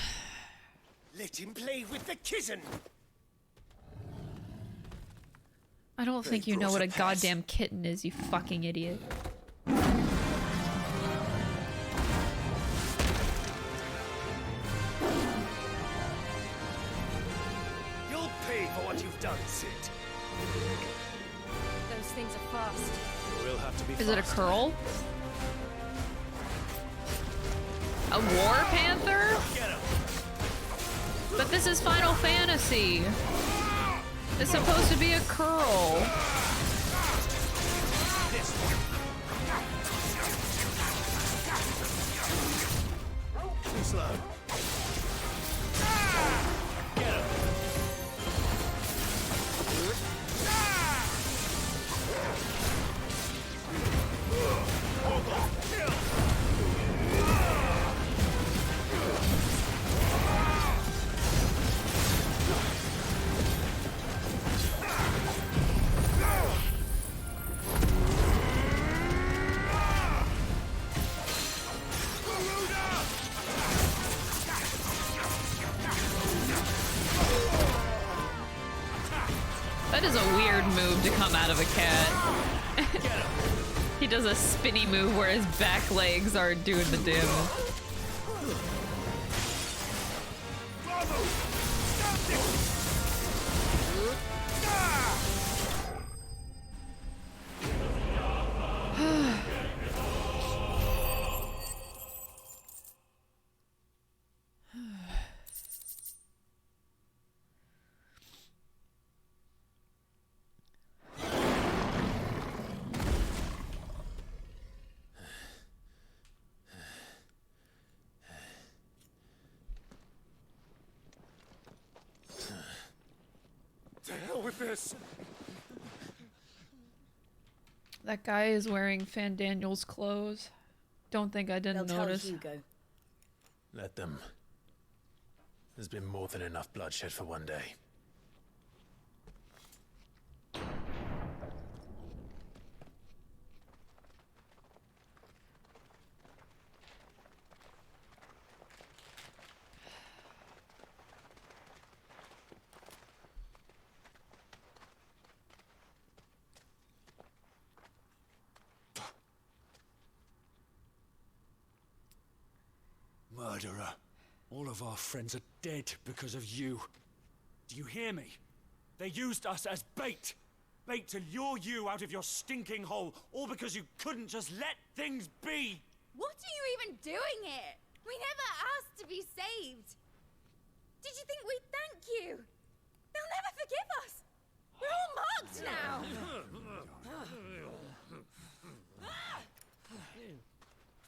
Let him play with the kitten. I don't think you know what a goddamn kitten is, you fucking idiot. You'll pay for what you've done, Sid. Those things are fast. We'll have to be Is it a curl? A war panther? But this is Final Fantasy. It's supposed to be a curl. Too slow. Get him. That is a weird move to come out of a cat. He does a spinny move where his back legs are doing the damage. To hell with this. That guy is wearing Fandaniel's clothes. Don't think I didn't notice. Hugo. Let them. There's been more than enough bloodshed for one day. Murderer. All of our friends are dead because of you. Do you hear me? They used us as bait. Bait to lure you out of your stinking hole, all because you couldn't just let things be. What are you even doing here? We never asked to be saved. Did you think we'd thank you? They'll never forgive us. We're all marked now.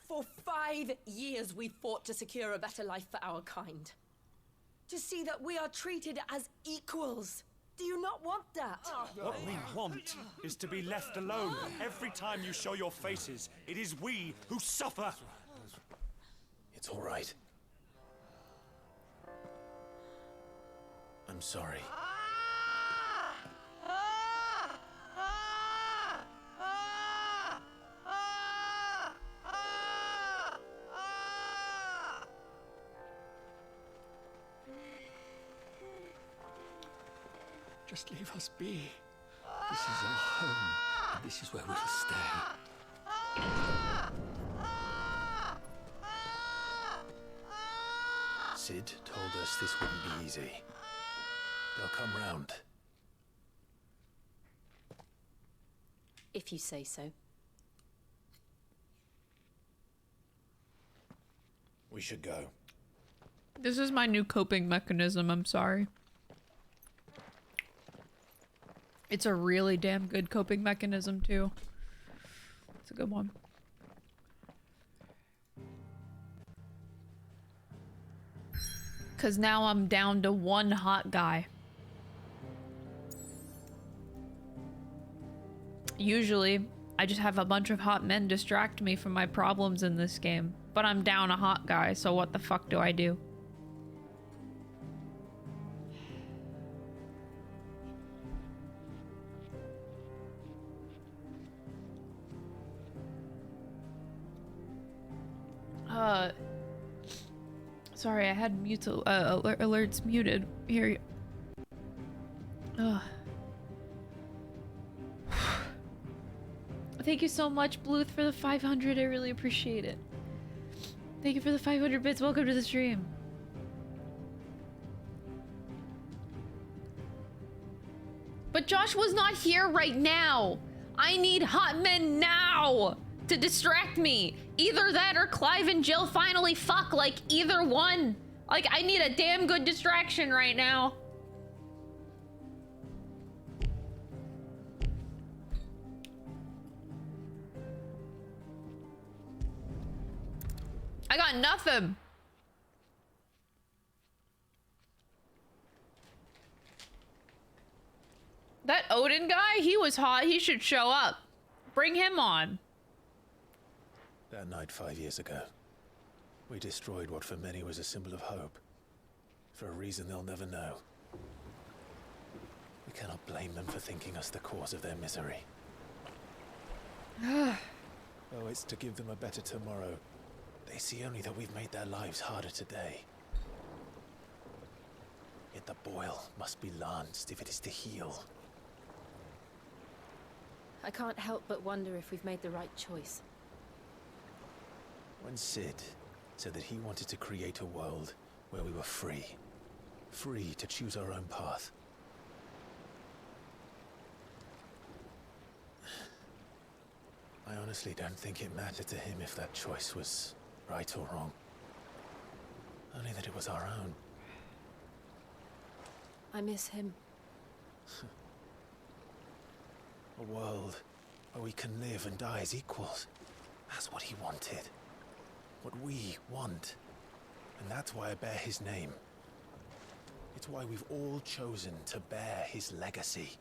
For 5 years we fought to secure a better life for our kind. To see that we are treated as equals. Do you not want that? What we want is to be left alone. Every time you show your faces, it is we who suffer. It's all right. I'm sorry. Just leave us be. This is our home, and this is where we'll stay. Sid told us this wouldn't be easy. They'll come round. If you say so. We should go. This is my new coping mechanism, I'm sorry. It's a really damn good coping mechanism, too. It's a good one. Because now I'm down to one hot guy. Usually, I just have a bunch of hot men distract me from my problems in this game. But I'm down a hot guy, so what the fuck do I do? Sorry, I had alerts muted. Here. Thank you so much, Bluth, for the 500. I really appreciate it. Thank you for the 500 bits. Welcome to the stream. But Josh was not here right now. I need hot men now to distract me. Either that or Clive and Jill finally fuck. Like, either one. Like, I need a damn good distraction right now. I got nothing. That Odin guy, he was hot. He should show up. Bring him on. That night 5 years ago, we destroyed what for many was a symbol of hope. For a reason they'll never know. We cannot blame them for thinking us the cause of their misery. Oh, it's to give them a better tomorrow. They see only that we've made their lives harder today. Yet the boil must be lanced if it is to heal. I can't help but wonder if we've made the right choice. When Sid said that he wanted to create a world where we were free. Free to choose our own path. I honestly don't think it mattered to him if that choice was right or wrong. Only that it was our own. I miss him. A world where we can live and die as equals. That's what he wanted. What we want. And that's why I bear his name. It's why we've all chosen to bear his legacy.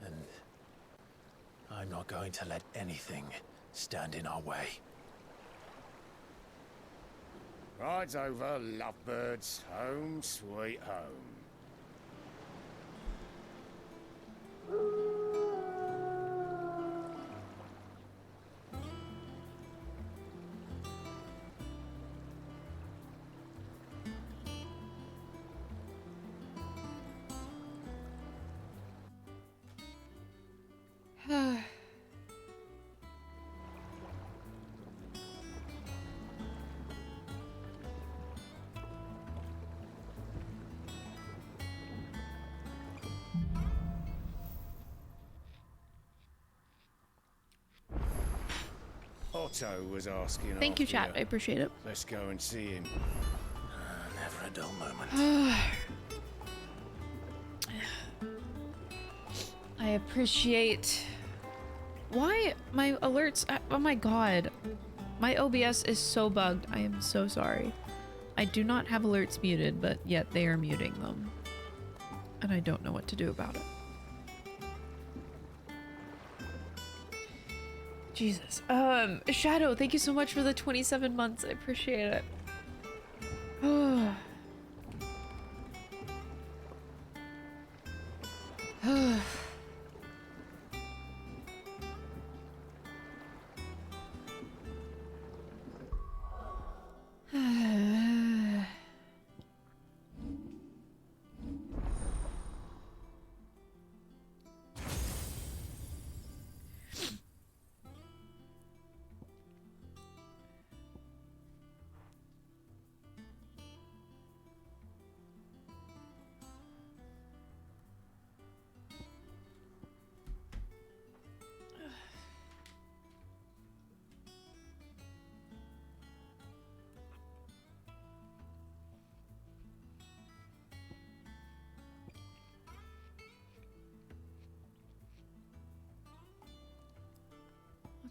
And I'm not going to let anything stand in our way. Ride's over, lovebirds. Home sweet home. Otto was asking. Thank you, chat. I appreciate it. Let's go and see him. Never a dull moment. I appreciate. Why my alerts? Oh my god, my OBS is so bugged. I am so sorry. I do not have alerts muted, but yet they are muting them, and I don't know what to do about it. Jesus. Shadow, thank you so much for the 27 months. I appreciate it.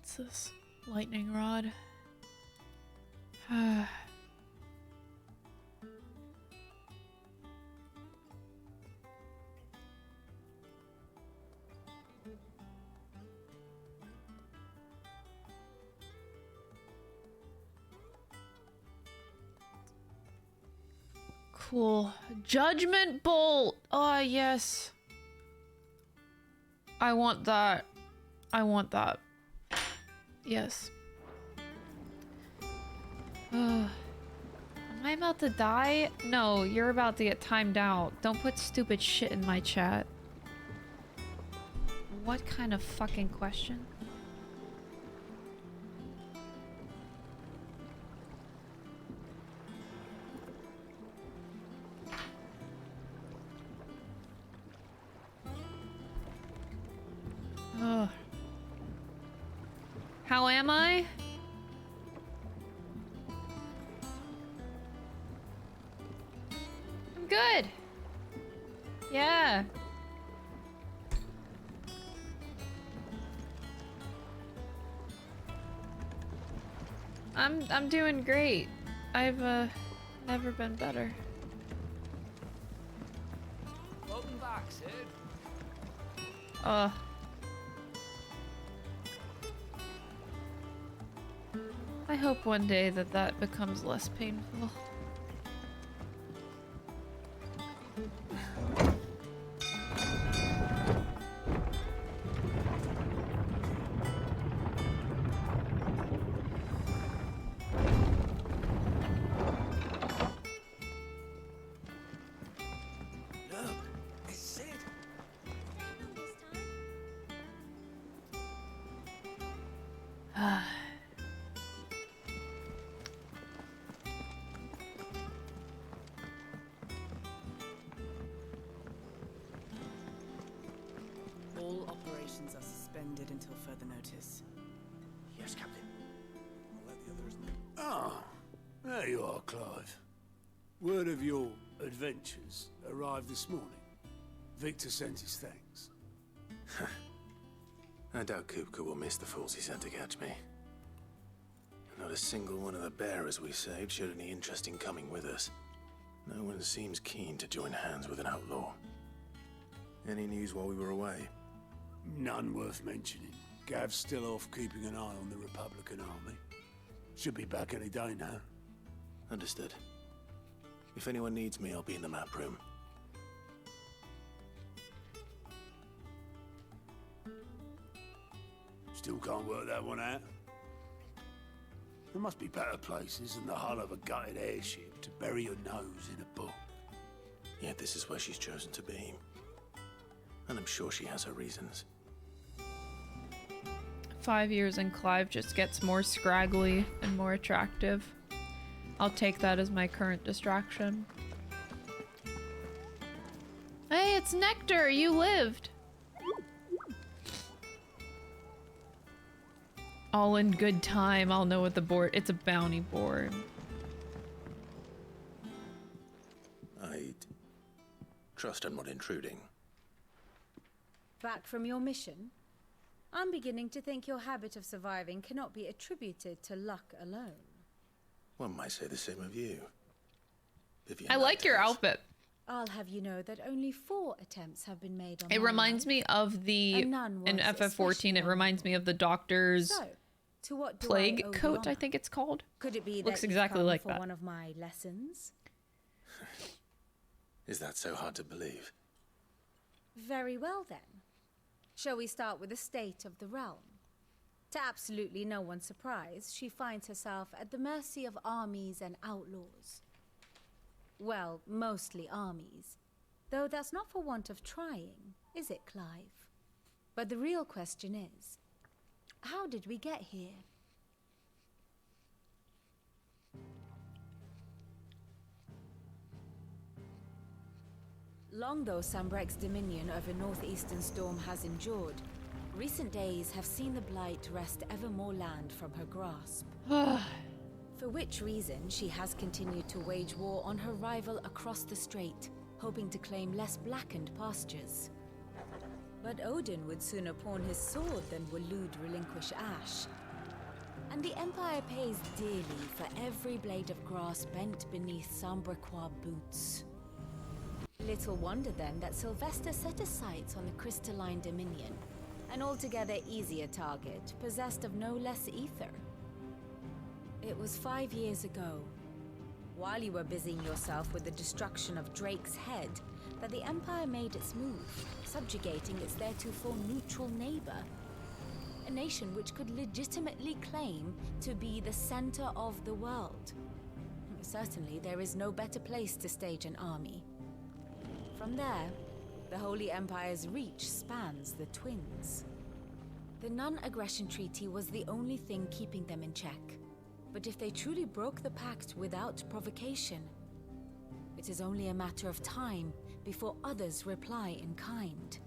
What's this? Lightning rod. Cool. Judgment bolt. Oh, yes. I want that. I want that. Yes. Am I about to die? No, you're about to get timed out. Don't put stupid shit in my chat. What kind of fucking question? Ugh. How am I? I'm good. Yeah. I'm doing great. I've never been better. Welcome back, Sid. I hope one day that becomes less painful. Operations are suspended until further notice. Yes, Captain. I'll let the others know. Ah, there you are, Clive. Word of your adventures arrived this morning. Victor sent his thanks. I doubt Kupka will miss the fools he sent to catch me. Not a single one of the bearers we saved showed any interest in coming with us. No one seems keen to join hands with an outlaw. Any news while we were away? None worth mentioning. Gav's still off keeping an eye on the Republican army. Should be back any day now. Understood. If anyone needs me, I'll be in the map room. Still can't work that one out. There must be better places than the hull of a gutted airship to bury your nose in a book. Yet this is where she's chosen to be. And I'm sure she has her reasons. 5 years and Clive just gets more scraggly and more attractive. I'll take that as my current distraction. Hey, it's Nectar! You lived! All in good time. I'll know what the board... It's a bounty board. I trust I'm not intruding. Back from your mission? I'm beginning to think your habit of surviving cannot be attributed to luck alone. One might say the same of you. I like your outfit. I'll have you know that only 4 attempts have been made on It my reminds me of the... In FF14, it reminds me of the doctor's So, to what do plague I owe the coat, honor? I think it's called. Could it be Looks that exactly you've come like for that. one of my lessons? Is that so hard to believe? Very well then. Shall we start with the state of the realm? To absolutely no one's surprise, she finds herself at the mercy of armies and outlaws. Well, mostly armies. Though that's not for want of trying, is it, Clive? But the real question is, how did we get here? Long though Sombric's dominion over northeastern Storm has endured, recent days have seen the blight wrest ever more land from her grasp. For which reason she has continued to wage war on her rival across the strait, hoping to claim less blackened pastures. But Odin would sooner pawn his sword than Waloed relinquish Ash. And the Empire pays dearly for every blade of grass bent beneath Sombricois boots. Little wonder then that Sylvester set his sights on the crystalline dominion, an altogether easier target, possessed of no less ether. It was 5 years ago, while you were busying yourself with the destruction of Drake's head, that the Empire made its move, subjugating its theretofore neutral neighbor. A nation which could legitimately claim to be the center of the world. Certainly, there is no better place to stage an army. From there, the Holy Empire's reach spans the Twins. The non-aggression treaty was the only thing keeping them in check. But if they truly broke the pact without provocation, it is only a matter of time before others reply in kind.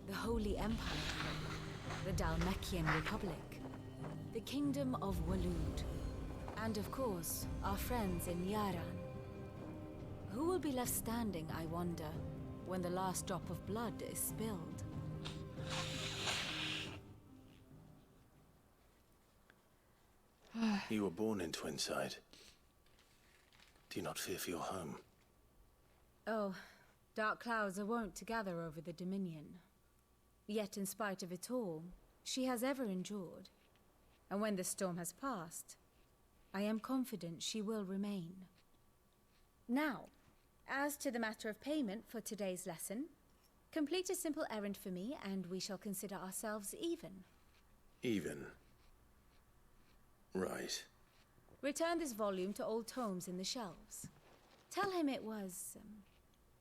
The Holy Empire, the Dalmekian Republic, the Kingdom of Waloed, and of course, our friends in Yaran. Who will be left standing, I wonder, when the last drop of blood is spilled? You were born in Twinside. Do you not fear for your home? Oh, dark clouds are wont to gather over the Dominion. Yet in spite of it all, she has ever endured. And when the storm has passed, I am confident she will remain. Now, as to the matter of payment for today's lesson, complete a simple errand for me and we shall consider ourselves even. Even? Right. Return this volume to old tomes in the shelves. Tell him it was,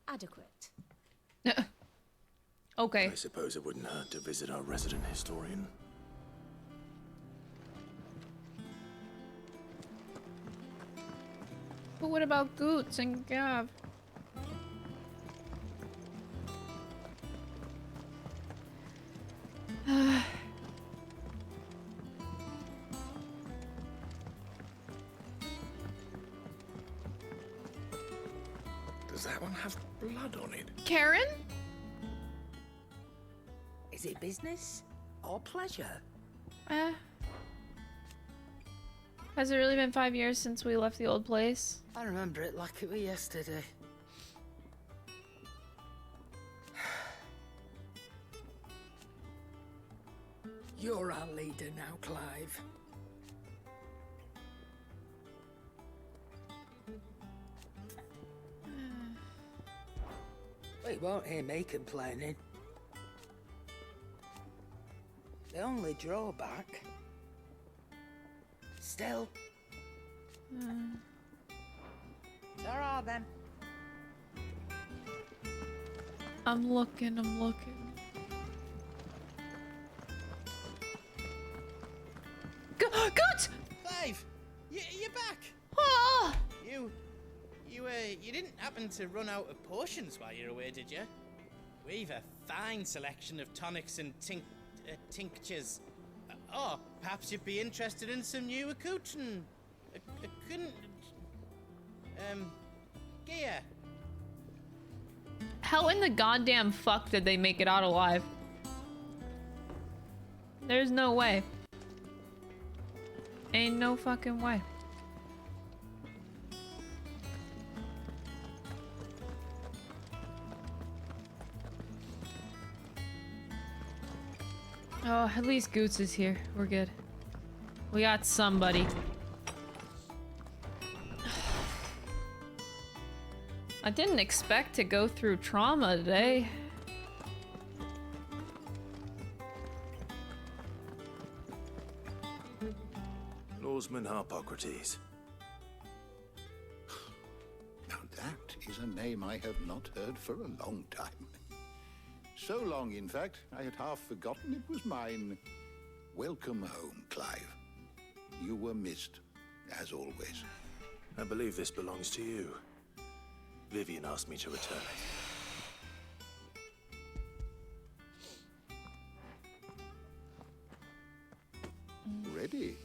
adequate. Okay. I suppose it wouldn't hurt to visit our resident historian. But what about Goots and Gav? Does that one have blood on it? Karen? Is it business or pleasure? Has it really been 5 years since we left the old place? I remember it like it was yesterday. You're our leader now, Clive. Well, you won't hear me complaining. The only drawback... Still... There are them. I'm looking. Good! Clive! You're back! Oh! You didn't happen to run out of potions while you're away, did you? We've a fine selection of tonics and tinctures. Oh, perhaps you'd be interested in some new accoutrement. Gear. How in the goddamn fuck did they make it out alive? There's no way. Ain't no fucking way. Oh, at least Goots is here. We're good. We got somebody. I didn't expect to go through trauma today. Norseman Harpocrates. Now that is a name I have not heard for a long time. So long, in fact, I had half forgotten it was mine. Welcome home, Clive. You were missed, as always. I believe this belongs to you. Vivian asked me to return it. Ready?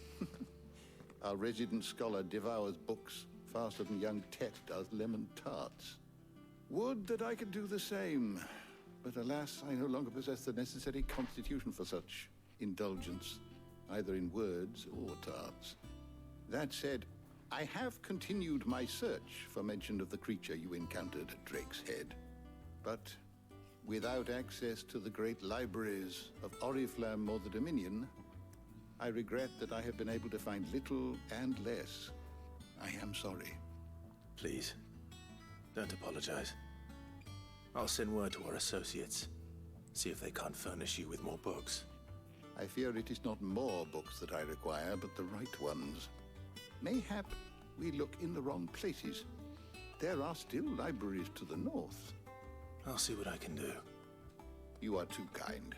Our resident scholar devours books faster than young Tet does lemon tarts. Would that I could do the same. But alas, I no longer possess the necessary constitution for such indulgence, either in words or tarts. That said, I have continued my search for mention of the creature you encountered at Drake's Head. But without access to the great libraries of Oriflamme or the Dominion, I regret that I have been able to find little and less. I am sorry. Please, don't apologize. I'll send word to our associates. See if they can't furnish you with more books. I fear it is not more books that I require, but the right ones. Mayhap we look in the wrong places. There are still libraries to the north. I'll see what I can do. You are too kind.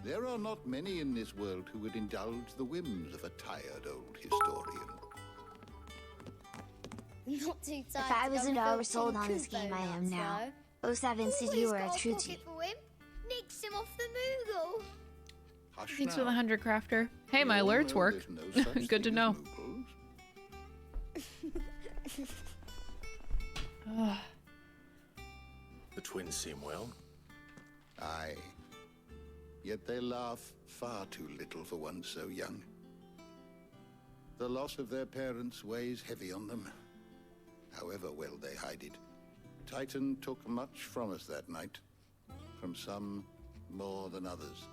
There are not many in this world who would indulge the whims of a tired old historian. Not too tired. If I was an hour sold on this game, I am now. 07 said you were a truty. Nicks him off the Moogle. Thanks for the 100 crafter. Hey, my alerts work. Good to know. The twins seem well. Aye. Yet they laugh far too little for one so young. The loss of their parents weighs heavy on them, however well they hide it. Titan took much from us that night, from some more than others,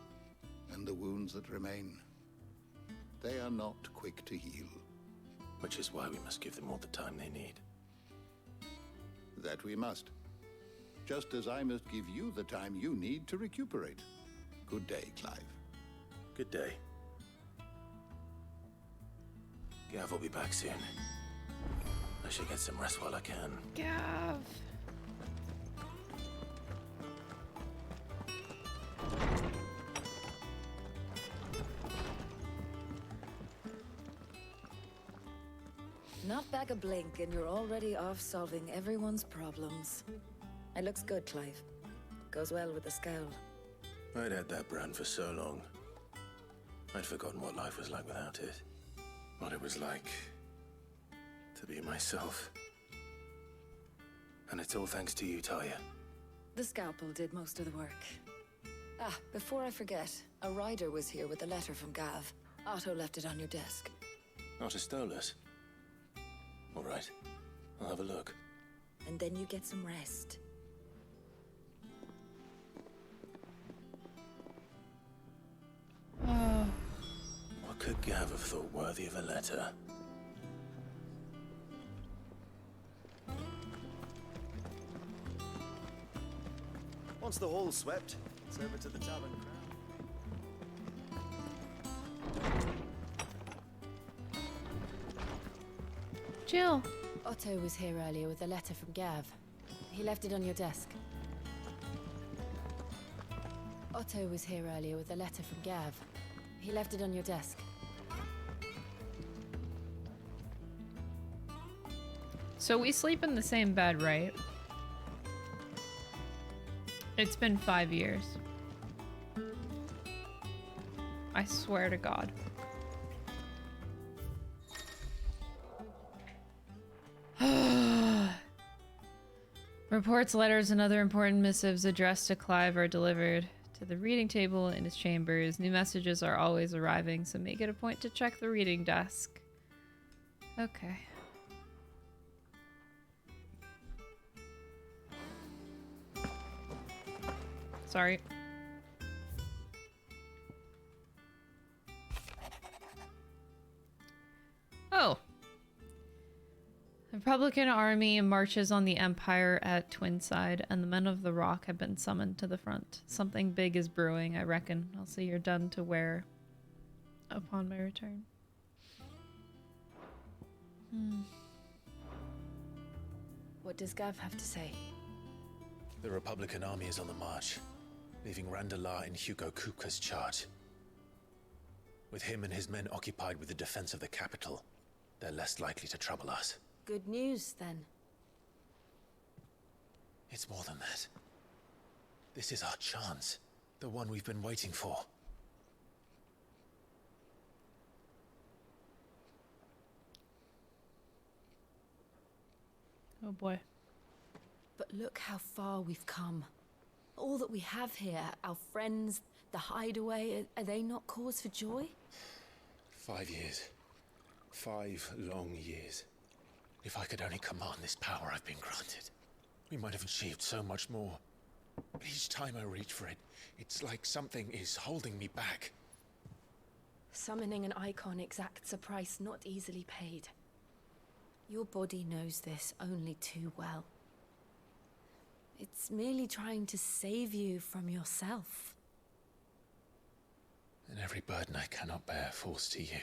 and the wounds that remain, they are not quick to heal. Which is why we must give them all the time they need. That we must. Just as I must give you the time you need to recuperate. Good day, Clive. Good day. Gav will be back soon. I should get some rest while I can. Gav. Not back a blink and you're already off solving everyone's problems. It looks good, Clive. Goes well with the scowl. I'd had that brand for so long. I'd forgotten what life was like without it. What it was like to be myself. And it's all thanks to you, Talia. The scalpel did most of the work. Ah, before I forget, a rider was here with a letter from Gav. Otto left it on your desk. Otto stole us. All right, I'll have a look. And then you get some rest. What could Gav have thought worthy of a letter? Once the hall's swept, it's over to the tavern crowd. Jill. Otto was here earlier with a letter from Gav. He left it on your desk. Otto was here earlier with a letter from Gav. He left it on your desk. So we sleep in the same bed, right? It's been 5 years. I swear to God. Reports, letters, and other important missives addressed to Clive are delivered to the reading table in his chambers. New messages are always arriving, so make it a point to check the reading desk. Okay. Sorry. Oh. The Republican army marches on the Empire at Twinside, and the men of the Rock have been summoned to the front. Something big is brewing, I reckon. I'll see you're done to wear upon my return. What does Gav have to say? The Republican army is on the march, leaving Randalar in Hugo Kupka's charge. With him and his men occupied with the defense of the capital, they're less likely to trouble us. Good news, then. It's more than that. This is our chance. The one we've been waiting for. Oh boy. But look how far we've come. All that we have here, our friends, the Hideaway, are they not cause for joy? 5 years. 5 long years. If I could only command this power I've been granted, we might have achieved so much more. But each time I reach for it, it's like something is holding me back. Summoning an icon exacts a price not easily paid. Your body knows this only too well. It's merely trying to save you from yourself. And every burden I cannot bear falls to you.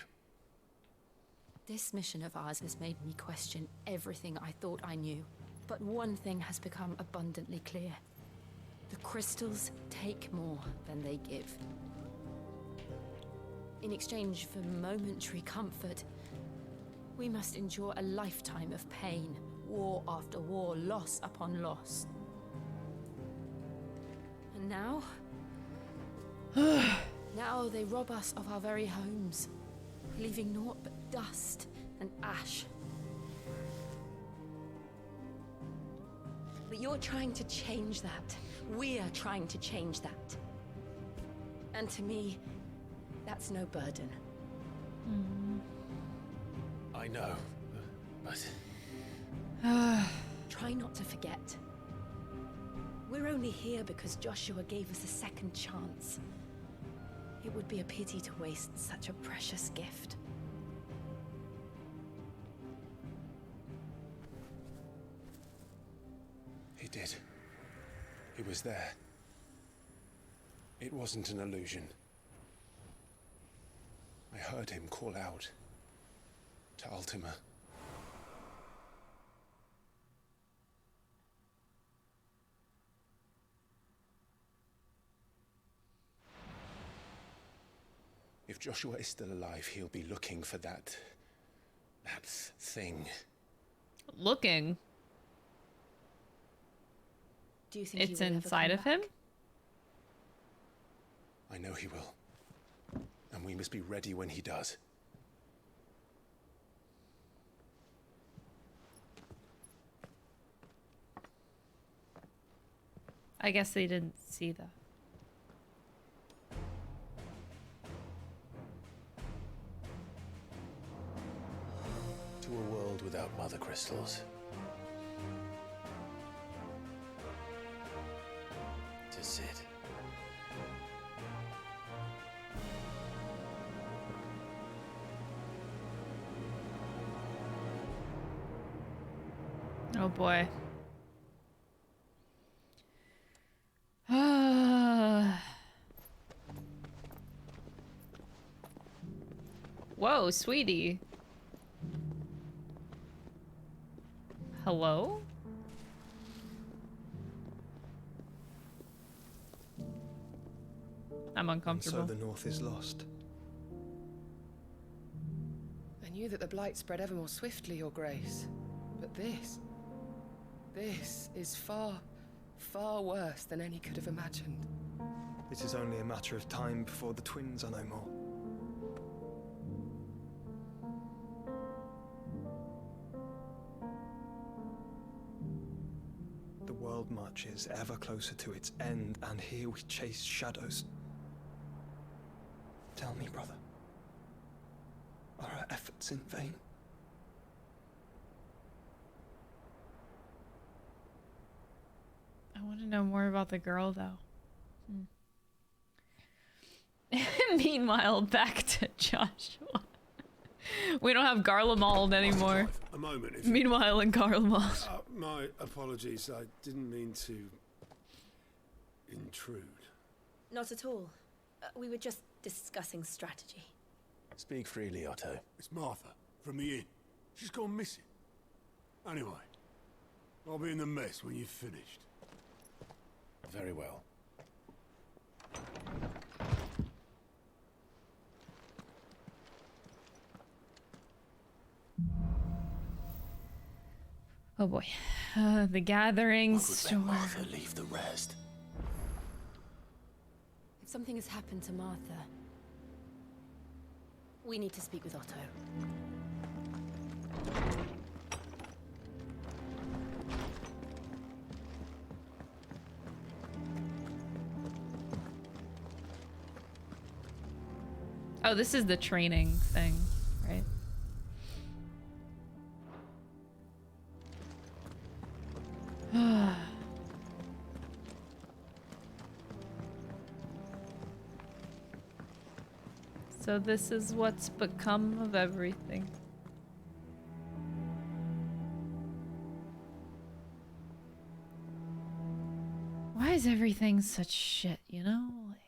This mission of ours has made me question everything I thought I knew. But one thing has become abundantly clear. The crystals take more than they give. In exchange for momentary comfort, we must endure a lifetime of pain, war after war, loss upon loss. And now? Now they rob us of our very homes, leaving naught but dust and ash. But you're trying to change that. We're trying to change that. And to me, that's no burden. I know, but... Try not to forget. We're only here because Joshua gave us a second chance. It would be a pity to waste such a precious gift. He did. He was there. It wasn't an illusion. I heard him call out to Ultima. If Joshua is still alive, he'll be looking for that thing. Looking? Do you think it's inside of him? I know he will. No and we must be ready when he does. I guess they didn't see that. To a world without mother crystals. To Sid. Oh boy. Whoa, sweetie. Hello? I'm uncomfortable. And so the North is lost. I knew that the blight spread ever more swiftly, Your Grace. But this is far, far worse than any could have imagined. It is only a matter of time before the twins are no more. The world marches ever closer to its end, and here we chase shadows. Tell me, brother, are our efforts in vain? I want to know more about the girl, though. Meanwhile, back to Joshua. We don't have Garlemald anymore. A moment. Meanwhile, in Garlemald. My apologies. I didn't mean to intrude. Not at all. We were just discussing strategy. Speak freely, Otto. It's Martha from the inn. She's gone missing. Anyway, I'll be in the mess when you've finished. Very well. Oh boy. The gathering storm. Martha leave the rest. If something has happened to Martha, we need to speak with Otto. Oh, this is the training thing, right? So this is what's become of everything. Why is everything such shit, you know? Like...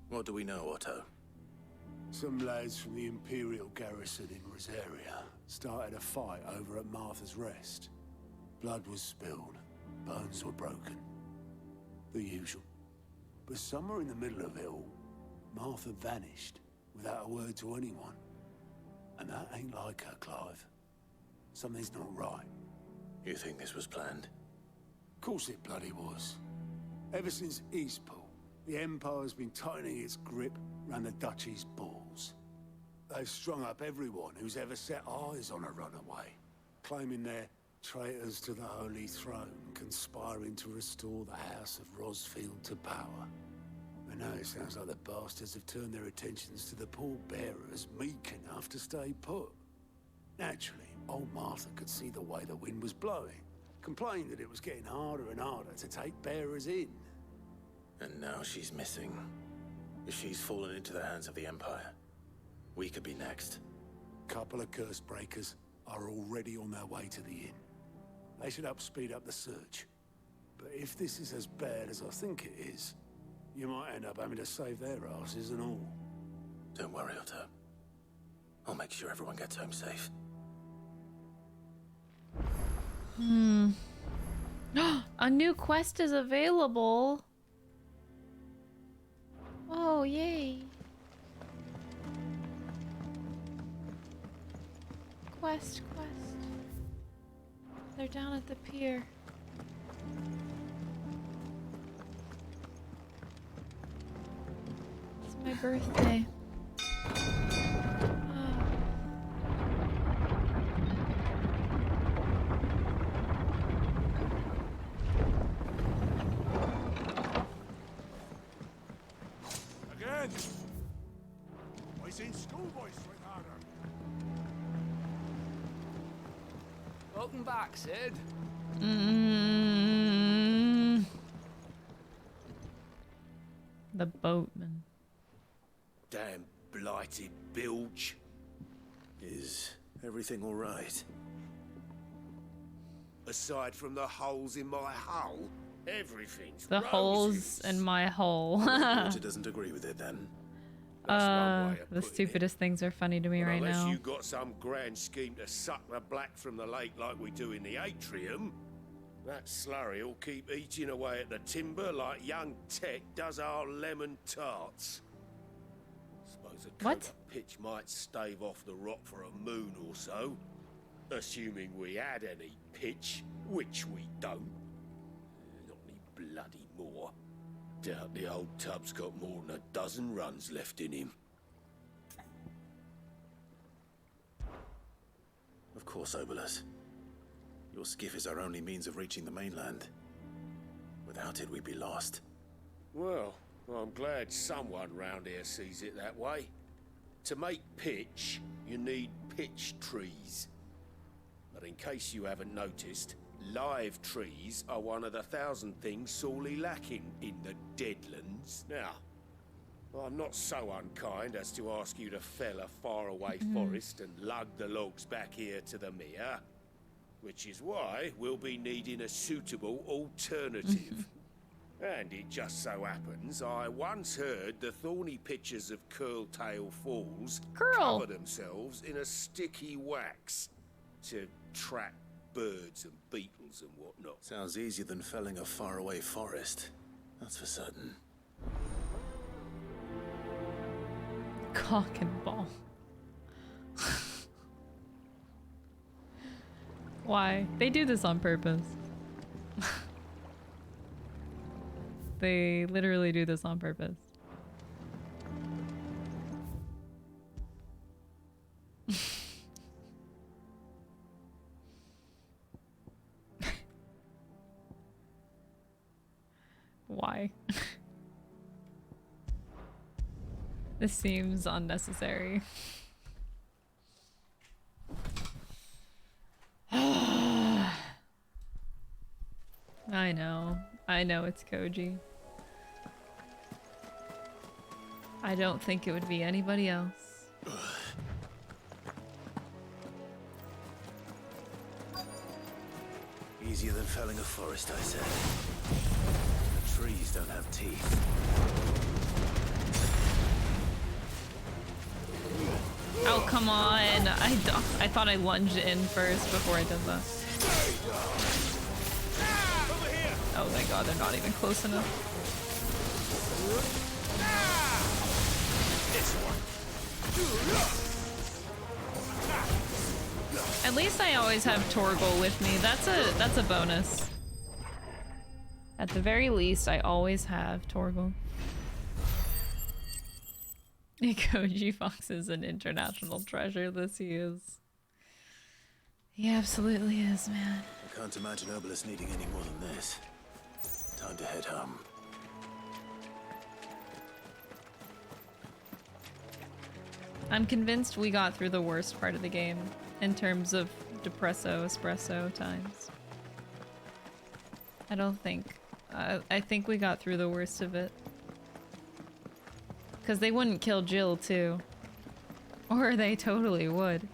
What do we know, Otto? Some lads from the Imperial garrison in Rosaria started a fight over at Martha's Rest. Blood was spilled, bones were broken. The usual. But somewhere in the middle of it all, Martha vanished without a word to anyone. And that ain't like her, Clive. Something's not right. You think this was planned? Of course it bloody was. Ever since Eastpool, the Empire's been tightening its grip round the Duchy's balls. They've strung up everyone who's ever set eyes on a runaway, claiming they're traitors to the Holy Throne, conspiring to restore the House of Rosfield to power. And now it sounds like the bastards have turned their attentions to the pallbearers meek enough to stay put. Naturally, old Martha could see the way the wind was blowing, complained that it was getting harder and harder to take bearers in. And now she's missing. If she's fallen into the hands of the Empire, we could be next. Couple of curse breakers are already on their way to the inn. They should help speed up the search. But if this is as bad as I think it is, you might end up having to save their asses and all. Don't worry, Otto. I'll make sure everyone gets home safe. A new quest is available. Oh, yay. Quest. They're down at the pier. It's my birthday. Again! I seen schoolboys swing harder. Welcome back, Sid. The boatman. Damn blighted bilge. Is everything all right? Aside from the holes in my hull, everything's The holes in my hull. Water doesn't agree with it then. The stupidest things are funny to me right Unless now. you got some grand scheme to suck the black from the lake like we do in the atrium, that slurry will keep eating away at the timber like young Tech does our lemon tarts. Suppose a coat of pitch might stave off the rot for a moon or so, assuming we had any pitch, which we don't. Not any bloody more. Doubt the old tub's got more than a dozen runs left in him. Of course, Obolus. Your skiff is our only means of reaching the mainland. Without it, we'd be lost. Well, I'm glad someone round here sees it that way. To make pitch, you need pitch trees. But in case you haven't noticed, live trees are one of the 1,000 things sorely lacking in the Deadlands. Now, I'm not so unkind as to ask you to fell a faraway forest and lug the logs back here to the mere, which is why we'll be needing a suitable alternative. And it just so happens I once heard the thorny pitchers of Curltail Falls cover themselves in a sticky wax to trap birds and beetles and whatnot. Sounds easier than felling a faraway forest. That's for certain. Cock and ball. Why? They do this on purpose. They literally do this on purpose. Why? This seems unnecessary. I know it's Koji. I don't think it would be anybody else. Easier than felling a forest, I said. The trees don't have teeth. Oh, come on. I thought I lunged in first before I did that. Oh my god, they're not even close enough. At least I always have Torgal with me. That's a bonus. At the very least, I always have Torgal. Koji Fox is an international treasure. This he is. He absolutely is, man. I can't imagine Obolus needing any more than this. Time to head home. I'm convinced we got through the worst part of the game in terms of espresso times. I don't think. I think we got through the worst of it. Because they wouldn't kill Jill, too. Or they totally would.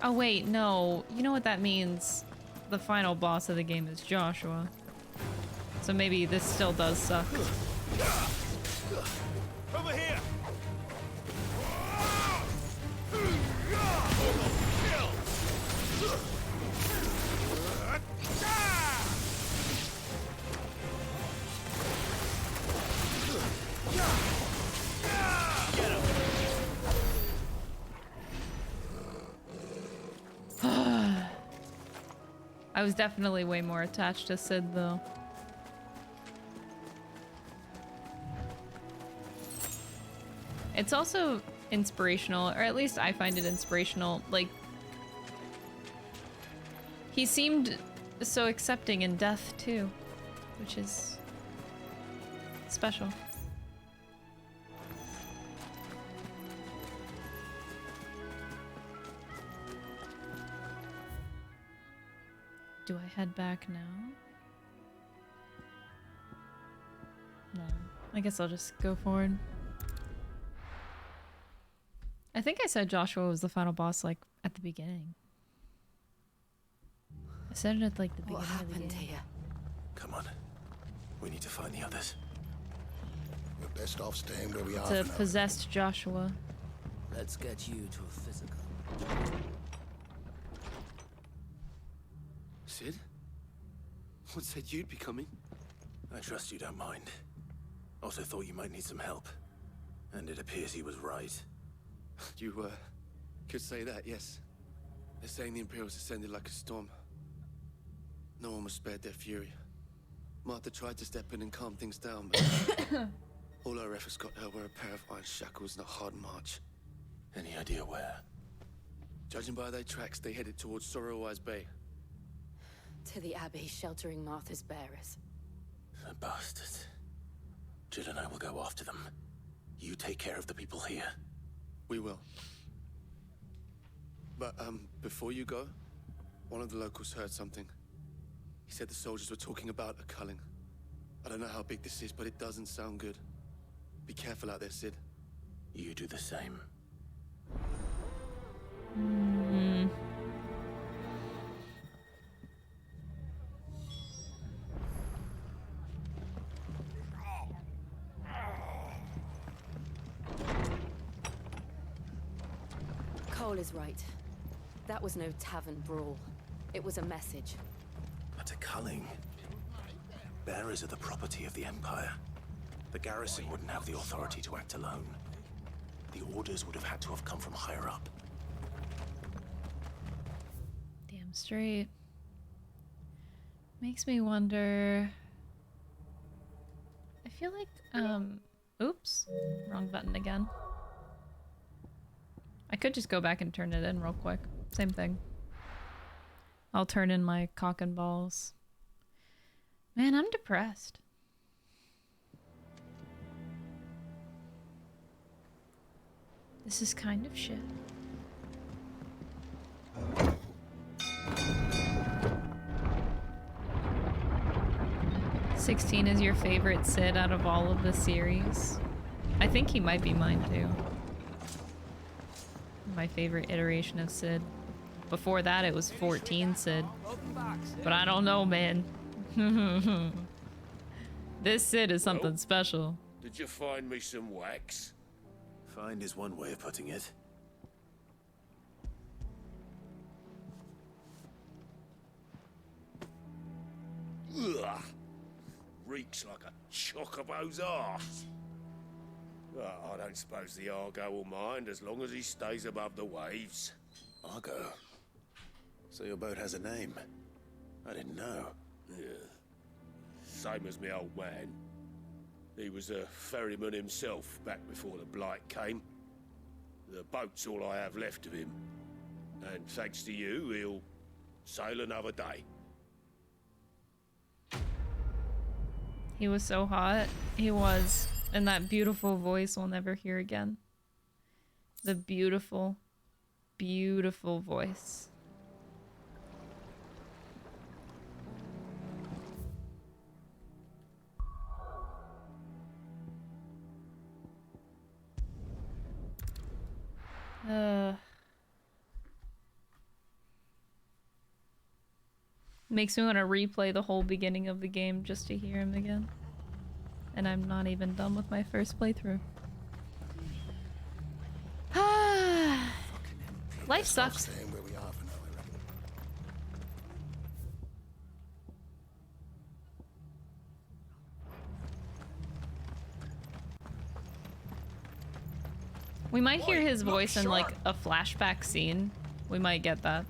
Oh, wait, no. You know what that means? The final boss of the game is Joshua. So maybe this still does suck. Over here! I was definitely way more attached to Sid, though. It's also inspirational, or at least I find it inspirational. Like, he seemed so accepting in death, too, which is special. Do I head back now? No. I guess I'll just go forward. I think I said Joshua was the final boss, like, at the beginning. I said it at, like, the beginning of the game. Here? Come on. We need to find the others. We're best off staying where we are. It's a possessed Joshua. Let's get you to a physical. Sid? What said you'd be coming? I trust you don't mind. Also thought you might need some help. And it appears he was right. You, could say that, yes. They're saying the Imperials ascended like a storm. No one was spared their fury. Martha tried to step in and calm things down, but all our efforts got her were a pair of iron shackles and a hard march. Any idea where? Judging by their tracks, they headed towards Sorrowwise Bay. To the Abbey, sheltering Martha's bearers. The bastards. Jill and I will go after them. You take care of the people here. We will. But, before you go, one of the locals heard something. He said the soldiers were talking about a culling. I don't know how big this is, but it doesn't sound good. Be careful out there, Sid. You do the same. Cole is right. That was no tavern brawl. It was a message. But a culling. Bearers are the property of the Empire. The garrison wouldn't have the authority to act alone. The orders would have had to have come from higher up. Damn straight. Makes me wonder... I feel like, oops. Wrong button again. I could just go back and turn it in real quick. Same thing. I'll turn in my cock and balls. Man, I'm depressed. This is kind of shit. "16 is your favorite Sid out of all of the series?" I think he might be mine too. My favorite iteration of Sid. Before that, it was 14 Sid. But I don't know, man. This Sid is something special. Did you find me some wax? Find is one way of putting it. Ugh. Reeks like a chocobo's arse. I don't suppose the Argo will mind as long as he stays above the waves. Argo? So your boat has a name? I didn't know. Yeah. Same as me old man. He was a ferryman himself back before the Blight came. The boat's all I have left of him. And thanks to you, he'll sail another day. He was so hot. He was. And that beautiful voice we'll never hear again. The beautiful, beautiful voice. Makes me want to replay the whole beginning of the game just to hear him again. And I'm not even done with my first playthrough. Life sucks. We might hear his voice in like a flashback scene. We might get that.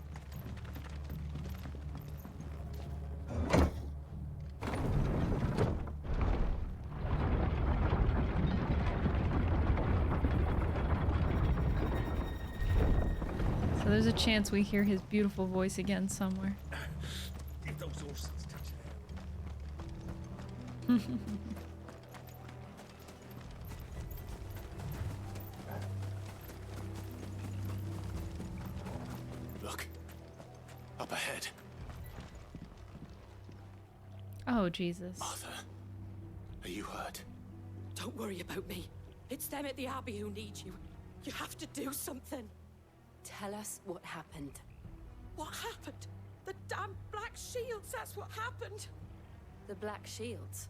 there's a chance we hear his beautiful voice again somewhere. If those horses touch Look. Up ahead. Oh, Jesus. Martha, are you hurt? Don't worry about me. It's them at the Abbey who need you. You have to do something. Tell us what happened. What happened? The damn Black Shields, that's what happened. The Black Shields?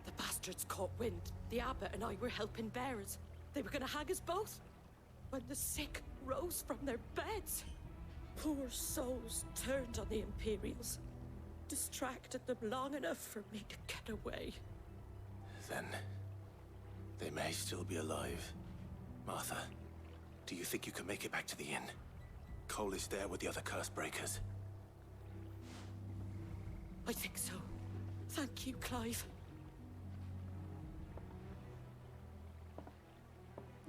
The bastards caught wind. The abbot and I were helping bearers. They were gonna hang us both. When the sick rose from their beds, poor souls turned on the Imperials. Distracted them long enough for me to get away. Then they may still be alive. Martha, do you think you can make it back to the inn? Cole is there with the other curse breakers. I think so. Thank you, Clive.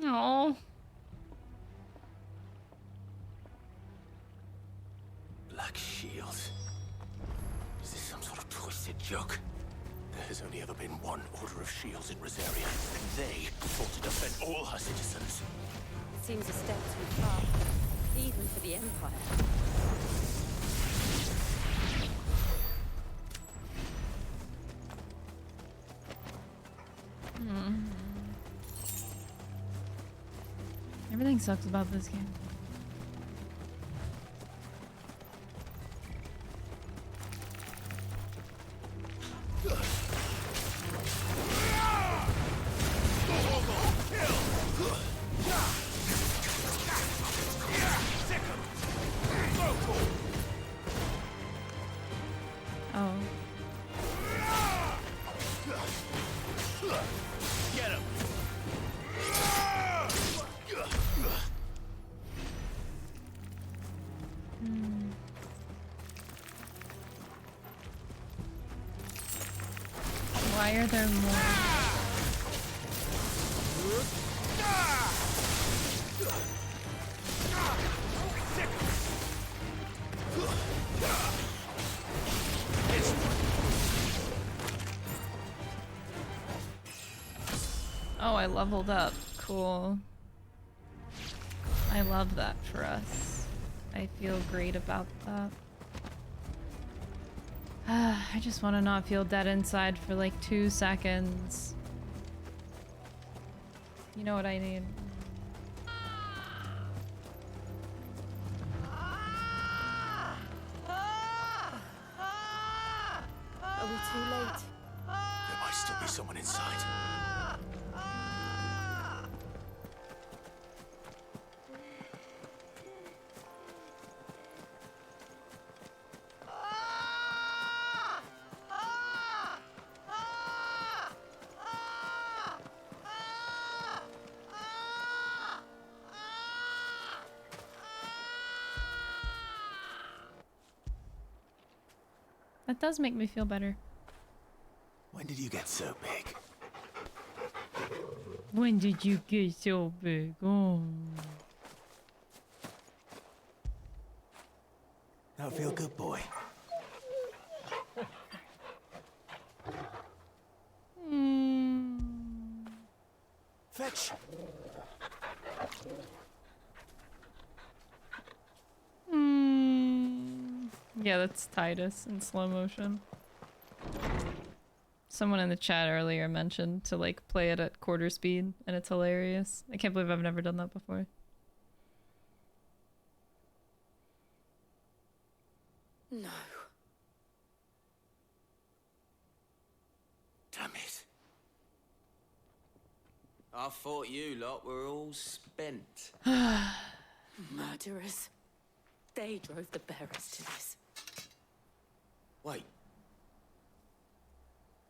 Oh. Black Shields. Is this some sort of twisted joke? There has only ever been one Order of Shields in Rosaria, and they fought to defend all her citizens. Seems a step too far, even for the Empire. Everything sucks about this game. Oh. Get him! Why are there more? Oh, I leveled up. Cool. I love that for us. I feel great about that. I just want to not feel dead inside for like 2 seconds. You know what I need? Are we too late? There might still be someone inside. That does make me feel better. When did you get so big? When did you get so big? Oh. Now feel good, boy. Fetch. Yeah, that's Titus in slow motion. Someone in the chat earlier mentioned to like play it at quarter speed, and it's hilarious. I can't believe I've never done that before. No. Damn it. I thought you lot were all spent. Murderers. They drove the bearers to this. Wait.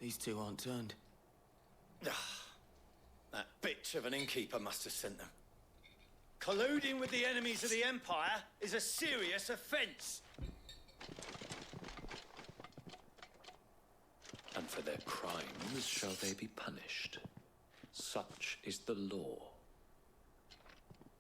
These two aren't turned. That bitch of an innkeeper must have sent them. Colluding with the enemies of the Empire is a serious offense. And for their crimes shall they be punished. Such is the law.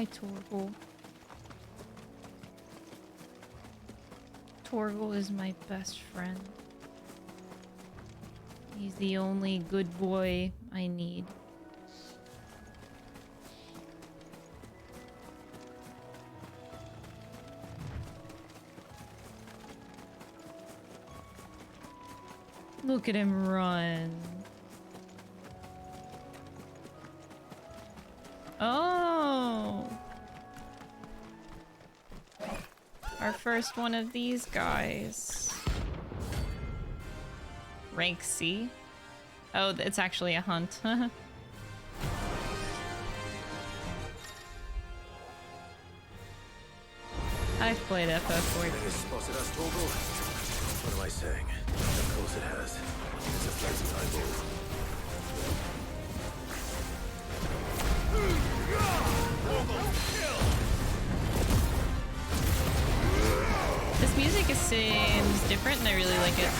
Hi, Torgal. Torgal is my best friend. He's the only good boy I need. Look at him run. Oh. Our first one of these guys. Rank C. Oh, it's actually a hunt. I've played FF14. Spotted us, Torgal. What am I saying? Of course it has. It's a floating eyeball. This music seems different and I really like it.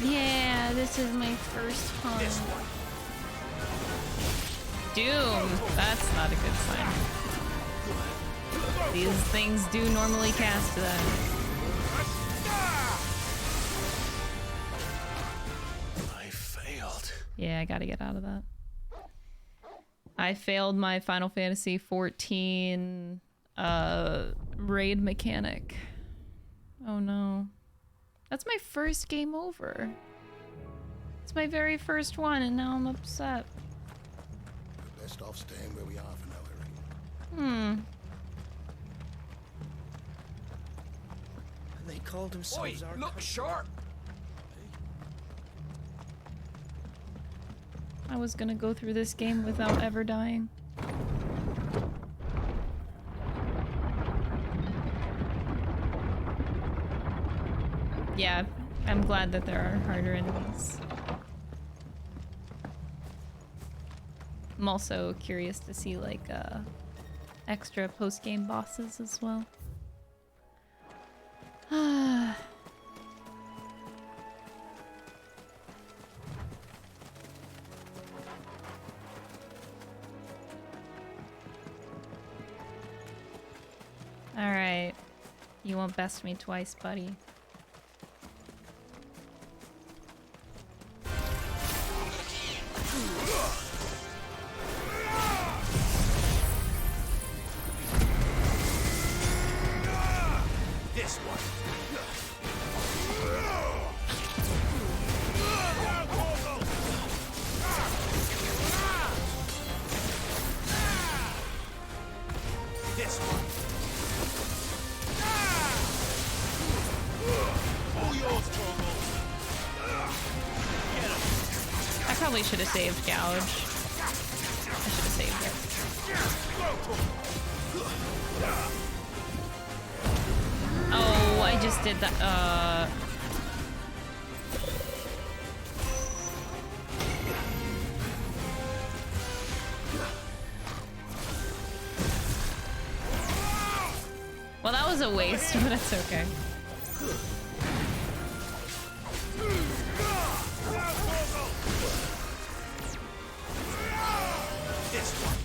Yeah, this is my first hunt. Doom! That's not a good sign. These things do normally cast that. I failed. Yeah, I gotta get out of that. I failed my Final Fantasy 14 raid mechanic. Oh no. That's my first game over. It's my very first one and now I'm upset. We're best off staying where we are for now, Eric. Hmm. They called themselves our look sharp! I was gonna go through this game without ever dying. Yeah, I'm glad that there are harder enemies. I'm also curious to see like extra post-game bosses as well. Alright. You won't best me twice, buddy. This one. This one. All yours, Chocobo. Get him. I probably should have saved Gouge. I should have saved it. Oh, I just did that. Well, that was a waste, but it's okay. This one.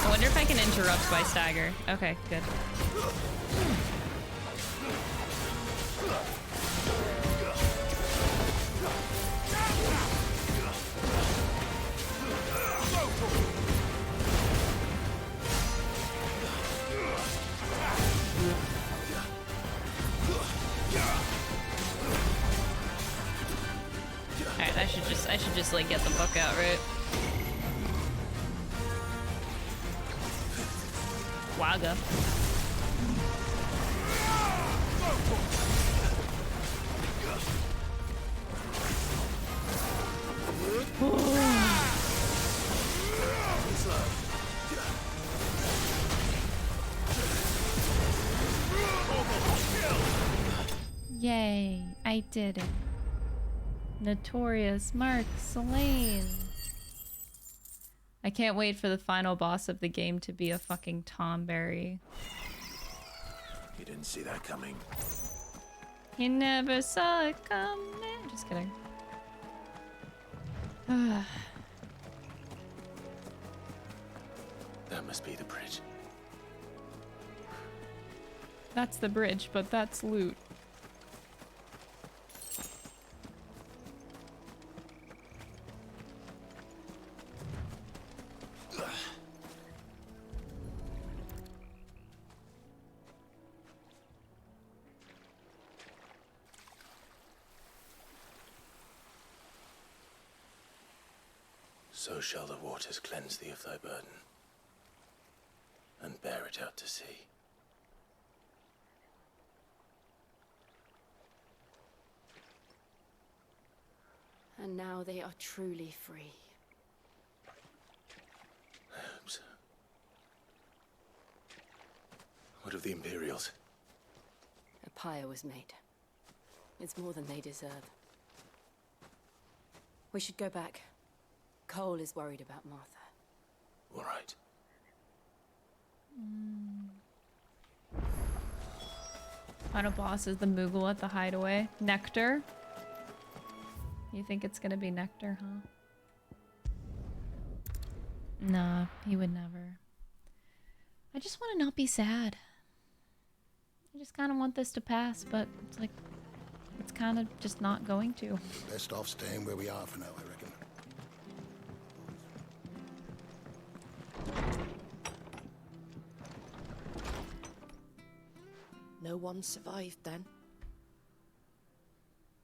I wonder if I can interrupt by stagger. Okay, good. Alright, I should just like get the book out, right? Waga. Yay, I did it. Notorious Mark Slain. I can't wait for the final boss of the game to be a fucking Tomberry. You didn't see that coming. He never saw it coming. Just kidding. That must be the bridge. That's the bridge, but that's loot. So shall the waters cleanse thee of thy burden, and bear it out to sea. And now they are truly free. I hope so. What of the Imperials? A pyre was made. It's more than they deserve. We should go back. Cole is worried about Martha. All right. Final boss is the Moogle at the Hideaway. Nectar. You think it's gonna be Nectar, huh? Nah, he would never. I just want to not be sad. I just kind of want this to pass, but it's like, it's kind of just not going to. Best off staying where we are for now, I reckon. No one survived then.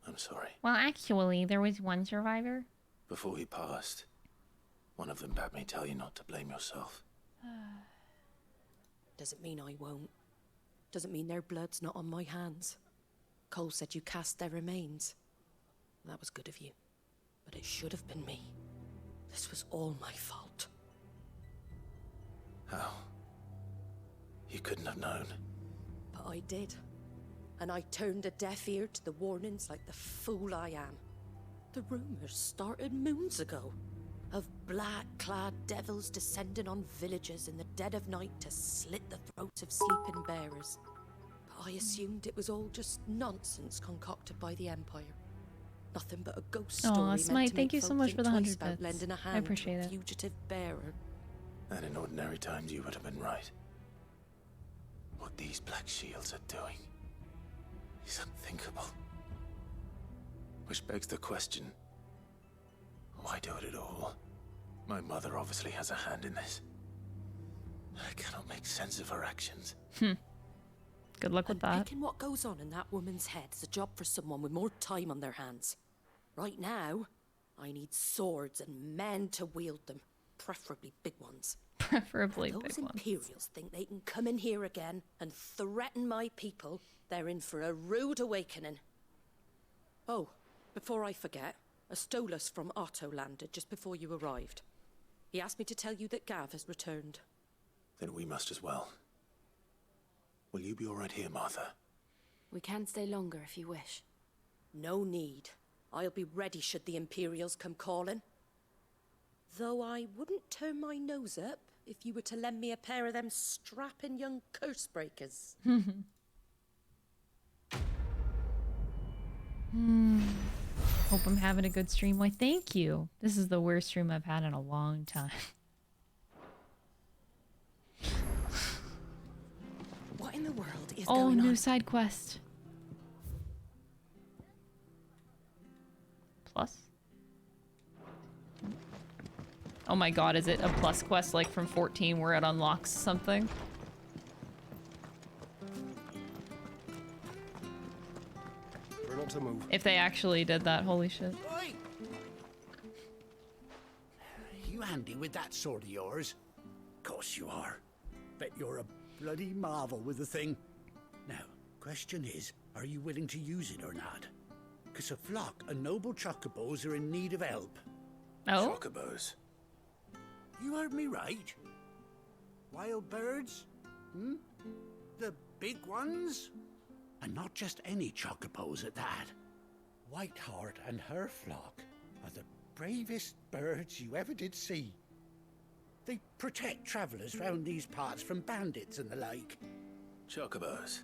I'm sorry. Well, actually, there was one survivor. Before he passed, one of them bade me tell you not to blame yourself. Doesn't mean I won't. Doesn't mean their blood's not on my hands. Cole said you cast their remains. That was good of you. But it should have been me. This was all my fault. How? You couldn't have known. But I did. And I turned a deaf ear to the warnings like the fool I am. The rumors started moons ago. Of black-clad devils descending on villages in the dead of night to slit the throats of sleeping bearers. But I assumed it was all just nonsense concocted by the Empire. Nothing but a ghost story. Aw, meant Smite, to thank make you so folk much think for the twice 100 about bits. lending a I hand appreciate to a it. fugitive bearer. And in ordinary times you would have been right. What these black shields are doing is unthinkable. Which begs the question, why do it at all? My mother obviously has a hand in this. I cannot make sense of her actions. Good luck with that. Picking what goes on in that woman's head is a job for someone with more time on their hands. Right now, I need swords and men to wield them, preferably big ones. Preferably Those big ones. Imperials think they can come in here again and threaten my people. They're in for a rude awakening. Oh, before I forget, a Stolas from Otto landed just before you arrived. He asked me to tell you that Gav has returned. Then we must as well. Will you be all right here, Martha? We can stay longer if you wish. No need. I'll be ready should the Imperials come calling. Though I wouldn't turn my nose up if you were to lend me a pair of them strapping young curse breakers. Hope I'm having a good stream. Why, thank you. This is the worst stream I've had in a long time. What in the world is Oh, going new on? side quest. Plus? Oh my god, is it a plus quest like from 14 where it unlocks something? We're not to move. If they actually did that, holy shit. Oi! You handy with that sword of yours? Course you are. Bet you're a bloody marvel with the thing. Now, question is, are you willing to use it or not? Because a flock of noble chocobos are in need of help. Oh? Chocobos? You heard me right. Wild birds? Hmm? The big ones? And not just any chocobos at that. Whiteheart and her flock are the bravest birds you ever did see. They protect travellers round these parts from bandits and the like. Chocobos.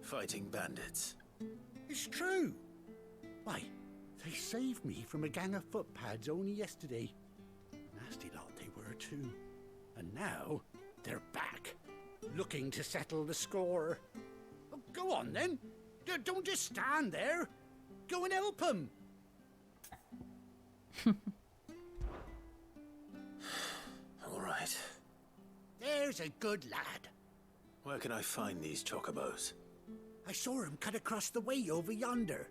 Fighting bandits. It's true. Why, they saved me from a gang of footpads only yesterday. Nasty lot they were too. And now, they're back, looking to settle the score. Oh, go on then. Don't just stand there. Go and help them. All right. There's a good lad. Where can I find these chocobos? I saw him cut across the way over yonder.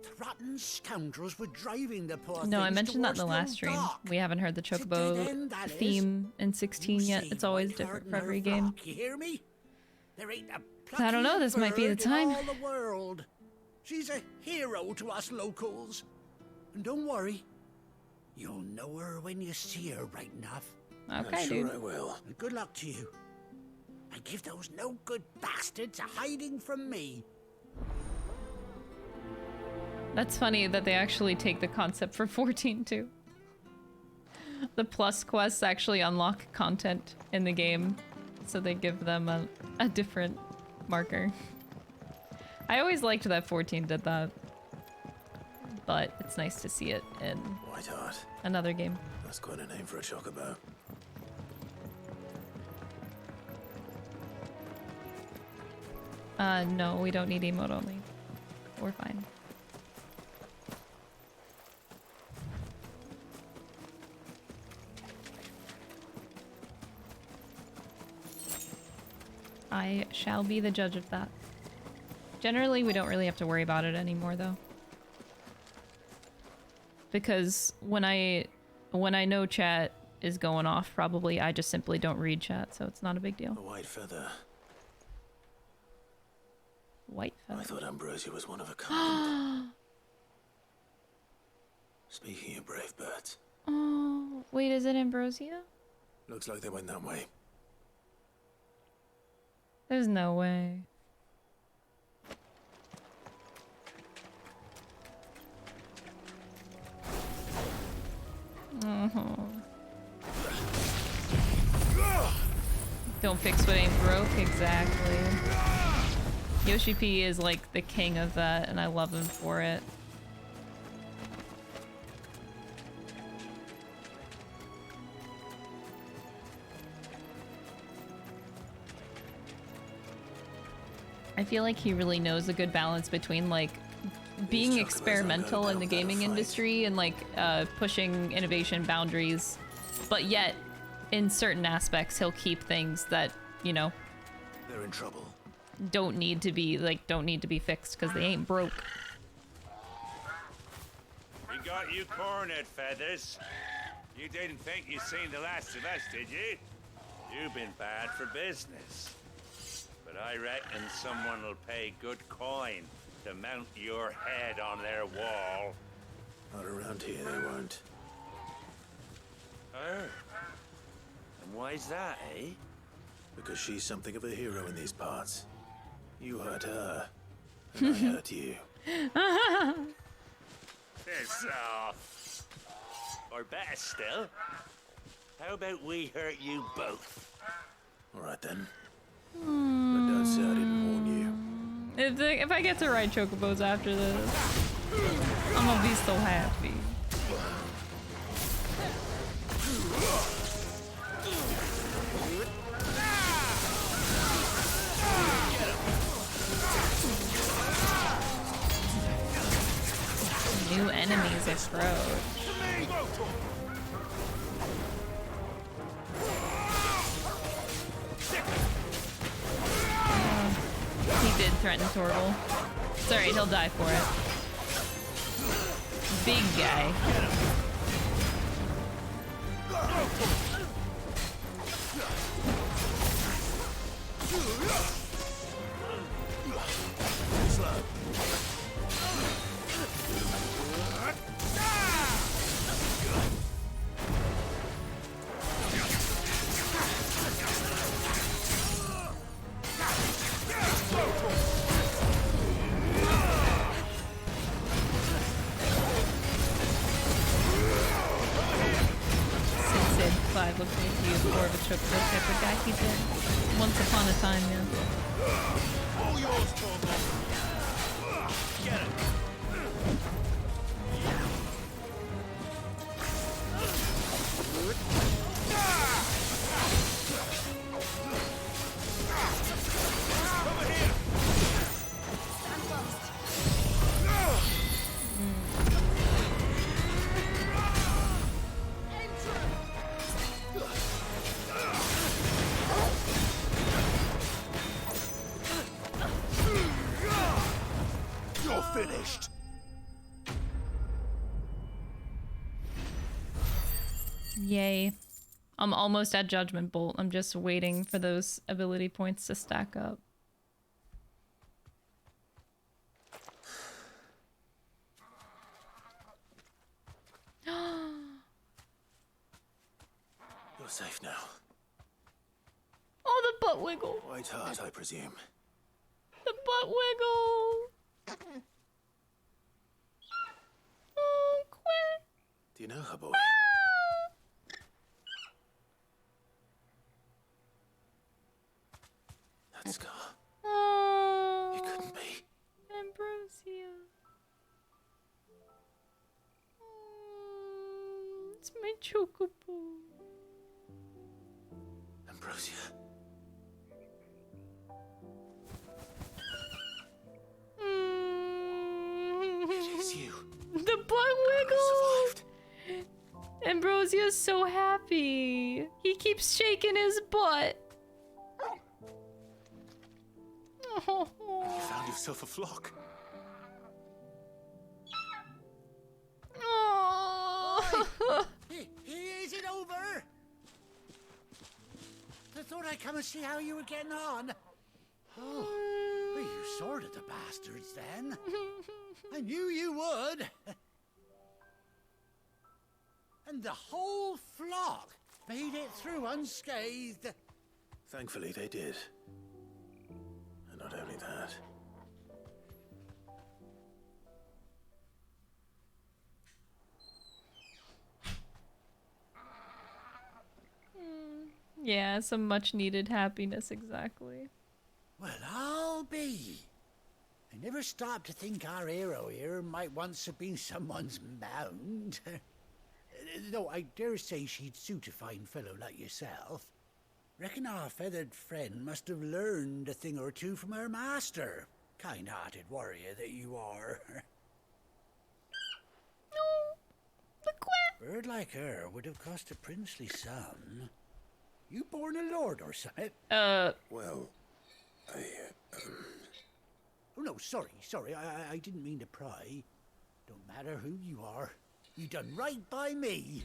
The rotten scoundrels were driving the poor No, I things mentioned that in the towards last stream. dock. We haven't heard the Chocobo theme in 16 yet. It's always different for every game. You hear me? There ain't a So I don't know, this might be the bird in time. all the world. She's a hero to us locals. And don't worry, you'll know her when you see her right enough. Okay, I'm sure I will. And good luck to you. And give those no-good bastards a hiding from me. That's funny that they actually take the concept for 14 too. The plus quests actually unlock content in the game, so they give them a different marker. I always liked that 14 did that, but it's nice to see it in Whiteheart. another game. That's quite a name for a chocobo. No, we don't need emote only. We're fine. I shall be the judge of that. Generally, we don't really have to worry about it anymore, though. Because when I know chat is going off, probably I just simply don't read chat, so it's not a big deal. A white feather. White feather. I thought Ambrosia was one of a kind. Speaking of brave birds, Oh, wait, is it Ambrosia? looks like they went that way. There's no way. Don't fix what ain't broke, exactly. Yoshi P is like the king of that, and I love him for it. I feel like he really knows a good balance between like being experimental in the gaming industry and like pushing innovation boundaries, but yet in certain aspects he'll keep things that, you know, They're in trouble. don't need to be fixed because they ain't broke. We got you cornered, Feathers. You didn't think you'd seen the last of us, did you? You've been bad for business. But I reckon someone will pay good coin to mount your head on their wall. Not around here, they won't. Oh. And why's that, eh? Because she's something of a hero in these parts. You hurt her, and I hurt you. Piss off. Or better still, how about we hurt you both? All right then. But don't say I didn't warn you. If I get to ride Chocobos after this, I'm gonna be so happy. New enemies approach. He did threaten Torgal. It's alright, he'll die for it. Big guy. Clive looks like he is more of a Chocobo type of guy. He did once upon a time, yeah. All yours, Chocobo. Get it. Over here. Stand fast. You're finished. Yay. I'm almost at Judgment Bolt. I'm just waiting for those ability points to stack up. You're safe now. Oh, the butt wiggle. White heart, I presume. The butt wiggle. Oh, quit. Do you know her, boy? That scar. Oh. It couldn't be. Ambrosia. Oh, it's my Chocobo. Ambrosia. It is you. The butt wiggle. Ambrosia's so happy. He keeps shaking his butt. Oh. You found yourself a flock. Oh. Is it over? I thought I'd come and see how you were getting on. Oh, well, you sorted the bastards then. I knew you would. And the whole flock made it through unscathed. Thankfully, they did. And not only that. Yeah, some much needed happiness, exactly. Well, I'll be. I never stopped to think our hero here might once have been someone's mount. Though I dare say she'd suit a fine fellow like yourself. Reckon our feathered friend must have learned a thing or two from her master. Kind-hearted warrior that you are. Bird like her would have cost a princely sum. You born a lord or something? Well, Oh, no, sorry. I didn't mean to pry. Don't matter who you are. You done right by me.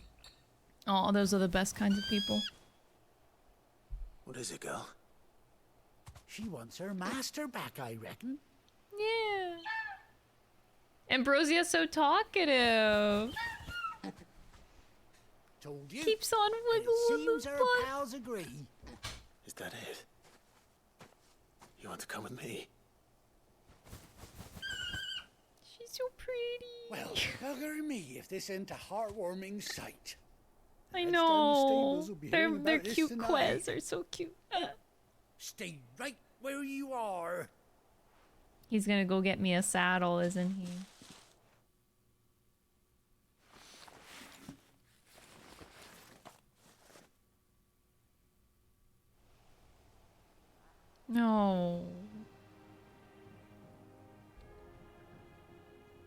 Oh, those are the best kinds of people. What is it, girl? She wants her master back, I reckon. Yeah. Ambrosia's so talkative. Told you. Keeps on wiggling Seems the her butt. pals agree. Is that it? You want to come with me? She's so pretty. Well, bugger me if this ain't a heartwarming sight. I Lads down the know. stables will be Their hearing about this cute tonight. quests are so cute. Stay right where you are. He's gonna go get me a saddle, isn't he? No.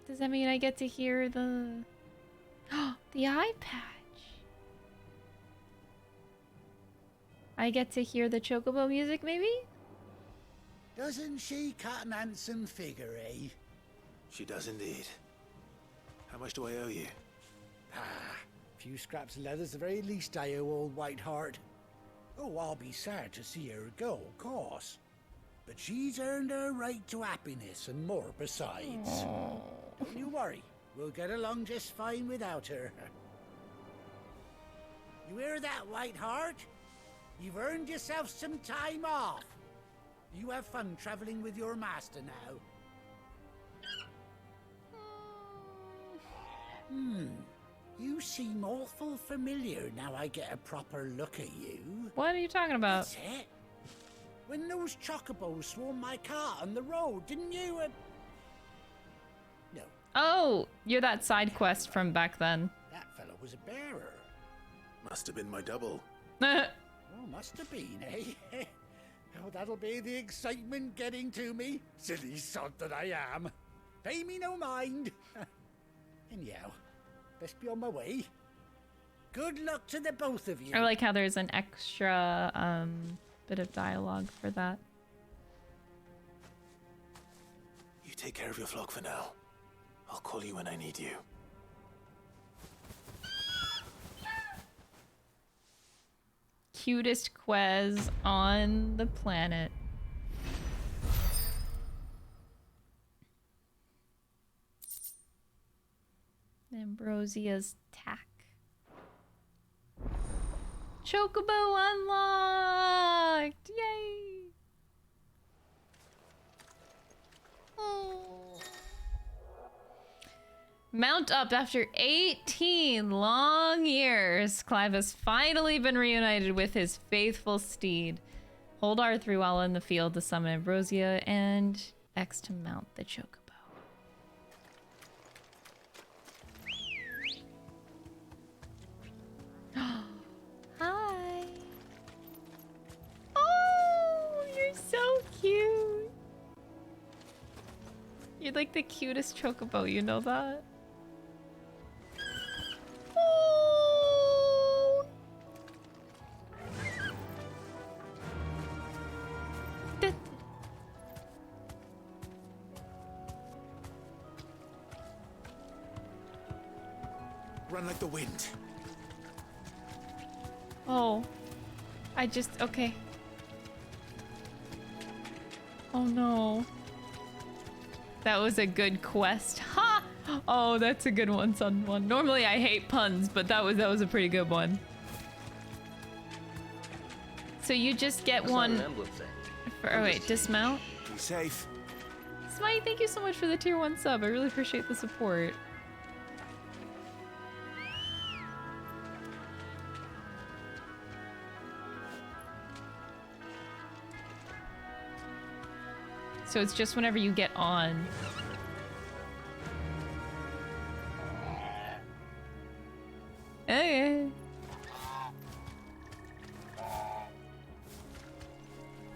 Does that mean I get to hear the the eye patch? I get to hear the Chocobo music, maybe? Doesn't she cut an handsome figure, eh? She does indeed. How much do I owe you? A few scraps of leather's the very least I owe old Whiteheart. Oh, I'll be sad to see her go, of course. But she's earned her right to happiness and more besides. Aww. Don't you worry. We'll get along just fine without her. You hear that, Whiteheart? You've earned yourself some time off. You have fun traveling with your master now. You seem awful familiar now I get a proper look at you. What are you talking about? That's it. When those chocobos swarmed my car on the road, didn't you? No. Oh, you're that side quest from back then. That fellow was a bearer. Must have been my double. Oh, must have been, eh? Oh, that'll be the excitement getting to me. Silly sod that I am. Pay me no mind. Anyhow, best be on my way. Good luck to the both of you. I like how there's an extra bit of dialogue for that. You take care of your flock for now. I'll call you when I need you. Cutest Quez on the planet. Ambrosia's tack. Chocobo unlocked! Yay! Oh. Mount up after 18 long years. Clive has finally been reunited with his faithful steed. Hold R3 while in the field to summon Ambrosia and X to mount the Chocobo. Hi. Oh, you're so cute. You're like the cutest Chocobo, you know that? Oh. Run like the wind. Oh, okay. Oh no. That was a good quest. Ha! Oh, that's a good one, son one. Normally I hate puns, but that was a pretty good one. So you just get one. Oh wait, dismount. Be safe. Smite, thank you so much for the tier 1 sub. I really appreciate the support. So it's just whenever you get on. Okay.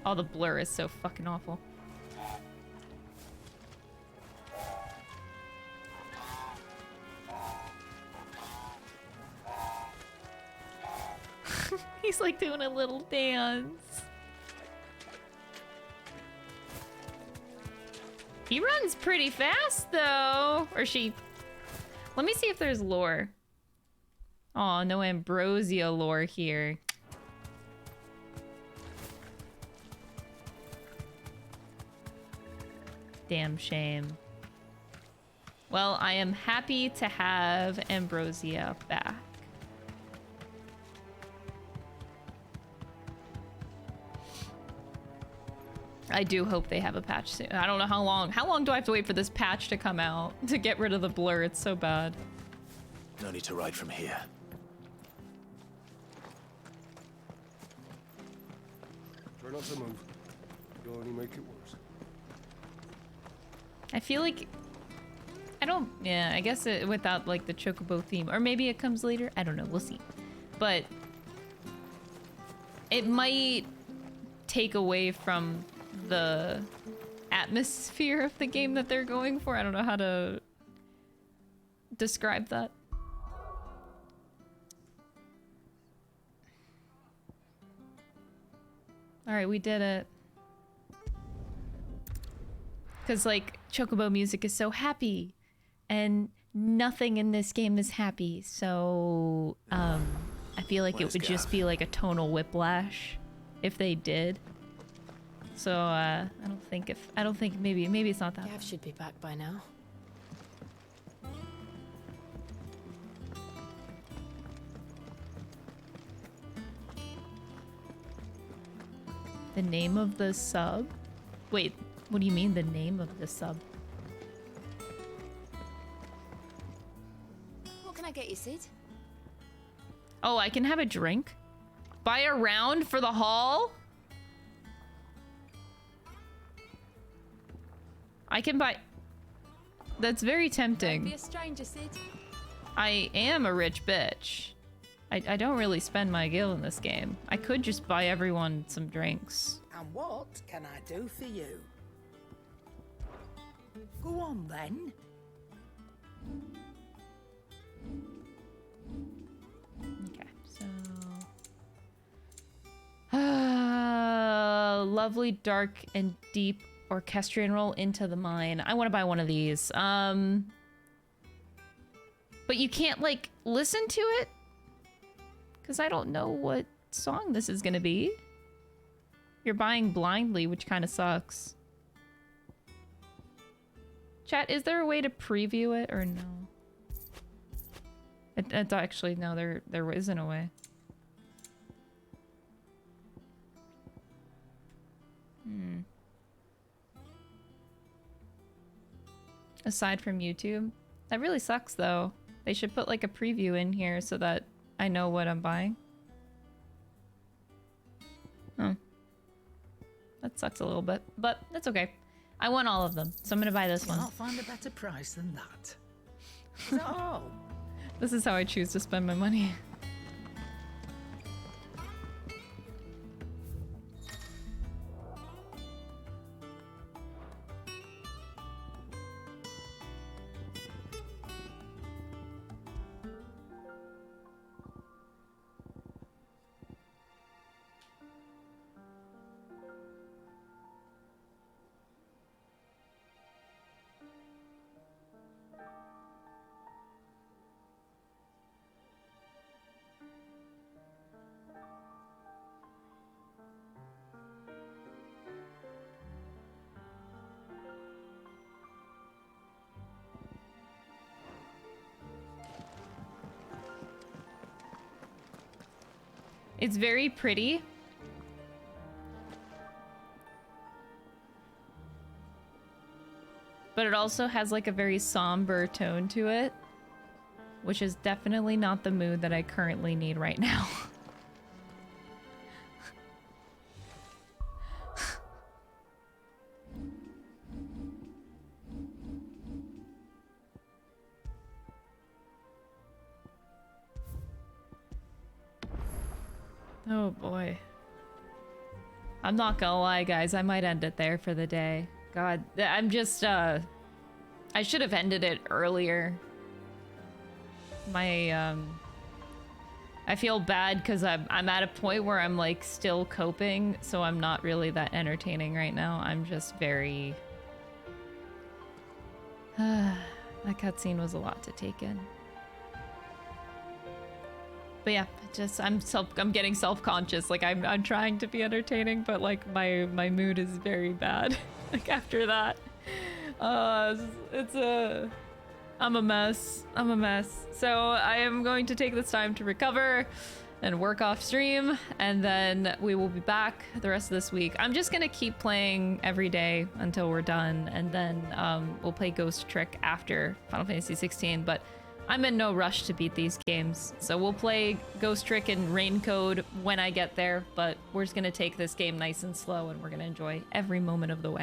Oh, the blur is so fucking awful. He's like doing a little dance. He runs pretty fast, though. Or she... Let me see if there's lore. Aw, no Ambrosia lore here. Damn shame. Well, I am happy to have Ambrosia back. I do hope they have a patch soon. I don't know how long. How long do I have to wait for this patch to come out to get rid of the blur? It's so bad. No need to ride from here. Try not to move. You'll only make it worse. I feel like... I don't... Yeah, I guess without like the Chocobo theme. Or maybe it comes later. I don't know. We'll see. But... it might take away from the atmosphere of the game that they're going for. I don't know how to describe that. All right, we did it. Because like Chocobo music is so happy and nothing in this game is happy. So I feel like it would just be like a tonal whiplash if they did. So I don't think maybe it's not that. Gav should be back by now. The name of the sub? Wait, what do you mean the name of the sub? What can I get you, Sid. Oh, I can have a drink? Buy a round for the haul? I can buy... That's very tempting. Don't be a stranger, Sid. I am a rich bitch. I don't really spend my gil in this game. I could just buy everyone some drinks. And what can I do for you? Go on then. Okay, so... lovely, dark, and deep orchestrion roll into the mine. I want to buy one of these. But you can't, like, listen to it? Because I don't know what song this is going to be. You're buying blindly, which kind of sucks. Chat, is there a way to preview it or no? It's actually, no, there isn't a way. Aside from YouTube. That really sucks, though. They should put, like, a preview in here so that I know what I'm buying. Oh. That sucks a little bit, but that's okay. I want all of them, so I'm gonna buy this one. Can't find a better price than that. Is that all? This is how I choose to spend my money. It's very pretty. But it also has like a very somber tone to it, which is definitely not the mood that I currently need right now. Oh boy. I'm not gonna lie, guys. I might end it there for the day. God, I'm just, I should have ended it earlier. My, I feel bad because I'm at a point where I'm, like, still coping, so I'm not really that entertaining right now. I'm just very... that cutscene was a lot to take in. But yeah, I'm getting self-conscious. Like I'm trying to be entertaining, but like my mood is very bad. Like after that, I'm a mess. I'm a mess. So I am going to take this time to recover and work off stream, and then we will be back the rest of this week. I'm just gonna keep playing every day until we're done, and then we'll play Ghost Trick after Final Fantasy 16. But I'm in no rush to beat these games, so we'll play Ghost Trick and Raincode when I get there, but we're just gonna take this game nice and slow, and we're gonna enjoy every moment of the way.